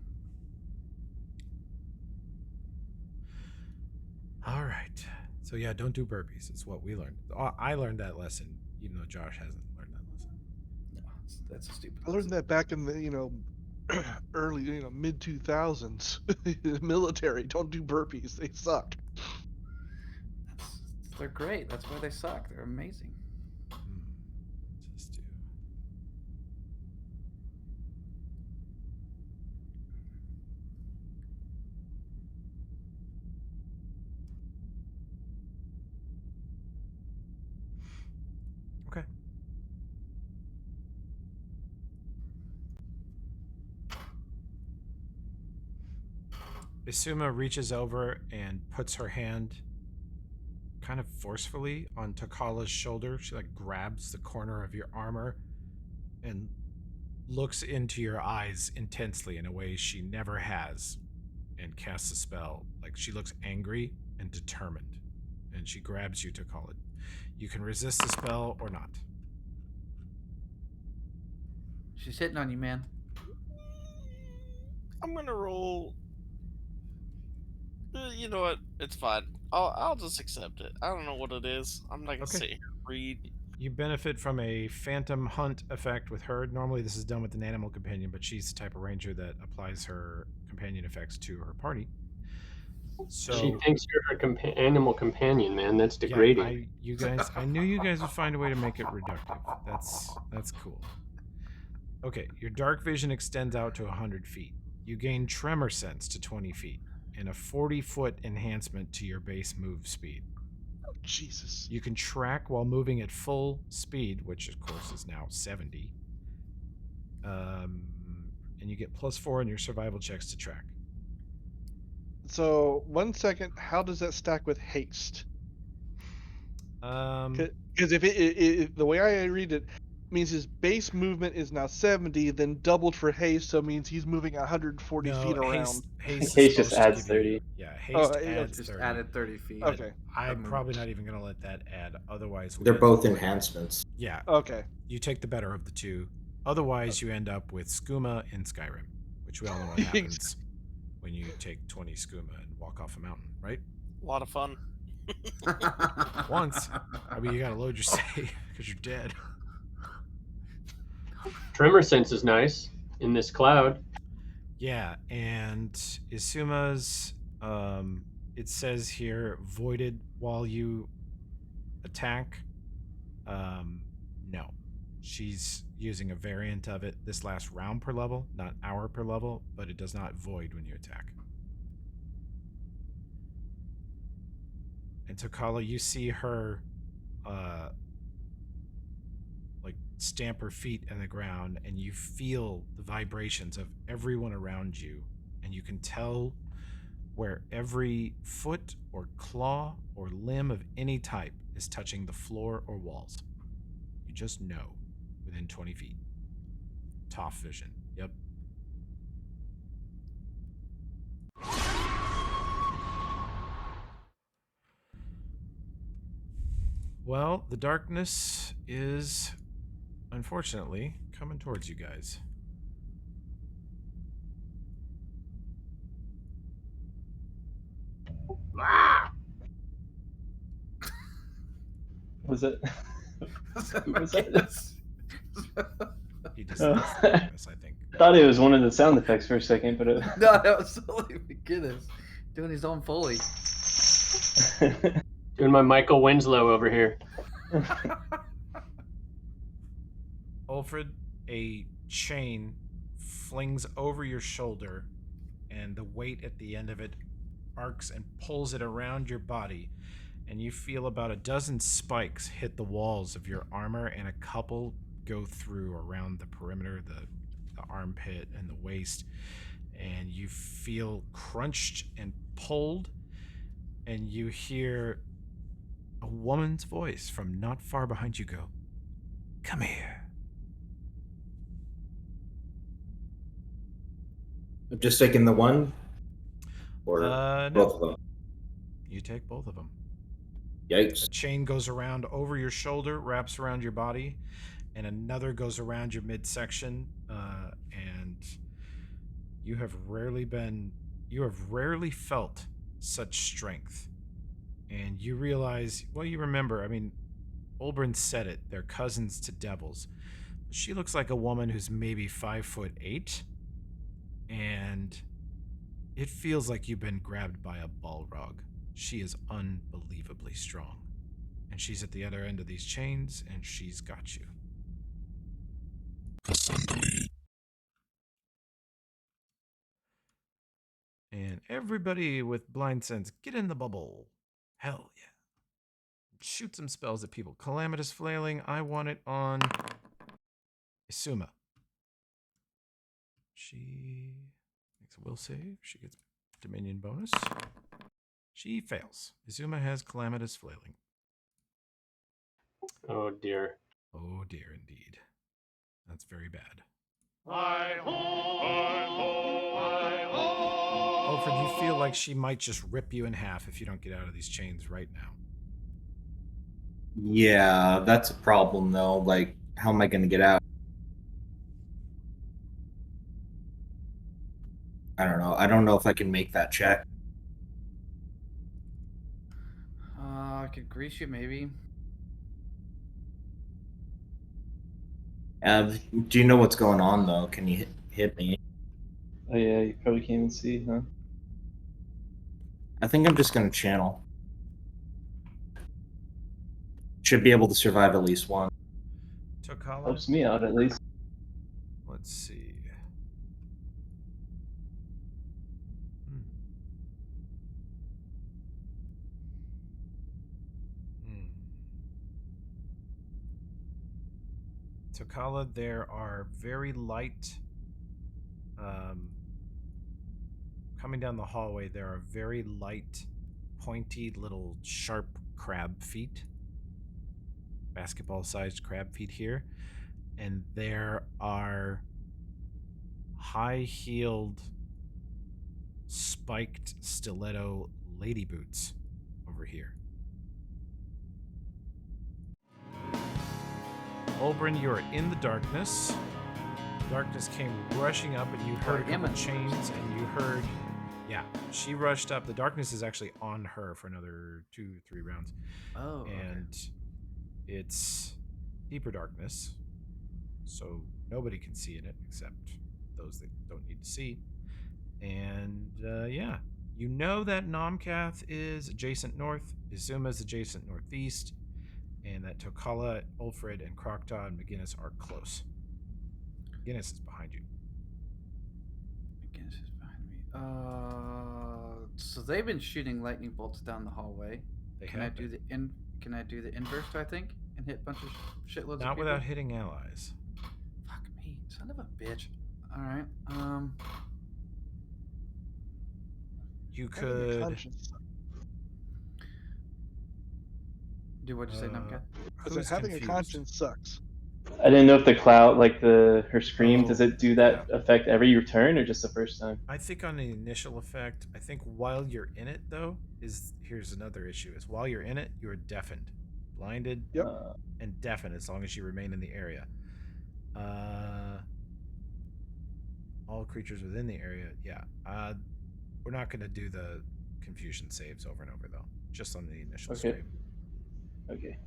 All right. So yeah, don't do burpees. It's what we learned. I learned that lesson, even though Josh hasn't learned that lesson. No, that's a stupid. I learned that back in the early mid 2000s. Military, don't do burpees. They suck. They're great. That's why they suck. They're amazing. Just do. Okay. Isuma reaches over and puts her hand kind of forcefully on Takala's shoulder. She like grabs the corner of your armor and looks into your eyes intensely in a way she never has and casts a spell. Like she looks angry and determined. And she grabs you, Takala. You can resist the spell or not. She's hitting on you, man. I'm gonna roll. You know what? It's fine. I'll just accept it. I don't know what it is. I'm not gonna Okay. sit here and read. You benefit from a phantom hunt effect with her. Normally this is done with an animal companion, but she's the type of ranger that applies her companion effects to her party. So She thinks you're her animal companion, man. That's yeah, degrading. I knew you guys would find a way to make it reductive. That's cool. Okay, your dark vision extends out to 100 feet. You gain tremor sense to 20 feet and a 40-foot enhancement to your base move speed. Jesus. You can track while moving at full speed, which of course is now 70. And you get +4 in your survival checks to track. So 1 second, how does that stack with haste? Because if it the way I read it means his base movement is now 70, then doubled for haste, so it means he's moving 140 feet around. Haste Haste is just supposed to adds give you- 30. Yeah, Oh, haste yeah, adds Just 30. added 30 feet. but Okay. I'm of probably movement. not even going to let that add. Otherwise, we They're end both up with- enhancements. Yeah, Okay. you take the better of the two. Otherwise, you end up with skooma in Skyrim, which we all know what happens when you take 20 skooma and walk off a mountain, right? A lot of fun. Once. I mean, you got to load your save because you're dead. Tremor sense is nice in this cloud. Yeah, and Isuma's, it says here, voided while you attack. No. She's using a variant of it. This lasts round per level, not hour per level, but it does not void when you attack. And Tokala, you see her, like, stamp her feet in the ground, and you feel the vibrations of everyone around you, and you can tell where every foot or claw or limb of any type is touching the floor or walls. You just know within 20 feet. Toph vision. Yep. Well, the darkness is, unfortunately, coming towards you guys. Was it? Who was that? He just Oh. the darkness, I think. I thought it was one of the sound effects for a second, but it... No, that was totally McGinnis doing his own Foley. Doing my Michael Winslow over here. Ulfred, a chain flings over your shoulder, and the weight at the end of it arcs and pulls it around your body, and you feel about a dozen spikes hit the walls of your armor, and a couple go through around the perimeter, the armpit and the waist, and you feel crunched and pulled, and you hear a woman's voice from not far behind you go, "Come here." I'm just taking the one, or No. both of them. You take both of them. Yikes! A chain goes around over your shoulder, wraps around your body, and another goes around your midsection. And you have rarely felt such strength. And you realize, well, you remember, I mean, Olbrand said it, they're cousins to devils. She looks like a woman who's maybe 5'8", and it feels like you've been grabbed by a Balrog. She is unbelievably strong. And she's at the other end of these chains, and she's got you. And everybody with blind sense, get in the bubble. Hell yeah. Shoot some spells at people. Calamitous Flailing, I want it on Isuma. She makes a will save. She gets Dominion bonus. She fails. Izuma has Calamitous Flailing. Oh dear. Oh dear, indeed. That's very bad. Hi-ho, hi-ho, hi-ho. Alfred, you feel like she might just rip you in half if you don't get out of these chains right now. Yeah, that's a problem though. Like, how am I going to get out? I don't know. I don't know if I can make that check. I could grease you, maybe. Do you know what's going on though? Can you hit me? Oh yeah, you probably can't even see, huh? I think I'm just going to channel. Should be able to survive at least one. Tokala, Helps me out at least. let's see. Tokala, there are very light. Coming down the hallway, there are very light, pointy little sharp crab feet. Basketball-sized crab feet here. And there are high-heeled, spiked stiletto lady boots over here. Olbrin, you are in the darkness. Darkness came rushing up, and you heard a couple chains, and you heard... Yeah, she rushed up. The darkness is actually on her for another 2-3 rounds. Oh, and it's deeper darkness, so nobody can see in it except those that don't need to see. And yeah, you know that Nomcath is adjacent north, Izuma's adjacent northeast, and that Tokala, Ulfred, and Krokta and McGinnis are close. McGinnis is behind you. McGinnis is behind me. So they've been shooting lightning bolts down the hallway. Can I do the inverse? I think, and hit a bunch of shitloads of people. Not without hitting allies. Fuck me, son of a bitch. All right. You could do what you say, Numcat. Because having a conscience sucks. I didn't know if the cloud, like her scream, does it do that effect every return or just the first time? I think on the initial effect, I think while you're in it though, here's another issue, is while you're in it, you're deafened, blinded, and deafened as long as you remain in the area. All creatures within the area, yeah. We're not going to do the confusion saves over and over though, just on the initial scream. Okay.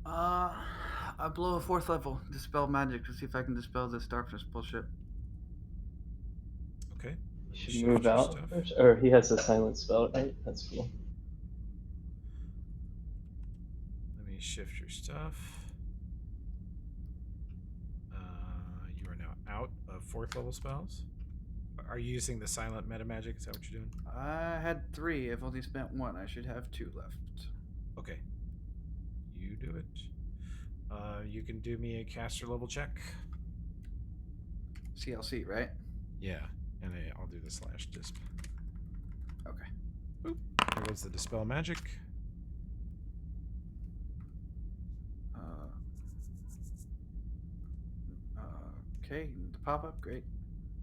I blow a 4th level, dispel magic, to see if I can dispel this darkness bullshit. Okay. You should move out, or he has a silent spell, right? That's cool. Let me shift your stuff. You are now out of 4th level spells. Are you using the silent meta magic? Is that what you're doing? I had 3. I've only spent 1. I should have 2 left. Okay. You do it. You can do me a caster level check. CLC, right? Yeah, and I'll do the slash disp. Okay. Boop. There goes the dispel magic. Okay, the pop up, great.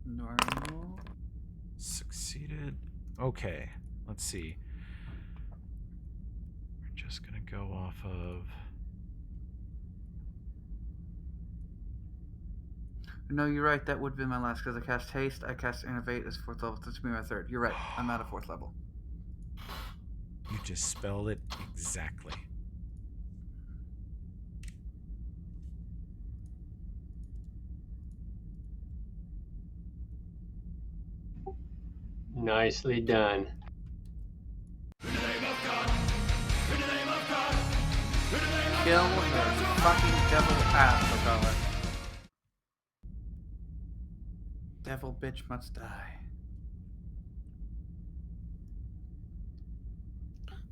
Normal. Succeeded. Okay, let's see. We're just gonna go off of. No, you're right. That would have been my last because I cast haste. I cast innovate as 4th level. That's me my 3rd. You're right. I'm out of 4th level. You just spelled it exactly. Nicely done. Kill the fucking devil ass, Okala. Devil bitch must die.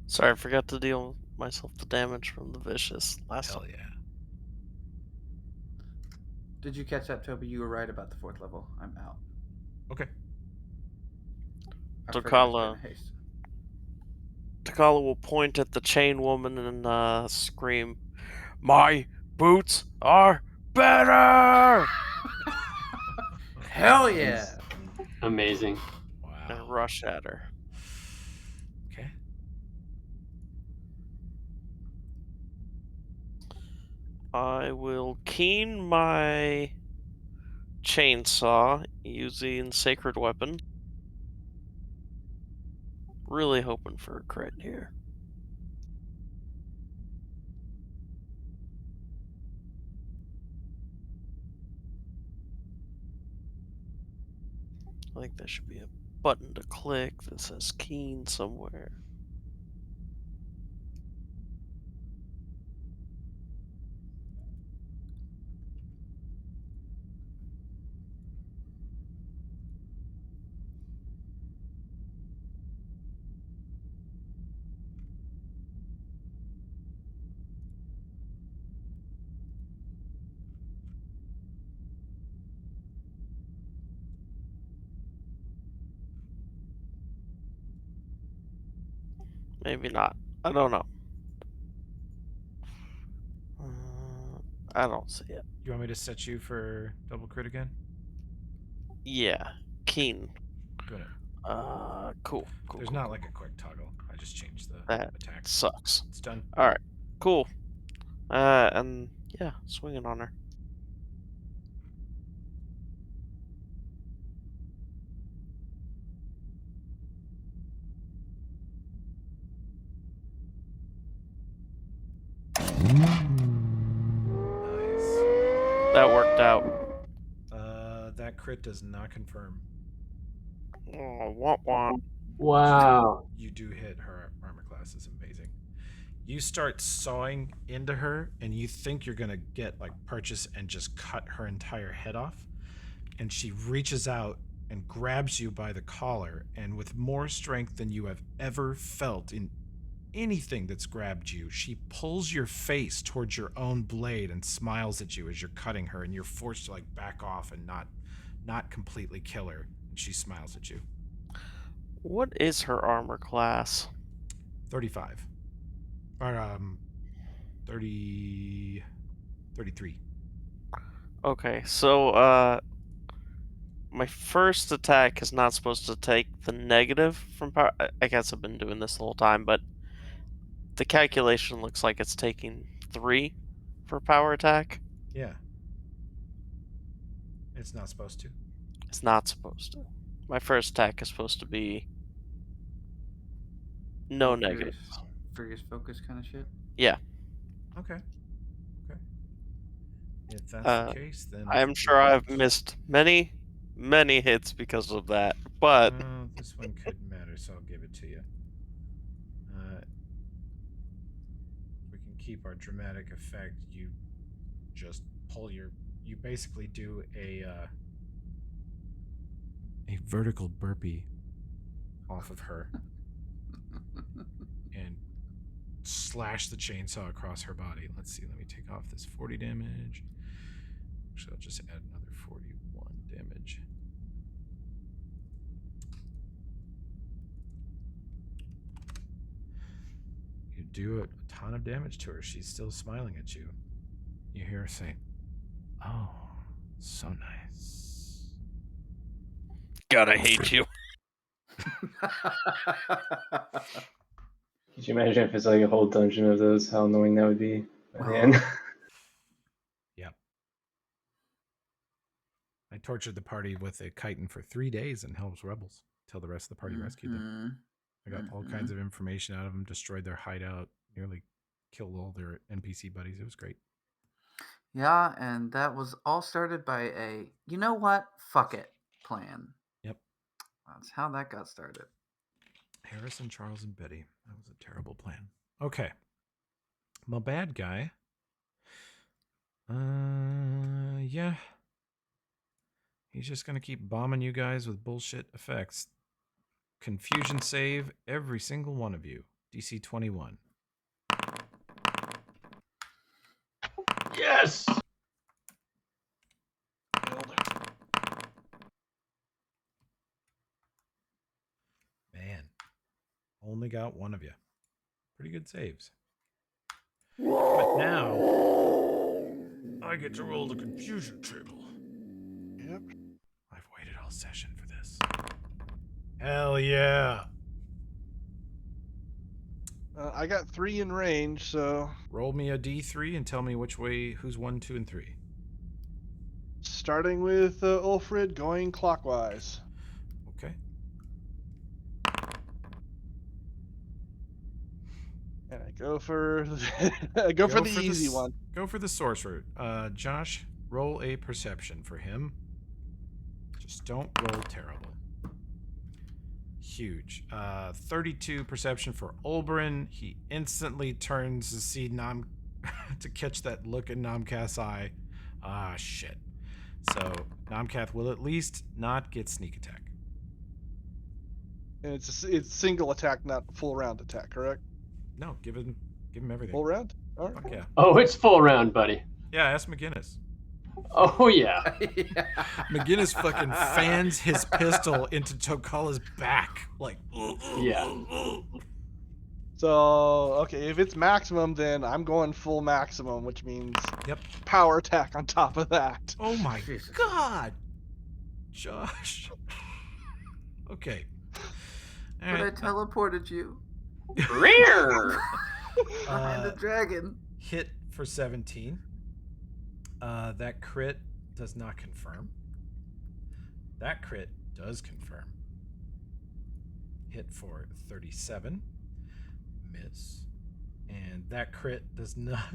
Sorry, I forgot to deal myself the damage from the vicious last Hell time. yeah. Did you catch that, Toby? You were right about the 4th level. I'm out. Okay. Tokala will point at the chain woman and scream, "My boots are better!" Hell yeah! Amazing. Wow. And rush at her. Okay. I will keen my chainsaw using Sacred Weapon. Really hoping for a crit here. I think there should be a button to click that says keen somewhere. Maybe not. I don't know. I don't see it. You want me to set you for double crit again? Yeah. Keen. Doing it. Cool. There's not like a quick toggle. I just changed the That attack. sucks. It's done. Alright. Cool. And yeah, swinging on her. Nice. That worked out. That crit does not confirm. Oh, womp. Wow. You do hit her armor class. Is amazing. You start sawing into her, and you think you're gonna get like purchase and just cut her entire head off. And she reaches out and grabs you by the collar, and with more strength than you have ever felt in anything that's grabbed you, she pulls your face towards your own blade and smiles at you as you're cutting her, and you're forced to like back off and not completely kill her. And she smiles at you. What is her armor class? 35. Or 33. Okay, so my first attack is not supposed to take the negative from power. I guess I've been doing this the whole time, but the calculation looks like it's taking 3 for power attack. Yeah. It's not supposed to. It's not supposed to. My first attack is supposed to be no negative. Furious focus kind of shit. Yeah. Okay. If that's the case, then I am sure I've missed many hits because of that, but this one couldn't matter, so I'll give it to you. We can keep our dramatic effect. You just pull you basically do a vertical burpee off of her and slash the chainsaw across her body. Let's see, let me take off this 40 damage. Actually, I'll just add another 41 damage. You do a ton of damage to her. She's still smiling at you. You hear her say, "Oh, so nice." God, I hate you. Could you imagine if it's like a whole dungeon of those? How annoying that would be. Man. Yep. I tortured the party with a chitin for 3 days and helped rebels till the rest of the party rescued them. I got all kinds of information out of them, destroyed their hideout, nearly killed all their NPC buddies. It was great. Yeah, and that was all started by a, you know what, fuck it plan. Yep. That's how that got started. Harrison, Charles, and Betty. That was a terrible plan. Okay. My bad guy. Yeah. He's just gonna keep bombing you guys with bullshit effects. Confusion save, every single one of you. DC 21. Yes! Man. Only got one of you. Pretty good saves. But now, I get to roll the confusion table. Yep. I've waited all session for this. Hell yeah. I got 3 in range, so Roll me a D3 and tell me which way, who's 1, 2, and 3. starting with Ulfrid, going clockwise. Okay. And I go for go for the easy one. Go for the sorcerer. Josh, roll a perception for him. Just don't roll terrible. Huge. 32 perception for Olberin. He instantly turns to see to catch that look in Namkath's eye. Ah, shit. So Namkath will at least not get sneak attack. And it's single attack, not full round attack, correct? No, give him everything. Full round? All right. Fuck yeah. Oh, it's full round, buddy. Yeah, ask McGinnis. Oh, yeah. McGinnis fucking fans his pistol into Tokala's back. Like, So So, okay, if it's maximum, then I'm going full maximum, which means Yep. power attack on top of that. Oh my Jesus. god, Josh. Okay. All But I right. teleported you Rear! behind the Uh, dragon. hit for 17. That crit does not confirm. That crit does confirm. Hit for 37. Miss. And that crit does not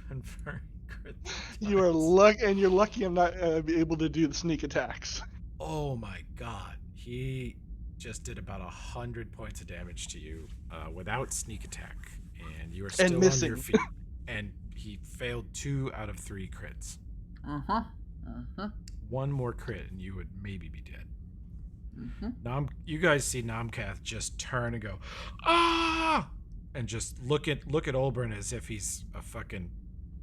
confirm. Crit You are twice. you're lucky I'm not able to do the sneak attacks. Oh my god. He just did about 100 points of damage to you without sneak attack. And you are still on missing. your feet. And he failed 2 out of 3 crits. Uh-huh. Uh-huh. One more crit and you would maybe be dead. Mm-hmm. You guys see Namkath just turn and go, ah, and just look at Olbern as if he's a fucking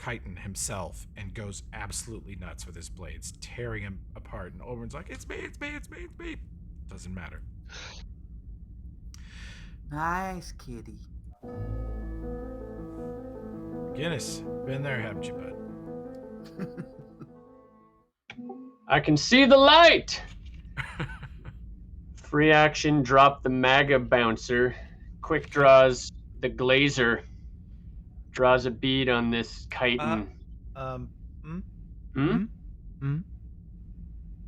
chitin himself, and goes absolutely nuts with his blades, tearing him apart. And Olbern's like, it's me. Doesn't matter. Nice kitty. Guinness, been there, haven't you, bud? I can see the light! Free action, drop the MAGA bouncer. Quick draws the glazer. Draws a bead on this chitin.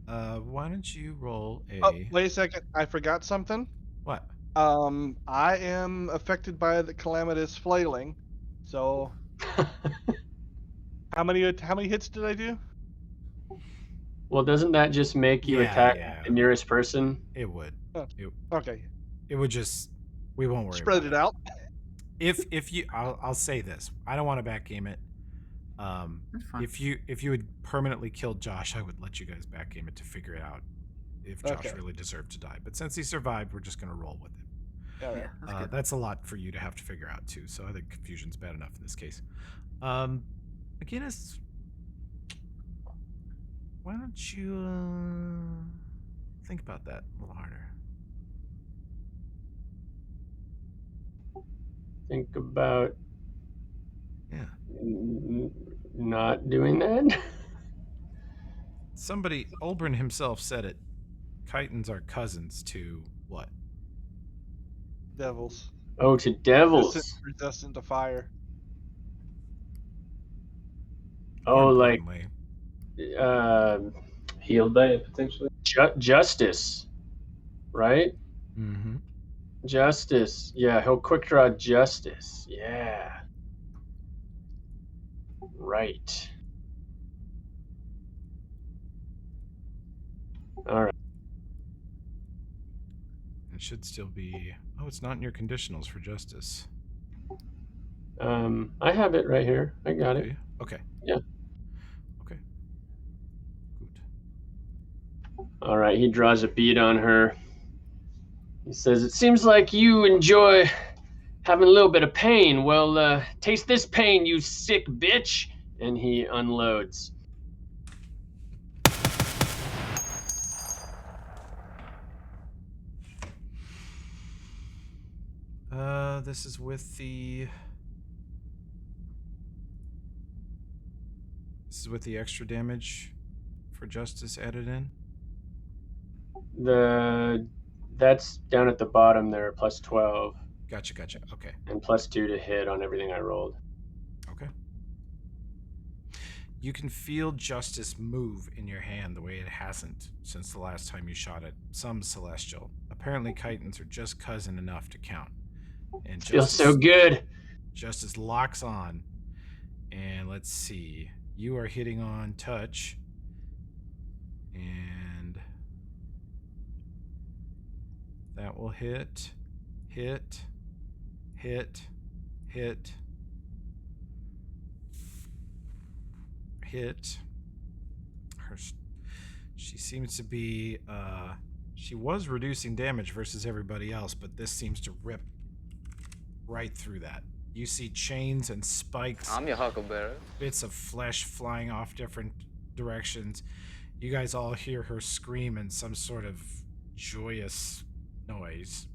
Why don't you roll a Oh, wait a second. I forgot something. what? I am affected by the calamitous flailing. So, how many hits did I do? Well, doesn't that just make you Yeah, attack yeah. the nearest person? It would. Okay, It would just. We won't worry. spread about it out. If you, I'll say this. I don't want to backgame it. That's fine. If you had permanently killed Josh, I would let you guys backgame it to figure it out if Josh Okay. really deserved to die. But since he survived, we're just gonna roll with it. All right. Yeah, that's good. That's a lot for you to have to figure out too. So I think confusion's bad enough in this case. McGinnis, why don't you think about that a little harder? Think about Yeah. not doing that. Somebody, Olbern himself said it. Chitins are cousins to what? Devils. Oh, to devils. Resistant to fire. Oh, More like importantly. Healed by it, potentially. justice, right? Mm-hmm. Justice. Yeah, he'll quick draw justice. Yeah. Right. All right. It should still be. Oh, it's not in your conditionals for justice. I have it right here. I got Do it. you? Okay. Yeah. Okay. Good. All right, he draws a bead on her. He says, "It seems like you enjoy having a little bit of pain. Well, taste this pain, you sick bitch." And he unloads. This is with the. This is with the extra damage for justice added in. That's down at the bottom there, plus 12, Gotcha. Okay. and plus 2 to hit on everything I rolled. Okay. You can feel justice move in your hand the way it hasn't since the last time you shot at some celestial. Apparently, chitins are just cousin enough to count. And Feels so good. Justice locks on. And let's see. You are hitting on touch. And that will hit. Hit. She seems to be she was reducing damage versus everybody else, but this seems to rip right through that. You see chains and spikes, I'm your huckleberry. bits of flesh flying off different directions. You guys all hear her scream in some sort of joyous noise.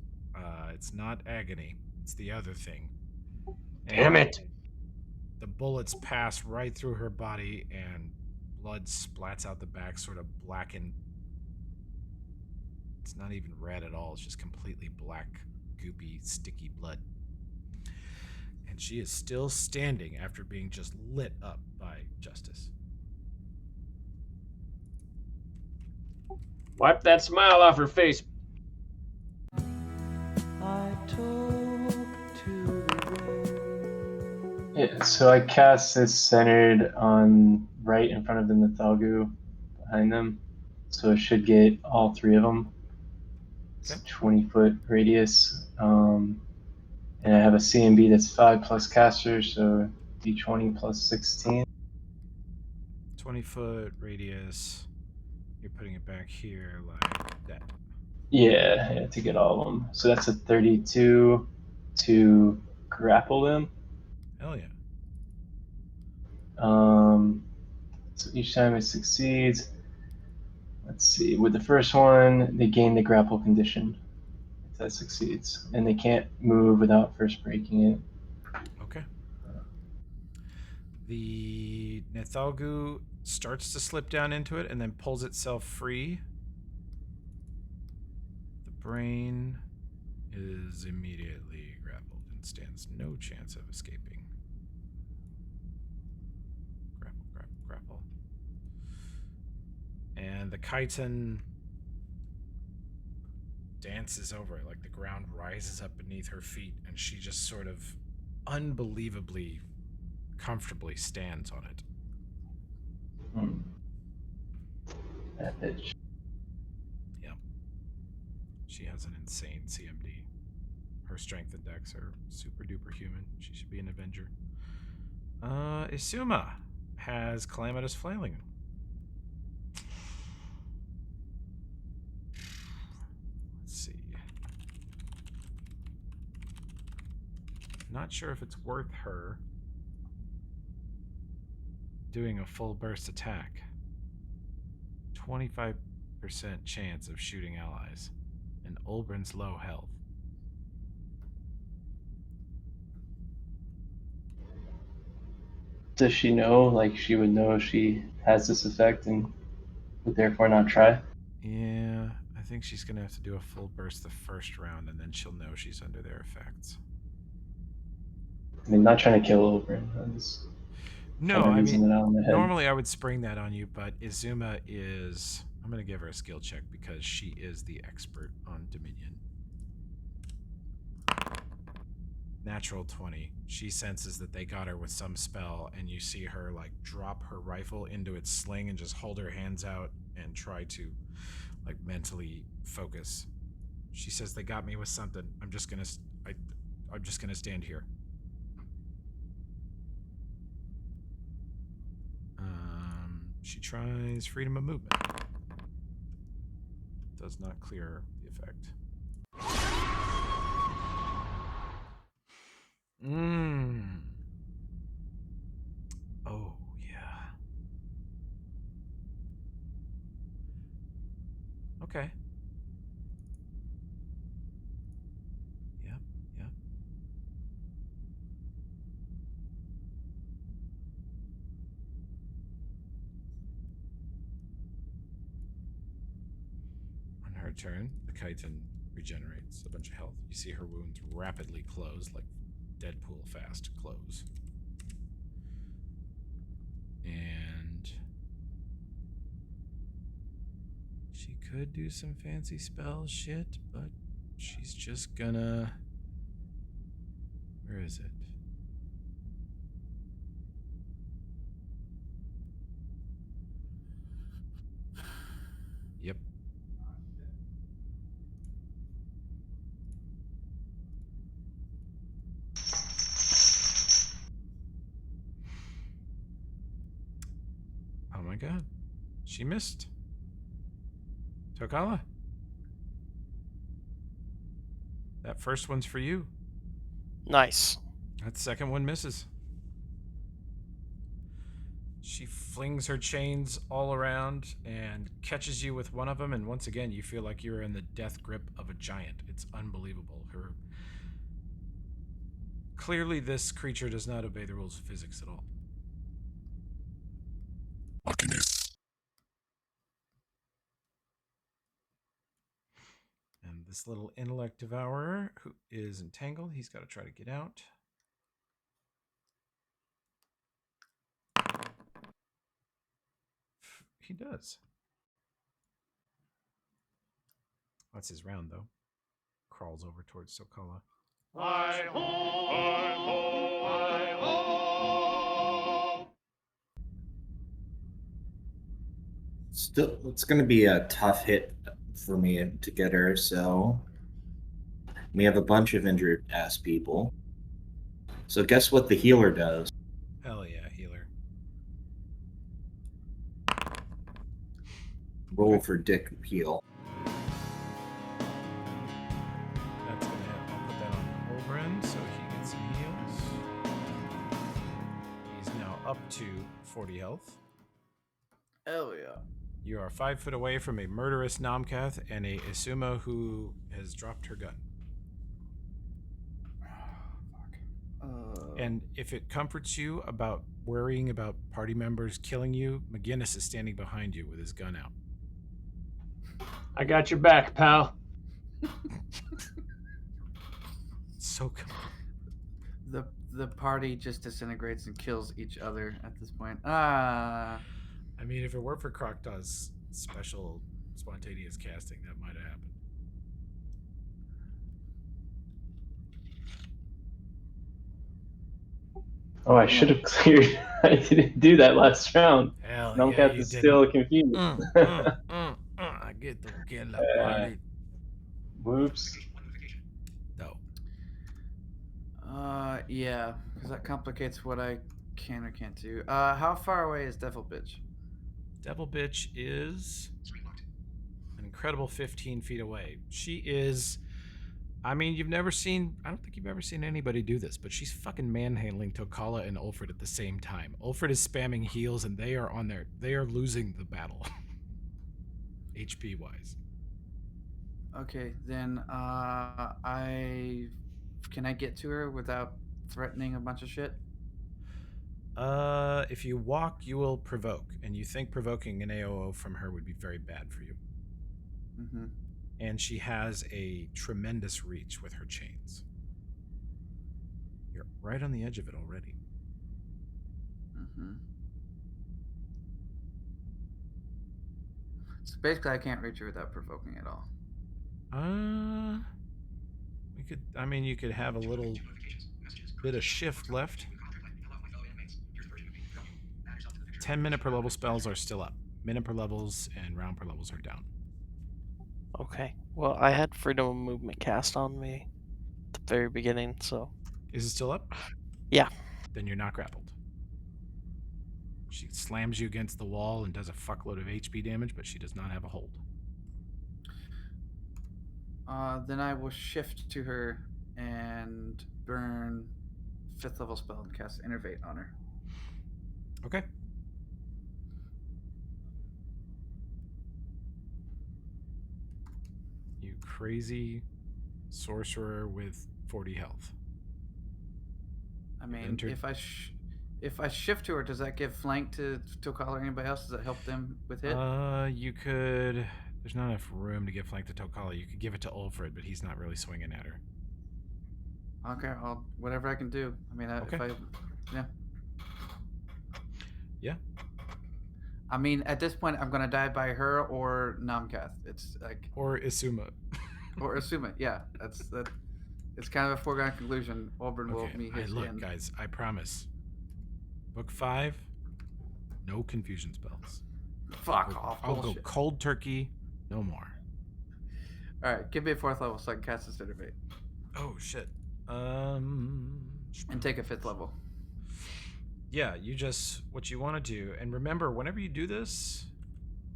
It's not agony. It's the other thing. Damn And it! the bullets pass right through her body, and blood splats out the back, sort of blackened. It's not even red at all. It's just completely black, goopy, sticky blood. And she is still standing after being just lit up by Justice. Wipe that smile off her face. Yeah, so I cast this centered on right in front of the Nathalgu behind them. So it should get all three of them. It's a 20-foot radius. And I have a CMB that's 5 plus caster, so D20 plus 16. 20-foot radius. You're putting it back here like that. Yeah, to get all of them. So that's a 32 to grapple them. Hell yeah. So each time it succeeds, let's see, with the first one, they gain the grapple condition if that succeeds. And they can't move without first breaking it. Okay. The Nathalgu starts to slip down into it and then pulls itself free. The brain is immediately grappled and stands no chance of escaping. Grapple, grapple, grapple. And the chitin dances over it, like the ground rises up beneath her feet, and she just sort of unbelievably comfortably stands on it. That bitch. Yep. She has an insane CMD. Her strength and dex are super duper human. She should be an Avenger. Isuma has Calamitous Flailing. Let's see. Not sure if it's worth her doing a full burst attack. 25% chance of shooting allies. And Olbrin's low health. Does she know, like she would know she has this effect and would therefore not try? Yeah, I think she's gonna have to do a full burst the first round, and then she'll know she's under their effects. I mean, not trying to kill Oberon. I'm just No, kinda I reasoning mean, it out in the head. normally I would spring that on you, but Izuma is... I'm gonna give her a skill check because she is the expert on Dominion. Natural 20. She senses that they got her with some spell, and you see her like drop her rifle into its sling and just hold her hands out and try to like mentally focus. She says, "They got me with something. I'm just gonna stand here." She tries freedom of movement. Does not clear the effect. Oh, yeah. Okay. Yep, yep. On her turn, the chitin regenerates a bunch of health. You see her wounds rapidly close, like Deadpool fast close. And she could do some fancy spell shit, but she's just gonna... Where is it? Yep. Oh my god. She missed. Tokala. That first one's for you. Nice. That second one misses. She flings her chains all around and catches you with one of them, and once again, you feel like you're in the death grip of a giant. It's unbelievable. Her Clearly, this creature does not obey the rules of physics at all. And this little intellect devourer who is entangled, he's got to try to get out. He does. That's his round, though. Crawls over towards Sokala. Still, it's going to be a tough hit for me to get her, so we have a bunch of injured ass people. So guess what the healer does? Hell yeah, healer. Roll for Dick heal. That's gonna have, I'll put that on Oberon so he gets some heals. He's now up to 40 health. Hell yeah. You are 5 foot away from a murderous Namkath and a Isuma who has dropped her gun. And if it comforts you about worrying about party members killing you, McGinnis is standing behind you with his gun out. I got your back, pal. So The party just disintegrates and kills each other at this point. Ah. I mean, if it weren't for Krokta's special spontaneous casting, that might have happened. Oh, I should have cleared. I didn't do that last round. Hell Namkath yeah, you is didn't. still confused. I get to kill the party. Whoops. No. Yeah, because that complicates what I can or can't do. How far away is Devil Bitch? Devil Bitch is an incredible 15 feet away. She is, I mean, I don't think you've ever seen anybody do this, but she's fucking manhandling Tokala and Ulfred at the same time. Ulfred is spamming heals and they are losing the battle. HP wise. Okay, then can I get to her without threatening a bunch of shit? If you walk, you will provoke, and you think provoking an AOO from her would be very bad for you. Mm-hmm. And she has a tremendous reach with her chains. You're right on the edge of it already. Mm-hmm. So basically, I can't reach her without provoking at all. You could have a little bit of shift left. 10 minute per level spells are still up. Minute per levels and round per levels are down. Okay. Well, I had freedom of movement cast on me at the very beginning, so. Is it still up? Yeah. Then you're not grappled. She slams you against the wall and does a fuckload of HP damage, but she does not have a hold. Then I will shift to her and burn 5th level spell and cast Innervate on her. Okay. You crazy sorcerer with 40 health. I mean, if I shift to her, does that give flank to Tokala or anybody else? Does that help them with hit? You could. There's not enough room to give flank to Tokala. You could give it to Ulfred, but he's not really swinging at her. Okay, whatever I can do. I mean, Okay. Yeah. Yeah. I mean, at this point, I'm gonna die by her or Namkath. It's like Or Isuma. or Asuma. Yeah, that. It's kind of a foregone conclusion. Auburn will meet his Look, end. guys, I promise. Book 5, no confusion spells. Fuck off. I'll go Bullshit. cold turkey, no more. All right, give me a 4th level so I can cast this Innervate Oh shit. and take a 5th level. Yeah, what you want to do, and remember, whenever you do this,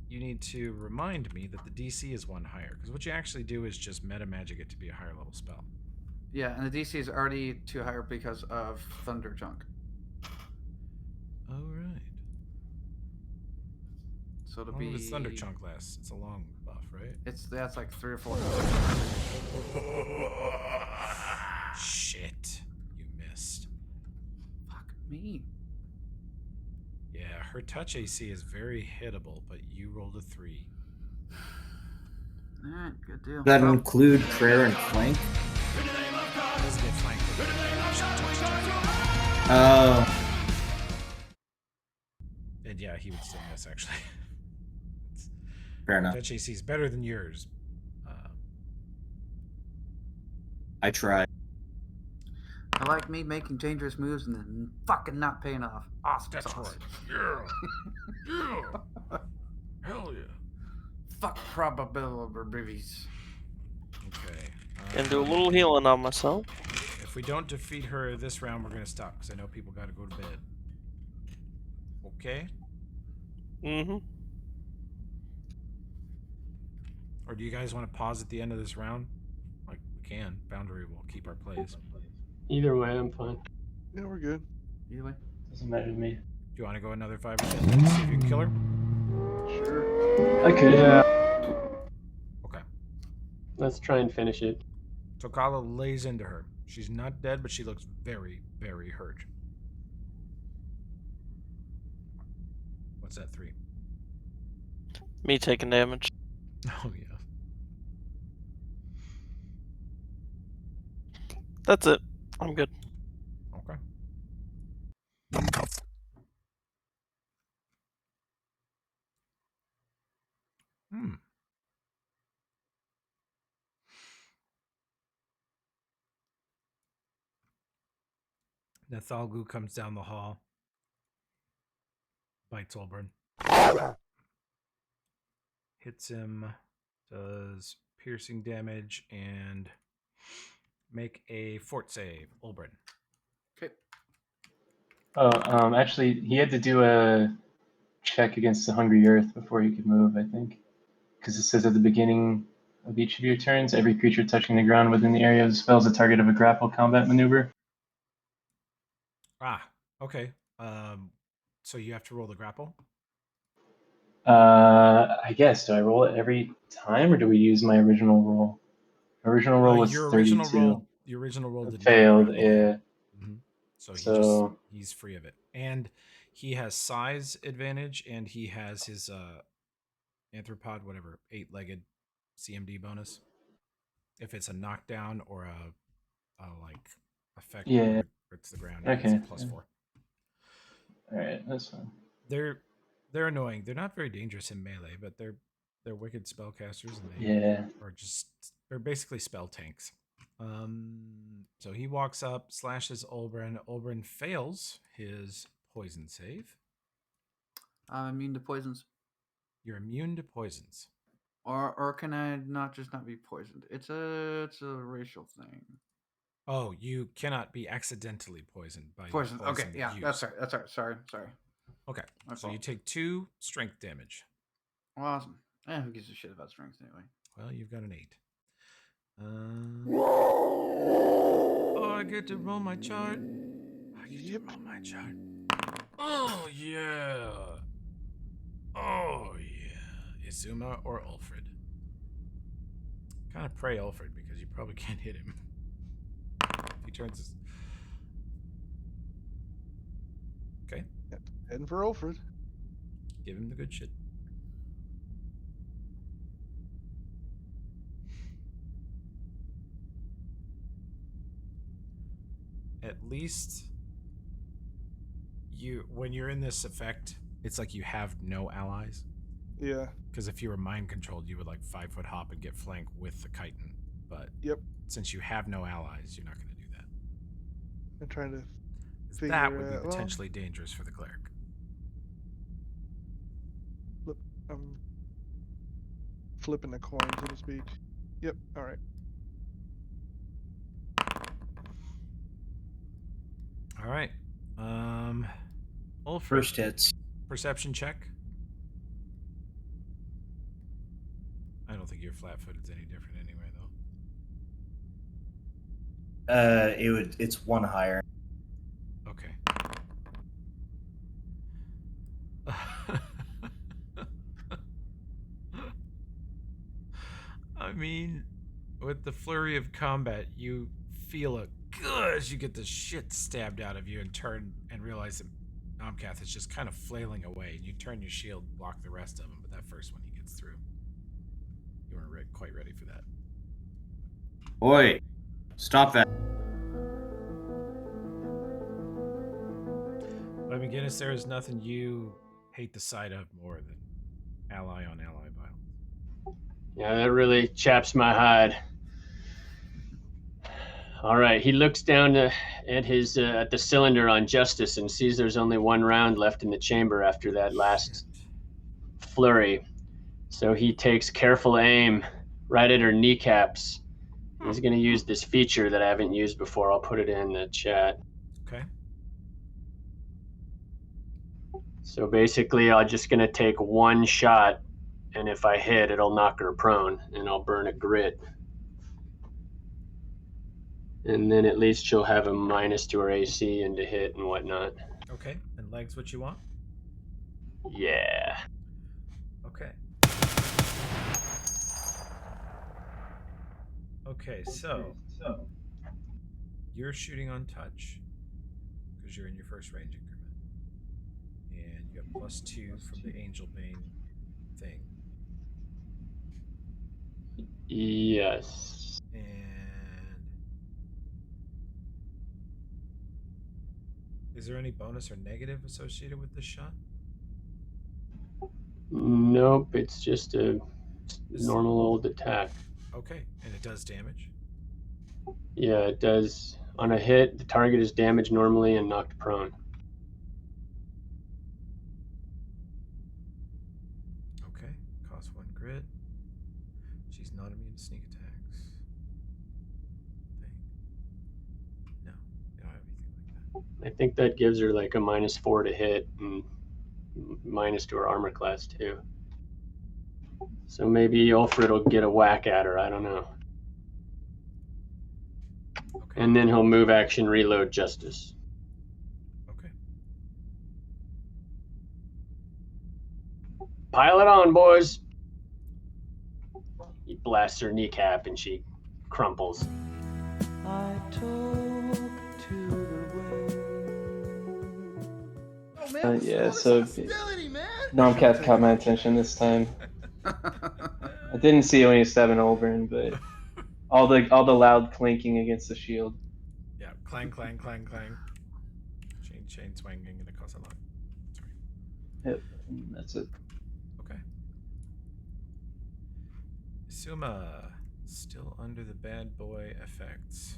you need to remind me that the DC is 1 higher, because what you actually do is just meta magic it to be a higher level spell. Yeah, and the DC is already too higher because of Thunder Chunk. Oh right. So it'll How long be does Thunder Chunk last? It's a long buff, right? That's like 3 or 4. Shit, you missed. Me. Yeah, her touch AC is very hittable, but you rolled a 3. Alright, good deal. Does that Well, include prayer and flank? Doesn't get flanked with an option touch attack. Oh, And yeah, he would still miss, actually. fair enough. Touch AC is better than yours. I tried. I like me making dangerous moves and then fucking not paying off. Awesome That's sauce. right. Yeah. Hell yeah. Fuck probabilities. Okay. And do a little healing on myself. If we don't defeat her this round, we're gonna stop because I know people got to go to bed. Okay. Mm-hmm. Or do you guys want to pause at the end of this round? Like we can. Boundary will keep our plays. Either way, I'm fine. Yeah, we're good. Either way. Doesn't matter to me. Do you want to go another 5 or 10 minutes, see if you can kill her? Sure. I could. Yeah, Okay. let's try and finish it. So Kala lays into her. She's not dead, but she looks very, very hurt. What's that, 3? Me taking damage. Oh, yeah. That's it. I'm good. Okay. Hmm. Nathalgu comes down the hall. Bites Olbern. Hits him. Does piercing damage and make a fort save. Olbern. Okay. Oh, actually, he had to do a check against the Hungry Earth before he could move, I think. Because it says at the beginning of each of your turns, every creature touching the ground within the area of the spell is a target of a grapple combat maneuver. Ah, okay. So you have to roll the grapple? I guess. Do I roll it every time, or do we use my original roll? Original roll was Your 32. original roll did Failed, not grapple him. yeah. Mhm. So So- he's free of it. And he has size advantage, and he has his anthropod, whatever, 8-legged CMD bonus. If it's a knockdown or a like effect Yeah. where it hurts the ground, he gets Okay, a +4. Alright, that's fine. They're annoying. They're not very dangerous in melee, but they're wicked spellcasters, and they Yeah. they're basically spell tanks. So he walks up, slashes Olbern. Olbern fails his poison save. I'm immune to poisons. You're immune to poisons. Or can I not be poisoned? It's a racial thing. Oh, you cannot be accidentally poisoned by Poison. Okay, poison yeah, use. that's right. Sorry. Okay, My so you fault. take 2 strength damage. Awesome. Who gives a shit about strength anyway? Well, you've got an 8. Oh, I get to roll my chart. I get to roll my chart. Oh yeah. Oh yeah. Izuma or Ulfred? Kind of pray Ulfred because you probably can't hit him. If he turns his... Okay. Heading for Ulfred. Give him the good shit. At least when you're in this effect, it's like you have no allies. Yeah. Because if you were mind controlled, you would like 5-foot hop and get flank with the chitin. But Yep. since you have no allies, you're not going to do that. I'm trying to 'Cause figure that would be out- well- potentially dangerous for the cleric. I'm flipping a coin, so to speak. Yep. All right. All right. Ulfred, First hits. perception check. I don't think your flat-footed's any different anyway, though. It's 1 higher. Okay. I mean, with the flurry of combat, you feel a as you get the shit stabbed out of you and turn and realize that Nomcath is just kind of flailing away. And you turn your shield, block the rest of them, but that first one he gets through. You weren't quite ready for that. Oi, stop that. But McGinnis, there is nothing you hate the sight of more than ally on ally violence. Yeah, that really chaps my hide. All right, he looks down at his at the cylinder on Justice and sees there's only one round left in the chamber after that last flurry. So he takes careful aim right at her kneecaps. He's going to use this feature that I haven't used before. I'll put it in the chat. Okay. So basically, I'm just going to take one shot, and if I hit, it'll knock her prone, and I'll burn a grit. And then at least she'll have a minus to her AC and to hit and whatnot. Okay. And legs what you want? Yeah. Okay. Okay, so you're shooting on touch because you're in your first range increment. And you have +2 from the Angel Bane thing. Yes. And is there any bonus or negative associated with this shot? Nope, it's just a normal old attack. Okay, and it does damage? Yeah, it does. On a hit, the target is damaged normally and knocked prone. Okay, costs 1 grit. She's not immune to sneak attacks. No, you don't have anything like that. I think that gives her like a -4 to hit and minus to her armor class too. So maybe Ulfred will get a whack at her, I don't know. Okay. And then he'll move action, reload Justice. Okay. Pile it on, boys. He blasts her kneecap and she crumples. I talk to the wind. Yeah, so Nomcath caught my attention this time. I didn't see when he was stabbing Olbern, but all the loud clinking against the shield. Yeah, clang, clang, clang, clang. Chain swinging, and it costs a lot. Sorry. Yep, that's it. Okay. Suma, still under the bad boy effects.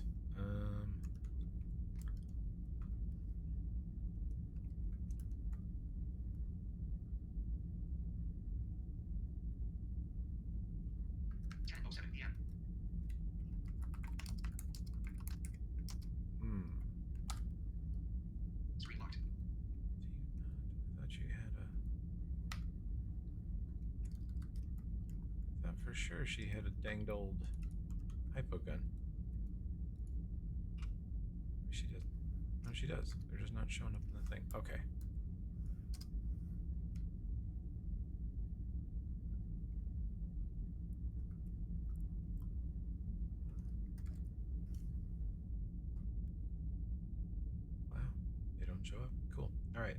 For sure she had a danged old hypo gun. She does. No, she does. They're just not showing up in the thing. Okay. Wow. They don't show up. Cool. All right.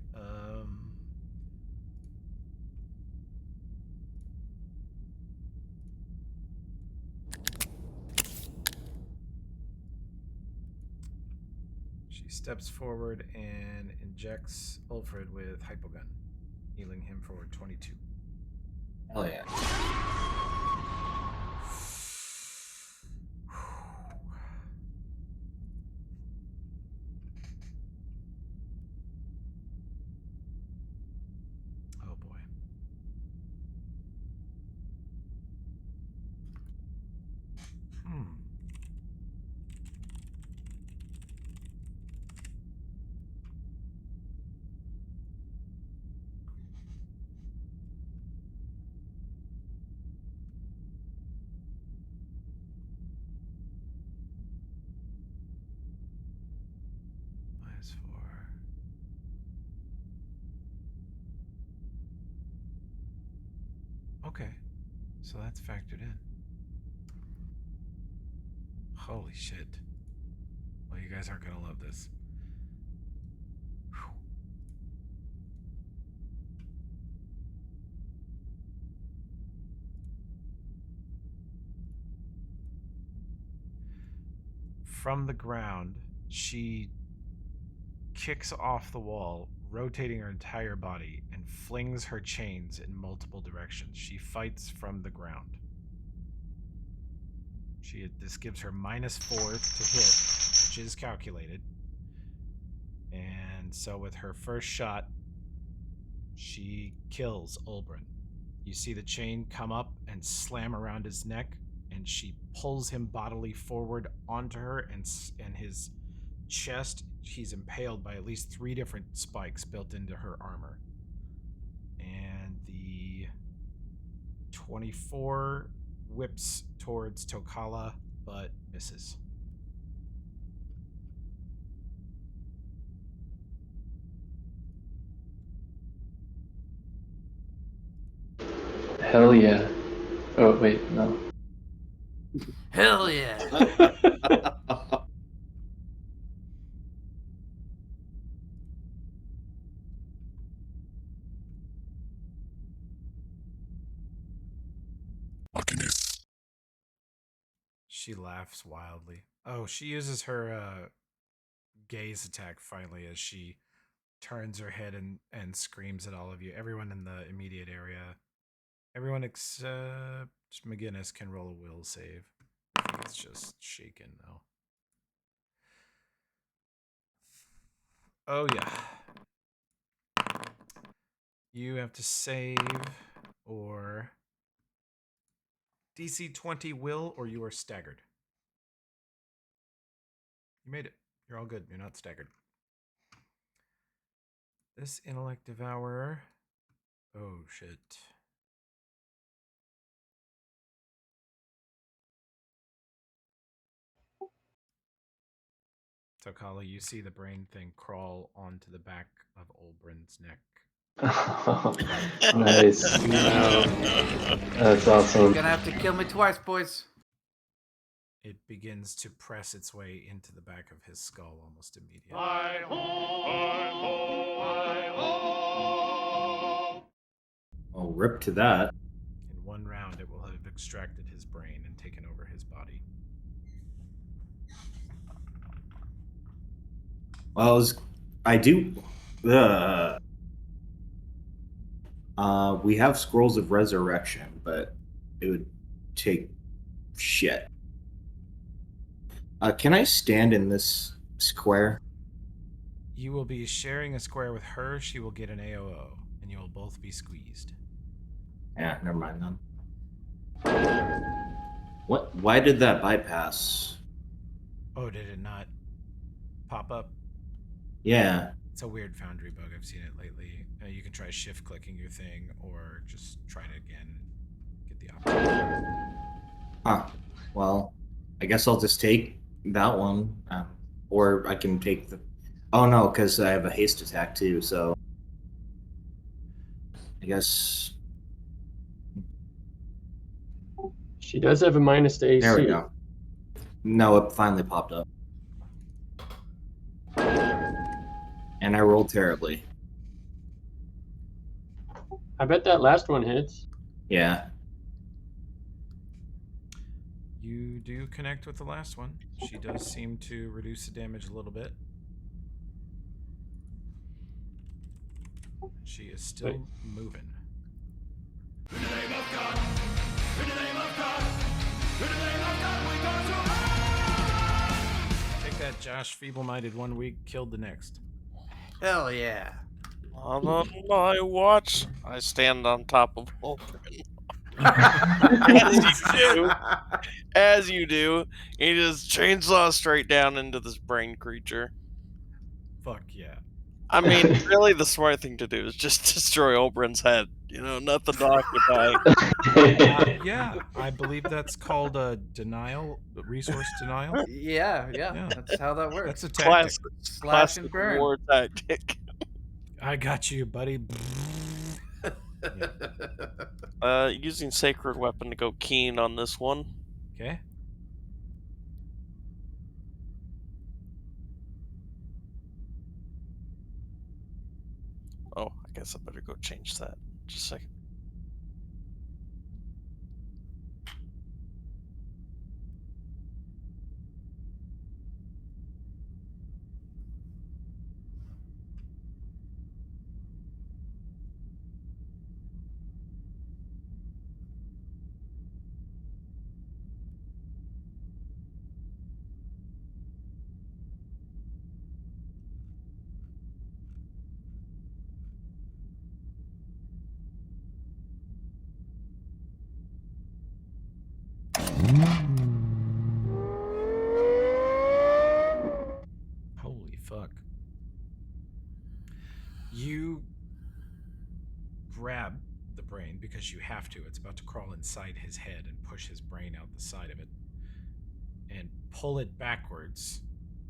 She steps forward and injects Ulfred with hypogun, healing him for 22. Hell yeah. Oh boy. -4. Okay, so that's factored in. Holy shit. Well, you guys aren't gonna love this. Whew. From the ground, she kicks off the wall, rotating her entire body, and flings her chains in multiple directions. She fights from the ground. This gives her -4 to hit, which is calculated. And so with her first shot, she kills Ulbrin. You see the chain come up and slam around his neck, and she pulls him bodily forward onto her, and his chest, he's impaled by at least 3 different spikes built into her armor. And the 24 whips towards Tokala, but misses. Hell yeah. Oh, wait, no. Hell yeah! She laughs wildly. Oh, she uses her gaze attack finally as she turns her head and screams at all of you. Everyone in the immediate area. Everyone except McGinnis can roll a will save. I think it's just shaken though. Oh yeah. You have to save or DC 20 will, or you are staggered. You made it. You're all good. You're not staggered. This intellect devourer. Oh shit. Tokala, you see the brain thing crawl onto the back of Ulbrin's neck. Nice. That's awesome. You're gonna have to kill me twice, boys. It begins to press its way into the back of his skull almost immediately. Oh, rip to that. In one round, it will have extracted his brain and taken over his body. Well, I do. We have scrolls of resurrection, but it would take shit. Can I stand in this square? You will be sharing a square with her. She will get an AOO, and you will both be squeezed. Yeah, never mind then. What? Why did that bypass? Oh, did it not pop up? Yeah. It's a weird Foundry bug. I've seen it lately. You can try shift clicking your thing, or just try it again. Get the option. Huh. Well, I guess I'll just take that one, or I can take the. Oh no, because I have a haste attack too. So I guess. She does have a minus to AC. There we go. No, it finally popped up. And I rolled terribly. I bet that last one hits. Yeah. You do connect with the last one. She does seem to reduce the damage a little bit. She is still moving. In the name of God, in the name of God, in the name of God, we go to hell! Take that, Josh. Feeble-minded 1 week, killed the next. Hell yeah! On my watch, I stand on top of Ulbrin. As you do, he just chainsaw straight down into this brain creature. Fuck yeah. I mean, really, the smart thing to do is just destroy Ulbrin's head. You know, nothing to occupy. Yeah, I believe that's called a denial, resource denial. Yeah, Yeah. that's how that works. That's a tactic. Slash and burn. War tactic. I got you, buddy. Using Sacred Weapon to go keen on this one. Okay. guess I better go change that. Just a second. Holy fuck. You grab the brain because you have to. It's about to crawl inside his head and push his brain out the side of it. And pull it backwards,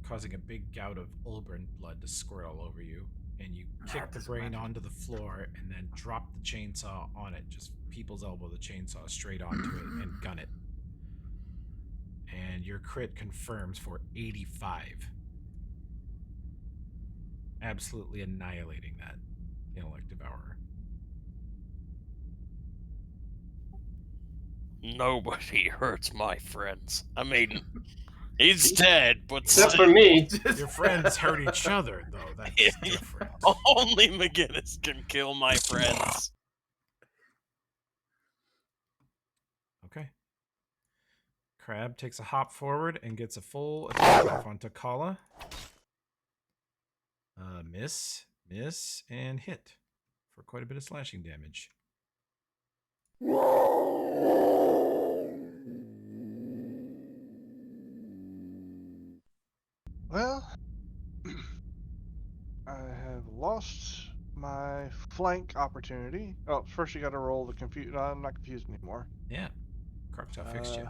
causing a big gout of Ulbrin blood to squirt all over you. And you kick the brain onto the floor and then drop the chainsaw on it. Just people's elbow the chainsaw straight onto it and gun it. And your crit confirms for 85. Absolutely annihilating that intellect devourer. Nobody hurts my friends. I mean, he's dead, but Except still. for me. Your friends hurt each other, though. That's different. Only McGinnis can kill my friends. Okay. Crab takes a hop forward and gets a full attack off onto Kala. Miss, and hit for quite a bit of slashing damage. Well, I have lost my flank opportunity. Oh, first you got to roll the confuse. No, I'm not confused anymore. Yeah. Krokta fixed you.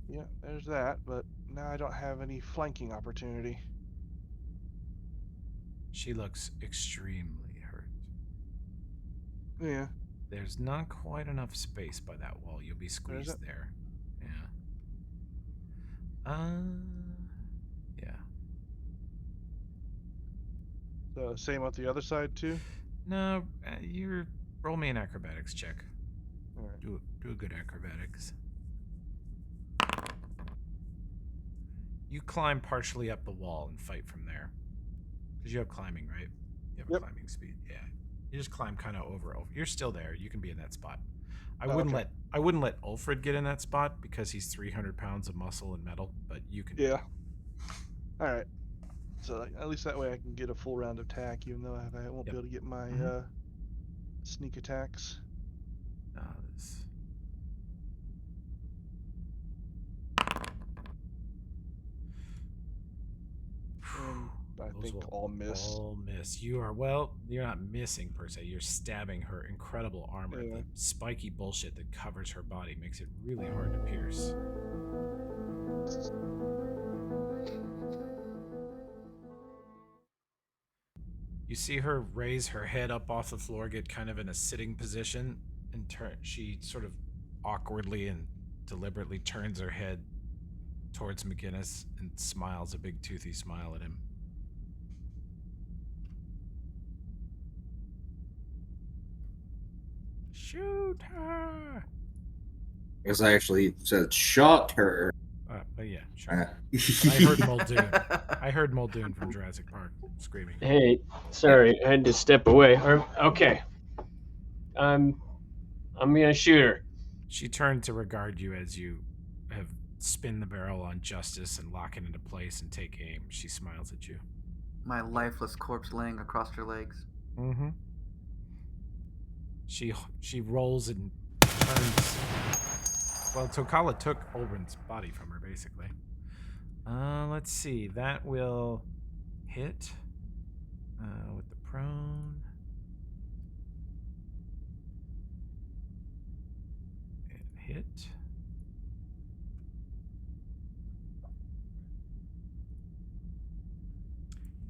Yeah, there's that. But now I don't have any flanking opportunity. She looks extremely hurt. Yeah. There's not quite enough space by that wall. You'll be squeezed there. Yeah. Yeah. So same with the other side too. No, you're roll me an acrobatics check. All right. Do a good acrobatics. You climb partially up the wall and fight from there. Because you have climbing, right? You have Yep. climbing speed. Yeah. You just climb kind of over. You're still there. You can be in that spot. I Oh, wouldn't okay. let Ulfred get in that spot because he's 300 pounds of muscle and metal, but you can. Yeah. All right. So at least that way I can get a full round of attack, even though I won't Yep. be able to get my Mhm. sneak attacks. This. And I Those think will all miss. All miss. You're not missing per se. You're stabbing her incredible armor. Yeah. The spiky bullshit that covers her body makes it really hard to pierce. You see her raise her head up off the floor, get kind of in a sitting position, and turn. She sort of awkwardly and deliberately turns her head towards McGinnis and smiles a big toothy smile at him. Shoot her! Because I actually said shot her. But yeah, sure. Uh, I heard Muldoon. I heard Muldoon from Jurassic Park screaming. Hey, sorry, I had to step away. Okay. I'm gonna shoot her. She turned to regard you as you have spin the barrel on Justice and lock it into place and take aim. She smiles at you. My lifeless corpse laying across her legs. Mm-hmm. She rolls and turns. Well, Tokala took Ulbrin's body from her, basically. Let's see. That will hit with the prone. And hit.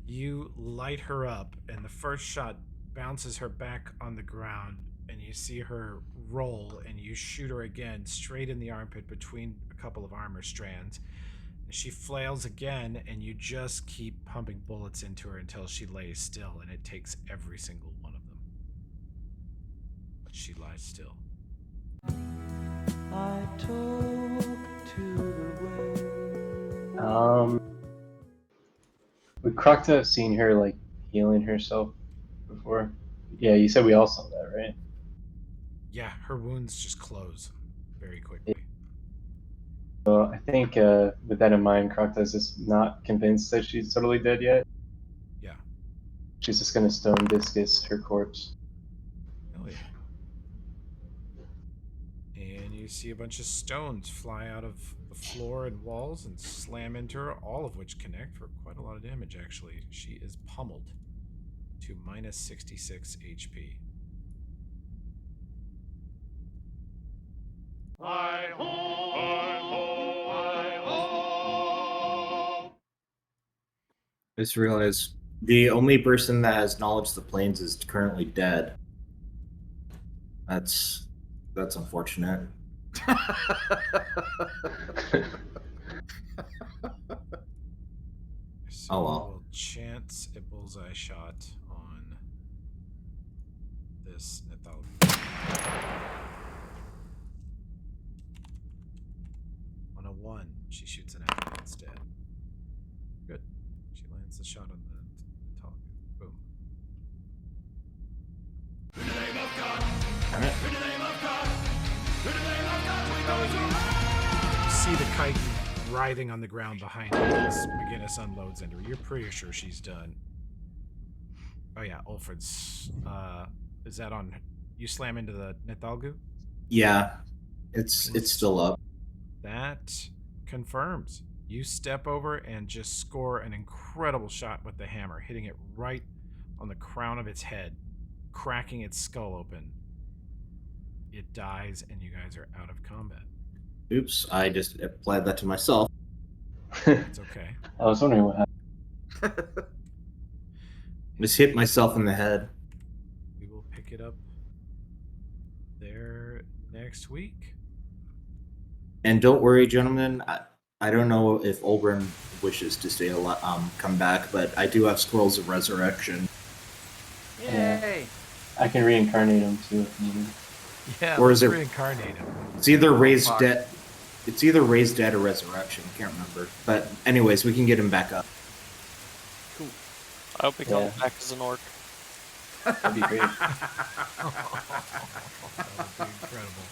You light her up, and the first shot bounces her back on the ground, and you see her roll, and you shoot her again straight in the armpit between a couple of armor strands. She flails again, and you just keep pumping bullets into her until she lays still, and it takes every single one of them. she lies still. I talk to the wind. Would Krokta have seen her like healing herself before? Yeah, you said we all saw that, right? Yeah, her wounds just close very quickly. So I think with that in mind, Krokta's just not convinced that she's totally dead yet. Yeah. She's just gonna stone discus her corpse. Hell yeah. And you see a bunch of stones fly out of the floor and walls and slam into her, all of which connect for quite a lot of damage, actually. She is pummeled to minus 66 HP. Hi ho, hi ho, hi ho. I just realized the only person that has knowledge of the plains is currently dead. That's unfortunate. So Oh, well. we'll chance a bullseye shot on this Nathal. 101. She shoots an enemy instead. Good. She lands the shot on the Nathal. Boom. In the name of God, in the name of God, in the name of God, we go to You see the kite writhing on the ground behind her as McGinnis unloads into her. You're pretty sure she's done. Oh yeah, Ulfred's. Is that on? You slam into the Nethalgu? Yeah, it's still up. That confirms. You step over and just score an incredible shot with the hammer, hitting it right on the crown of its head, cracking its skull open. It dies, and you guys are out of combat. Oops, I just applied that to myself. It's okay. I was wondering what happened. Just hit myself in the head. We will pick it up there next week. And don't worry, gentlemen. I don't know if Oberon wishes to stay alive, come back, but I do have Scrolls of Resurrection. Yay! I can reincarnate him too if needed. Yeah, Or is let's it- reincarnate him. It's either raised fuck. dead. It's either raised dead or resurrection. Can't remember. But anyways, we can get him back up. I hope he comes Yeah. back as an orc. That'd be great. That would be incredible.